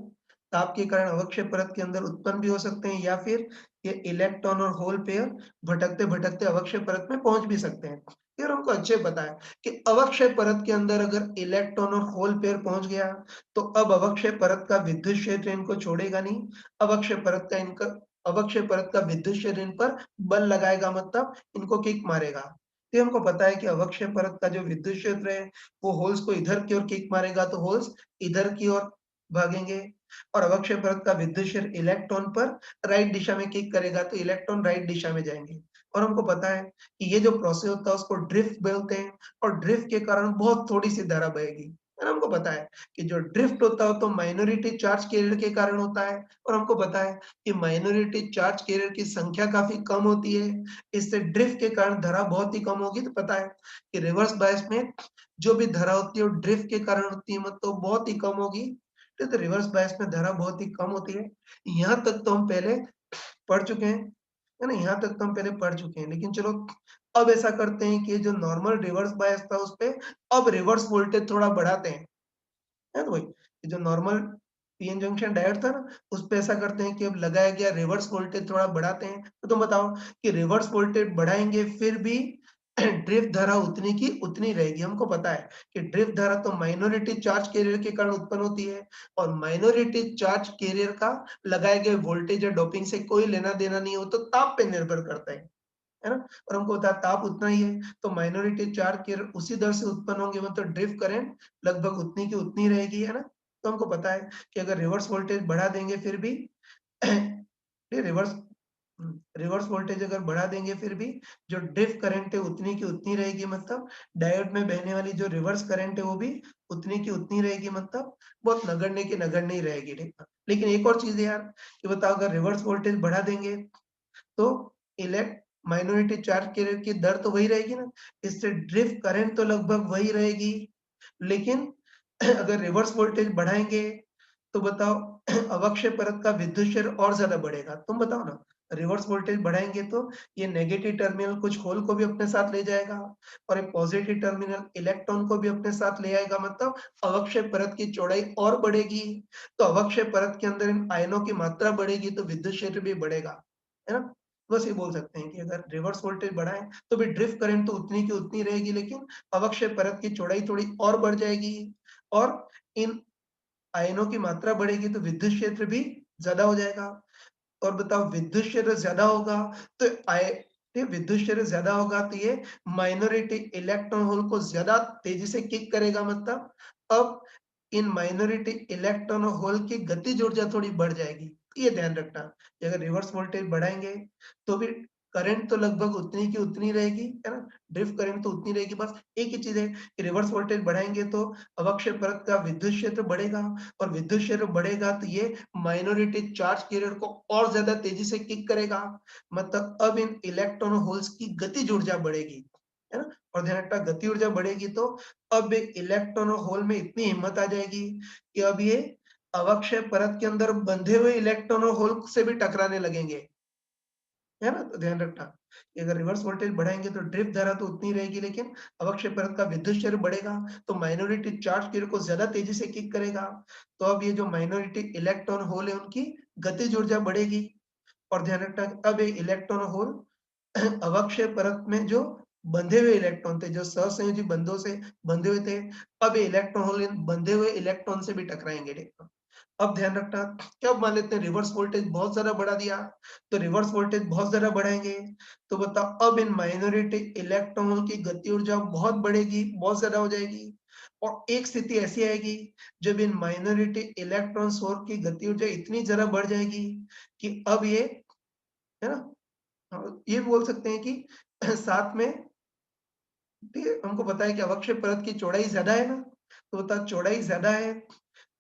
ताप के कारण अवक्षय परत के अंदर उत्पन्न भी हो सकते हैं, या फिर ये इलेक्ट्रॉन और होल पेयर भटकते-भटकते अवक्षय परत में पहुँच भी सकते हैं। फिर हमको अच्छे पता है कि अवक्षय परत के अंदर अगर इलेक्ट्रॉन और होल पेयर पहुँच गया, तो अब अवक्षय परत का विद्युत क्षेत्र इनको छोड़ेगा नहीं। अवक्षय परत का इनका अवक्षय परत का विद्युत क्षेत्र इन पर बल लगाएगा, मतलब इनको किक मारेगा। ये हमको पता है कि अवक्षय परत का जो विद्युत क्षेत्र है, वो होल्स को इधर की ओर किक मारेगा, तो होल्स इधर की ओर भागेंगे, और अवक्षय परत का विद्युत क्षेत्र इलेक्ट्रॉन पर राइट दिशा में किक करेगा, तो इलेक्ट्रॉन राइट दिशा में जाएँगे। और हमको पता है कि ये जो प्रोसेस होता है उसको ड्रिफ्ट बोलते हैं, और ड्रिफ्ट के कारण बहुत थोड़ी-सी धारा बहेगी। है ना? हमको पता है कि जो ड्रिफ्ट होता है तो माइनॉरिटी चार्ज कैरियर के कारण होता है और हमको पता है कि माइनॉरिटी चार्ज कैरियर की संख्या काफ़ी कम होती है। इससे ड्रिफ्ट के कारण धारा बहुत ही कम होगी। तो पता है कि रिवर्स बायस में जो भी धारा होती है वो ड्रिफ्ट के कारण होती है मतलब बहुत ही कम होगी। तो रिवर्स बायस में धारा बहुत ही कम होती है। यहाँ तक तो हम पहले पढ़ चुके हैं, है ना? यहाँ तक तो हम पहले पढ़ चुके हैं। लेकिन चलो अब ऐसा करते हैं कि जो नॉर्मल रिवर्स बायस था उसपे अब रिवर्स वोल्टेज थोड़ा बढ़ाते हैं। है ना भाई? ये जो नॉर्मल पीएन जंक्शन डायोड था ना, उसपे ऐसा करते हैं कि अब लगाया गया रिवर्स वोल्टेज थोड़ा बढ़ाते हैं। तो तुम बताओ कि रिवर्स वोल्टेज बढ़ाएँगे फिर भी ड्रिफ्ट धारा उतनी की उतनी रहेगी। हमको पता है कि ड्रिफ्ट धारा तो माइनॉरिटी चार्ज कैरियर के कारण उत्पन्न होती है और माइनॉरिटी चार्ज कैरियर का लगाए गए वोल्टेज या डोपिंग से कोई लेना-देना नहीं है, वो तो ताप पे निर्भर करता है ना? और हमको पता है ताप उतना ही है, तो माइनॉरिटी चार्ज कैरियर उसी दर से उत्पन्न होंगे मतलब ड्रिफ्ट करंट लगभग उतनी की उतनी रहेगी, है ना? तो हमको पता है कि अगर रिवर्स वोल्टेज बढ़ा देंगे फिर भी ये रिवर्स वोल्टेज अगर बढ़ा देंगे फिर भी जो ड्रिफ्ट करंट है उतनी की उतनी रहेगी मतलब डायोड में बहने वाली जो रिवर्स करंट है वो भी उतनी की उतनी रहेगी मतलब बहुत नगण्य की नगण्य ही रहेगी, ठीक है। लेकिन एक और चीज़ है यार कि बताओ अगर रिवर्स वोल्टेज बढ़ा देंगे तो इलेक्ट माइनॉरिटी चार्ज कैरियर की दर तो वही रहेगी ना, इससे ड्रिफ्ट करंट तो लगभग वही रहेगी। लेकिन अगर रिवर्स वोल्टेज बढ़ाएँगे तो बताओ अवक्षय परत का विद्युत क्षेत्र और ज़्यादा बढ़ेगा। तुम बताओ ना, रिवर्स वोल्टेज बढ़ाएँगे तो ये नेगेटिव टर्मिनल कुछ होल को भी अपने साथ ले जाएगा और एक पॉजिटिव टर्मिनल इलेक्ट्रॉन को भी अपने साथ ले आएगा मतलब अवक्षय परत की चौड़ाई और बढ़ेगी। तो अवक्षय परत के अंदर इन आयनों की मात्रा बढ़ेगी तो विद्युत क्षेत्र भी बढ़ेगा, है ना? बस ये बोल सकते हैं कि अगर रिवर्स वोल्टेज बढ़ाएँ तो भी ड्रिफ्ट करंट तो उतनी की उतनी रहेगी लेकिन अवक्षय परत की चौड़ाई थोड़ी और बढ़ जाएगी और इन आयनों की मात्रा बढ़ेगी तो विद्युत क्षेत्र भी ज़्यादा हो जाएगा और बताओ विद्युत क्षेत्र ज़्यादा होगा तो ये विद्युत क्षेत्र ज़्यादा होगा तो ये माइनॉरिटी इलेक्ट्रॉन होल को ज़्यादा तेज़ी से किक करेगा मतलब अब इन माइनॉरिटी इलेक्ट्रॉन होल की गतिज ऊर्जा थोड़ी बढ़ जाएगी। तो ये ध्यान रखना कि अगर रिवर्स वोल्टेज बढ़ाएँगे तो भी करंट तो लगभग उतनी की उतनी रहेगी, है ना? ड्रिफ्ट करंट तो उतनी रहेगी बस एक ही चीज़ है कि रिवर्स वोल्टेज बढ़ाएँगे तो अवक्षय परत का विद्युत क्षेत्र बढ़ेगा और विद्युत क्षेत्र बढ़ेगा तो ये माइनॉरिटी चार्ज कैरियर को और ज़्यादा तेज़ी से किक करेगा। मतलब अब इन इलेक्ट्रॉन होल्स की गतिज ऊर्जा बढ़ेगी, है ना? और ध्यान रखना गति ऊर्जा बढ़ेगी तो अब एक इलेक्ट्रॉन और होल में इतनी हिम्मत आ जाएगी कि अब ये अवक्षय परत के अंदर बंधे हुए इलेक्ट्रॉन और होल से भी टकराने लगेंगे। है ना? तो ध्यान रखना कि अगर रिवर्स वोल्टेज बढ़ाएँगे तो ड्रिफ्ट धारा तो उतनी रहेगी लेकिन अवक्षय परत का विद्युत क्षेत्र बढ़ेगा, तो माइनॉरिटी चार्ज कैरियर को ज़्यादा तेज़ी से किक करेगा। तो अब ये जो माइनॉरिटी इलेक्ट्रॉन होल है उनकी गतिज ऊर्जा बढ़ेगी और ध्यान रखना अब ये इलेक्ट्रॉन होल अवक्षय परत में जो बंधे हुए इलेक्ट्रॉन थे, जो सहसंयोजी बंधों से बंधे हुए थे, अब ये इलेक्ट्रॉन होल इन बंधे हुए इलेक्ट्रॉन से भी टकराएँगे। अब ध्यान रखना क्या मान लेते हैं रिवर्स वोल्टेज बहुत ज़्यादा बढ़ा दिया, तो रिवर्स वोल्टेज बहुत ज़्यादा बढ़ाएँगे, तो बताओ अब इन माइनॉरिटी इलेक्ट्रॉनों की गति ऊर्जा बहुत बढ़ेगी, बहुत ज़्यादा हो जाएगी और एक स्थिति ऐसी आएगी जब इन माइनॉरिटी इलेक्ट्रॉन सोर्स की गति ऊर्जा इतनी ज़्यादा बढ़ जाएगी कि अब ये है ना? ये बोल सकते हैं कि साथ में ठीक है, हमको पता है कि अवक्षय परत की चौड़ाई ज़्यादा है ना, तो बता चौड़ाई ज़्यादा है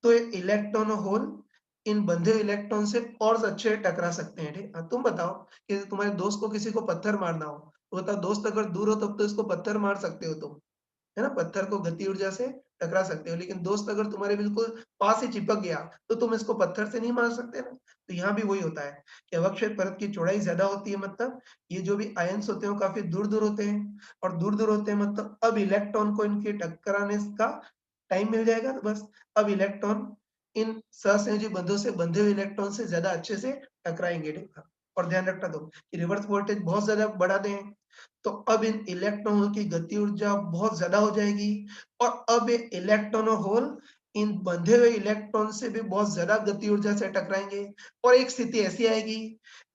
तो ये इलेक्ट्रॉन और होल इन बंधे हुए इलेक्ट्रॉन से और अच्छे टकरा सकते हैं, ठीक है? तुम बताओ कि तुम्हारे दोस्त को किसी को पत्थर मारना हो, तो बताओ दोस्त अगर दूर हो तब तो इसको पत्थर मार सकते हो तुम, है ना? पत्थर को गति ऊर्जा से टकरा सकते हो, लेकिन दोस्त अगर तुम्हारे बिल्कुल पास ही चिपक गया, तो तुम इसको पत्थर से नहीं मार सकते ना? तो यहाँ भी वही होता है कि अवक्षय परत की चौड़ाई ज़्यादा होती है मतलब ये जो भी आयन्स होते हैं वो काफ़ी दूर-दूर होते हैं और दूर-दूर होते हैं मतलब अब इलेक्ट्रॉन को इनके टकराने का टाइम मिल जाएगा तो बस अब इलेक्ट्रॉन इन सहसंयोजी बंधों से बंधे हुए इलेक्ट्रॉन से ज़्यादा अच्छे से टकराएँगे, ठीक है? और ध्यान रखना तुम कि रिवर्स वोल्टेज बहुत ज़्यादा बढ़ा दें, तो अब इन इलेक्ट्रॉनों की गति ऊर्जा बहुत ज़्यादा हो जाएगी और अब ये इलेक्ट्रॉन और होल इन बंधे हुए इलेक्ट्रॉन से भी बहुत ज़्यादा गति ऊर्जा से टकराएँगे और एक स्थिति ऐसी आएगी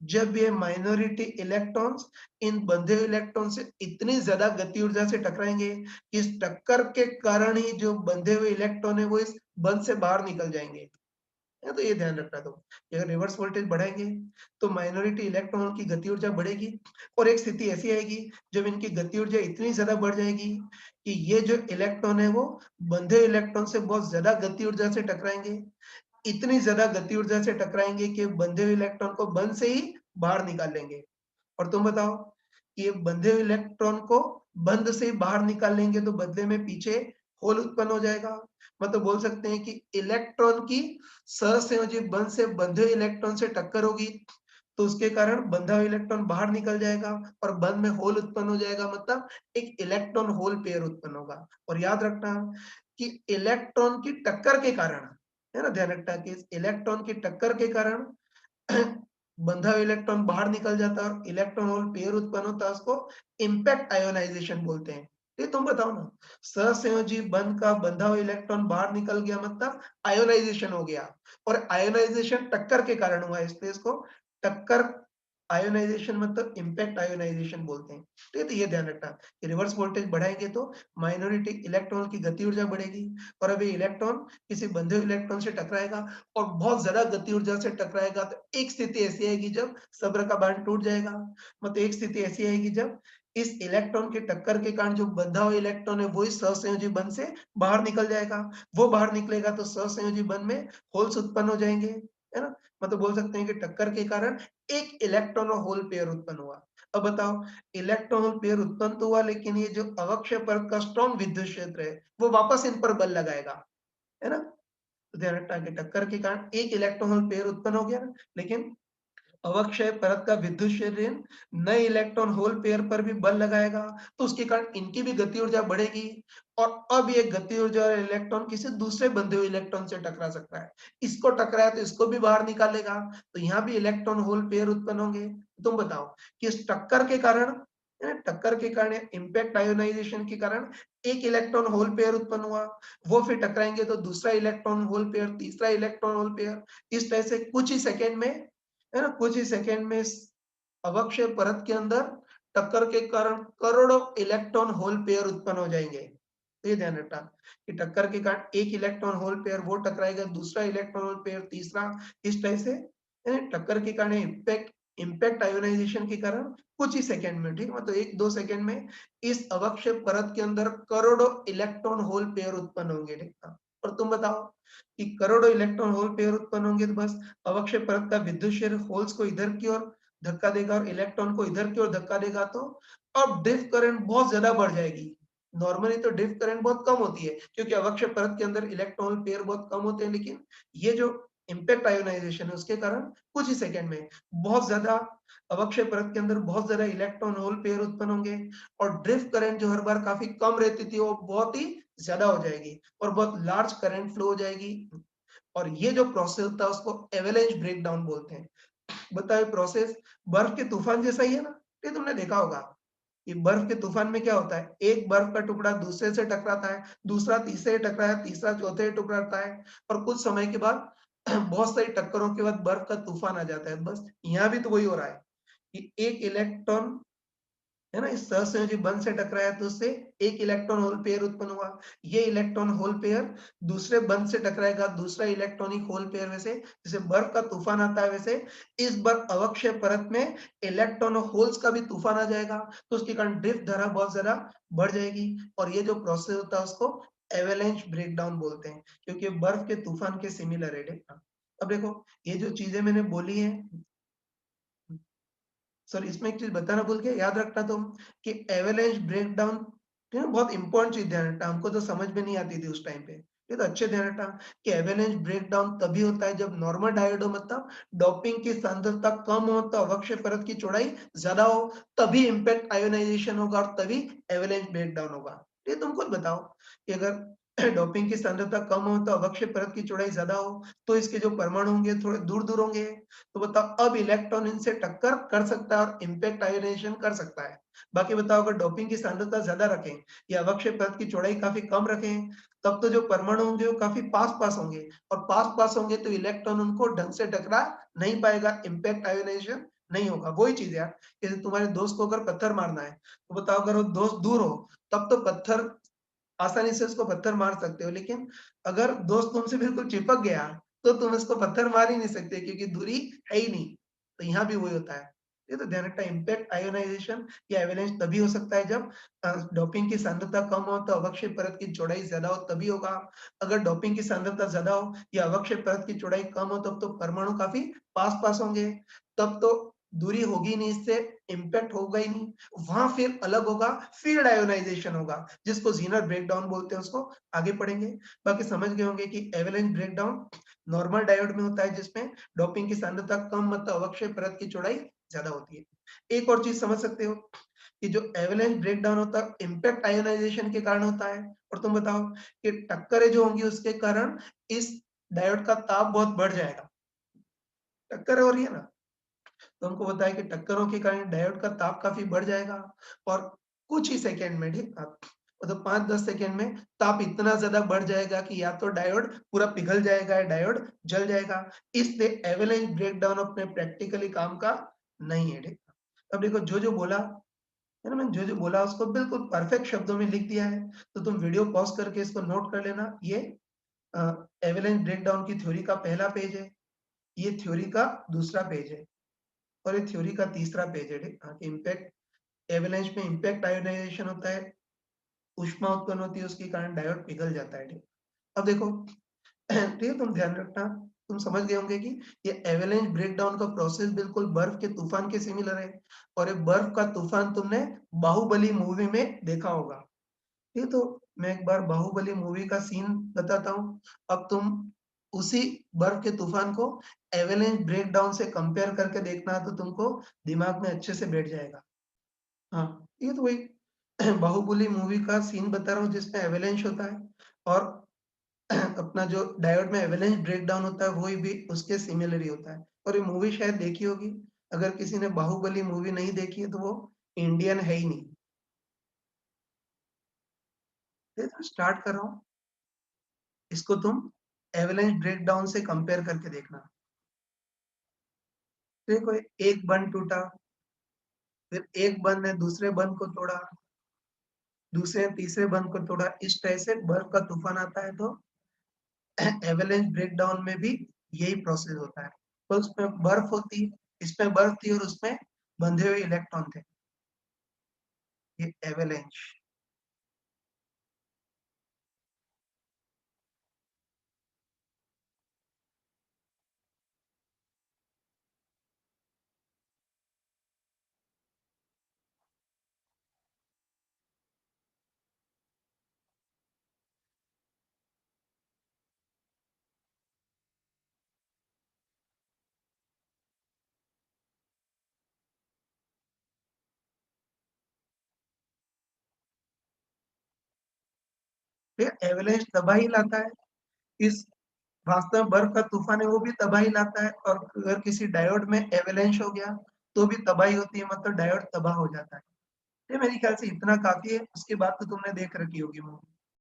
जब ये माइनॉरिटी इलेक्ट्रॉन्स इन बंधे हुए इलेक्ट्रॉन से इतनी ज़्यादा गति ऊर्जा से टकराएँगे कि इस टक्कर के कारण ही जो बंधे हुए इलेक्ट्रॉन है वो इस बंध से बाहर निकल जाएँगे। है, तो ये ध्यान रखना तुम। कि अगर रिवर्स वोल्टेज बढ़ाएँगे, तो माइनॉरिटी इलेक्ट्रॉनों की गति ऊर्जा बढ़ेगी और एक स्थिति ऐसी आएगी जब इनकी गति ऊर्जा इतनी ज़्यादा बढ़ जाएगी कि ये जो इलेक्ट्रॉन है वो बंधे इलेक्ट्रॉन से बहुत ज़्यादा गति ऊर्जा से टकराएँगे। इतनी ज़्यादा गति ऊर्जा से टकराएँगे कि बंधे हुए इलेक्ट्रॉन को बंध से ही बाहर निकाल लेंगे। और तुम बताओ कि ये बंधे हुए इलेक्ट्रॉन को बंध से बाहर निकाल लेंगे तो बदले में पीछे होल उत्पन्न हो जाएगा। मतलब बोल सकते हैं कि इलेक्ट्रॉन की सहसंयोजी बंध से बंधे हुए इलेक्ट्रॉन से टक्कर होगी, तो उसके कारण बंधा हुआ इलेक्ट्रॉन बाहर निकल जाएगा और बंध में होल उत्पन्न हो जाएगा, मतलब एक इलेक्ट्रॉन होल पेयर उत्पन्न होगा। और याद रखना कि इलेक्ट्रॉन की टक्कर के कारण, है ना, ध्यान रखना कि इस इलेक्ट्रॉन की टक्कर के कारण बंधा हुआ इलेक्ट्रॉन बाहर निकल जाता है और इलेक्ट्रॉन होल पेयर उत्पन्न होता है, उसको इम्पैक्ट आयोनाइजेशन बोलते हैं। ये तुम बताओ ना, सहसंयोजी बंध का बंधा हुआ इलेक्ट्रॉन बाहर निकल गया मतलब आयोनाइजेशन हो गया और आयोनाइजेशन टक्कर के कारण हुआ है, इसलिए इसको टक्कर आयोनाइजेशन मतलब इम्पैक्ट आयोनाइजेशन बोलते हैं। तो ये ध्यान रखना कि रिवर्स वोल्टेज बढ़ाएंगे तो माइनॉरिटी इलेक्ट्रॉन की गति ऊर्जा बढ़ेगी और अभी इलेक्ट्रॉन किसी बंधे हुए इलेक्ट्रॉन से टकराएगा और बहुत ज्यादा गति ऊर्जा से टकराएगा, तो एक स्थिति ऐसी आएगी जब सब्र का बांध टूट जाएगा। मतलब एक स्थिति ऐसी आएगी जब इस इलेक्ट्रॉन के टक्कर के कारण जो बंधा हुआ इलेक्ट्रॉन है वो इस सहसंयोजी बंध से बाहर निकल जाएगा। वो बाहर निकलेगा तो सहसंयोजी बंध में होल्स उत्पन्न हो जाएंगे, है ना। मतलब बोल सकते हैं कि टक्कर के कारण एक इलेक्ट्रॉन और होल पेयर उत्पन्न हुआ। अब बताओ, इलेक्ट्रॉन होल पेयर उत्पन्न तो हुआ लेकिन ये जो अवक्षय परत का स्ट्रॉन्ग विद्युत क्षेत्र है वो वापस इन पर बल लगाएगा, है ना। तो ध्यान रखना कि टक्कर के कारण एक इलेक्ट्रॉन होल पेयर उत्पन्न हो गया ना, लेकिन अवक्षय परत का विद्युत क्षेत्र नए इलेक्ट्रॉन होल पेयर पर भी बल लगाएगा, तो उसके कारण इनकी भी गति ऊर्जा बढ़ेगी और अब ये गति ऊर्जा और इलेक्ट्रॉन किसी दूसरे बंधे हुए इलेक्ट्रॉन से टकरा सकता है। इसको टकराया तो इसको भी बाहर निकालेगा, तो यहाँ भी इलेक्ट्रॉन होल पेयर उत्पन्न होंगे। तुम बताओ कि इस टक्कर के कारण, टक्कर के कारण इम्पैक्ट आयोनाइजेशन के कारण एक इलेक्ट्रॉन होल पेयर उत्पन्न हुआ, वो फिर टकराएंगे तो दूसरा इलेक्ट्रॉन होल पेयर, तीसरा इलेक्ट्रॉन होल पेयर, इस तरह से कुछ ही सेकंड में, है ना, कुछ ही सेकंड में अवक्षय परत के अंदर टक्कर के कारण करोड़ों इलेक्ट्रॉन होल पेयर उत्पन्न हो जाएंगे। तो ये ध्यान रखना कि टक्कर के कारण एक इलेक्ट्रॉन होल पेयर वो टकराएगा, दूसरा इलेक्ट्रॉन होल पेयर, तीसरा, इस तरह से टक्कर के कारण इम्पैक्ट इम्पैक्ट आयोनाइजेशन के कारण कुछ ही सेकंड में, ठीक है, मतलब एक दो सेकंड में इस अवक्षय परत के अंदर करोड़ों इलेक्ट्रॉन होल पेयर उत्पन्न होंगे, ठीक है। और तुम बताओ कि करोड़ों इलेक्ट्रॉन होल पेयर उत्पन्न होंगे तो बस अवक्षय परत का विद्युत क्षेत्र होल्स को इधर की ओर धक्का देगा और इलेक्ट्रॉन को इधर की ओर धक्का देगा, तो अब ड्रिफ्ट करंट बहुत ज्यादा बढ़ जाएगी। नॉर्मली तो ड्रिफ्ट करंट बहुत कम होती है क्योंकि अवक्षय परत के अंदर इलेक्ट्रॉन पेयर बहुत कम होते हैं, लेकिन ये जो इम्पैक्ट आयोनाइजेशन है उसके कारण कुछ ही सेकंड में बहुत ज्यादा अवक्षय परत के अंदर बहुत ज्यादा इलेक्ट्रॉन होल पेयर उत्पन्न होंगे और ड्रिफ्ट करंट जो हर बार काफी कम रहती थी वो बहुत ही ज्यादा हो जाएगी और बहुत लार्ज करंट फ्लो हो जाएगी। और ये जो प्रोसेस होता है उसको एवेलेंच ब्रेकडाउन बोलते हैं। बताओ प्रोसेस बर्फ के तूफान जैसा ही है ना। ये तुमने देखा होगा कि बर्फ के तूफान में क्या होता है, एक बर्फ का टुकड़ा दूसरे से टकराता है, दूसरा तीसरे से टकराता है, तीसरा चौथे से टकराता है और कुछ समय के बाद बहुत सारी टक्करों के बाद बर्फ का तूफान आ जाता है। बस यहाँ भी तो वही हो रहा है कि एक इलेक्ट्रॉन, है ना, इस सहसंयोजी बंध से टकराया तो उससे एक इलेक्ट्रॉन होल पेयर उत्पन्न हुआ। ये इलेक्ट्रॉन होल पेयर दूसरे बंध से टकराएगा, दूसरा इलेक्ट्रॉनिक होल पेयर, वैसे जैसे बर्फ का तूफान आता है वैसे इस बार अवक्षय परत में इलेक्ट्रॉन और होल्स का भी तूफान आ जाएगा, तो उसके कारण ड्रिफ्ट धारा बहुत ज्यादा बढ़ जाएगी और ये जो प्रोसेस होता है उसको एवेलेंच ब्रेकडाउन बोलते हैं क्योंकि बर्फ के तूफान के सिमिलर है। अब देखो ये जो चीजें मैंने बोली है, सर इसमें एक चीज बताना भूल गया, याद रखना तुम कि एवेलेंच ब्रेकडाउन, ठीक है, बहुत इंपॉर्टेंट चीज ध्यान रखना, हमको तो समझ में नहीं आती थी उस टाइम पे। ये तो अच्छे ध्यान रखना कि एवेलेंच ब्रेकडाउन तभी होता है जब नॉर्मल डायोड हो, मतलब डोपिंग की सांद्रता कम हो तो अवक्षय परत की चौड़ाई ज्यादा हो, तभी इम्पैक्ट आयोनाइजेशन होगा और तभी एवेलेंच ब्रेकडाउन होगा। ये तुम खुद बताओ कि अगर डोपिंग की सांद्रता कम हो तो अवक्षय परत की चौड़ाई ज्यादा हो तो इसके जो परमाणु होंगे थोड़े दूर दूर होंगे, तो बताओ अब इलेक्ट्रॉन इनसे टक्कर कर सकता है और इम्पैक्ट आयोनाइजेशन कर सकता है। बाकी बताओ अगर डोपिंग की सांद्रता ज्यादा रखें या अवक्षय परत की चौड़ाई काफी कम रखें, तब तो जो परमाणु होंगे वो काफी पास पास होंगे और पास पास होंगे तो इलेक्ट्रॉन उनको ढंग से टकरा नहीं पाएगा, इम्पैक्ट आयोनाइजेशन नहीं होगा। वही चीज यार, जैसे तुम्हारे दोस्त को अगर पत्थर मारना है तो बताओ अगर वो दोस्त दूर हो तब तो पत्थर आसानी से उसको पत्थर मार सकते हो, लेकिन अगर दोस्त तुमसे बिल्कुल चिपक गया तो तुम इसको पत्थर मार ही नहीं सकते क्योंकि दूरी है ही नहीं। तो यहाँ भी वही होता है। ये तो ध्यान रखना इम्पैक्ट आयोनाइज़ेशन या एवलांच तभी हो सकता है जब डोपिंग की सांद्रता कम हो तो अवक्षय परत की चौड़ाई ज़्यादा हो तभी होगा। अगर डोपिंग की सांद्रता ज़्यादा हो या अवक्षय परत की चौड़ाई कम हो तब तो परमाणु काफ़ी पास-पास होंगे। तब तो दूरी होगी नहीं इससे, इम्पैक्ट होगा ही नहीं। वहाँ फिर अलग होगा, फ़ील्ड आयोनाइज़ेशन होगा, जिसको ज़ीनर ब्रेकडाउन बोलते हैं उसको आगे पढ़ेंगे। बाकी समझ गए होंगे कि एवलांच ब्रेकडाउन नॉर्मल डायोड में होता है जिसमें डोपिंग की सांद्रता कम मतलब अवक्षय परत की चौड़ाई ज़्यादा होती है। एक और चीज़ समझ सकते हो कि जो एवलांच ब्रेकडाउन होता है इम्पैक्ट आयोनाइज़ेशन के कारण होता है और तुम बताओ कि टक्करें जो होंगी उसके कारण इस डायोड का ताप बहुत बढ़ जाएगा। टक्कर हो रही है ना? तो हमको पता है कि टक्करों के कारण डायोड का ताप काफ़ी बढ़ जाएगा और कुछ ही सेकंड में ठीक मतलब 5-10 सेकंड में ताप इतना ज़्यादा बढ़ जाएगा कि या तो डायोड पूरा पिघल जाएगा या डायोड जल जाएगा। इसलिए एवलांच ब्रेकडाउन अपने प्रैक्टिकली काम का नहीं है, ठीक? अब देखो जो-जो बोला है ना, मैंने जो-जो बोला उसको बिल्कुल परफेक्ट शब्दों में लिख दिया है। तो तुम वीडियो पॉज़ करके इसको नोट कर लेना। ये अ, एवलांच ब्रेकडाउन की थ्योरी का पहला पेज है। ये थ्योरी का दूसरा पेज है और ये थ्योरी का तीसरा पेज है, ठीक? हाँ, कि इम्पैक्ट एवलांच में इम्पैक्ट आयोनाइज़ेशन होता है, ऊष्मा उत्पन्न होती है उसके कारण डायोड पिघल जाता है, ठीक? अब देखो ठीक है, तुम ध्यान रखना, तुम समझ गए होंगे कि ये एवलांच ब्रेकडाउन का प्रोसेस बिल्कुल बर्फ के तूफान के सिमिलर है और ये बर्फ का तूफान तुमने बाहुबली मूवी में देखा होगा। ये तो मैं एक बार बाहुबली मूवी का सीन बताता हूँ। अब तुम उसी बर्फ के तूफान को एवलांच ब्रेकडाउन से कंपेयर करके देखना तो तुमको दिमाग में अच्छे से बैठ जाएगा। हाँ, ये तो वही बाहुबली मूवी का सीन बता रहा हूँ जिसमें एवलांच होता है और अपना जो डायोड में एवलांच ब्रेकडाउन होता है वही भी उसके सिमिलर ही होता है और ये मूवी शायद देखी होगी। अगर किसी ने बाहुबली मूवी नहीं देखी है तो वो इंडियन है ही नहीं। ये तो स्टार्ट कर रहा हूँ, इसको तुम एवलांच ब्रेकडाउन से कंपेयर करके देखना। देखो एक बंद टूटा, फिर एक बंद ने दूसरे बंद को तोड़ा, दूसरे ने तीसरे बंद को तोड़ा, इस तरह से बर्फ का तूफान आता है तो एवलांच ब्रेकडाउन में भी यही प्रोसेस होता है। तो उसमें बर्फ होती, इसमें बर्फ थी और उसमें बंधे हुए इलेक्ट्रॉन थे। ये एवलांच। ये एवलांच तबाही लाता है। इस वास्तव में बर्फ का तूफान है वो भी तबाही लाता है और अगर किसी डायोड में एवलांच हो गया तो भी तबाही होती है मतलब डायोड तबाह हो जाता है। ये मेरे ख्याल से इतना काफ़ी है, उसके बाद तो तुमने देख रखी होगी मूवी।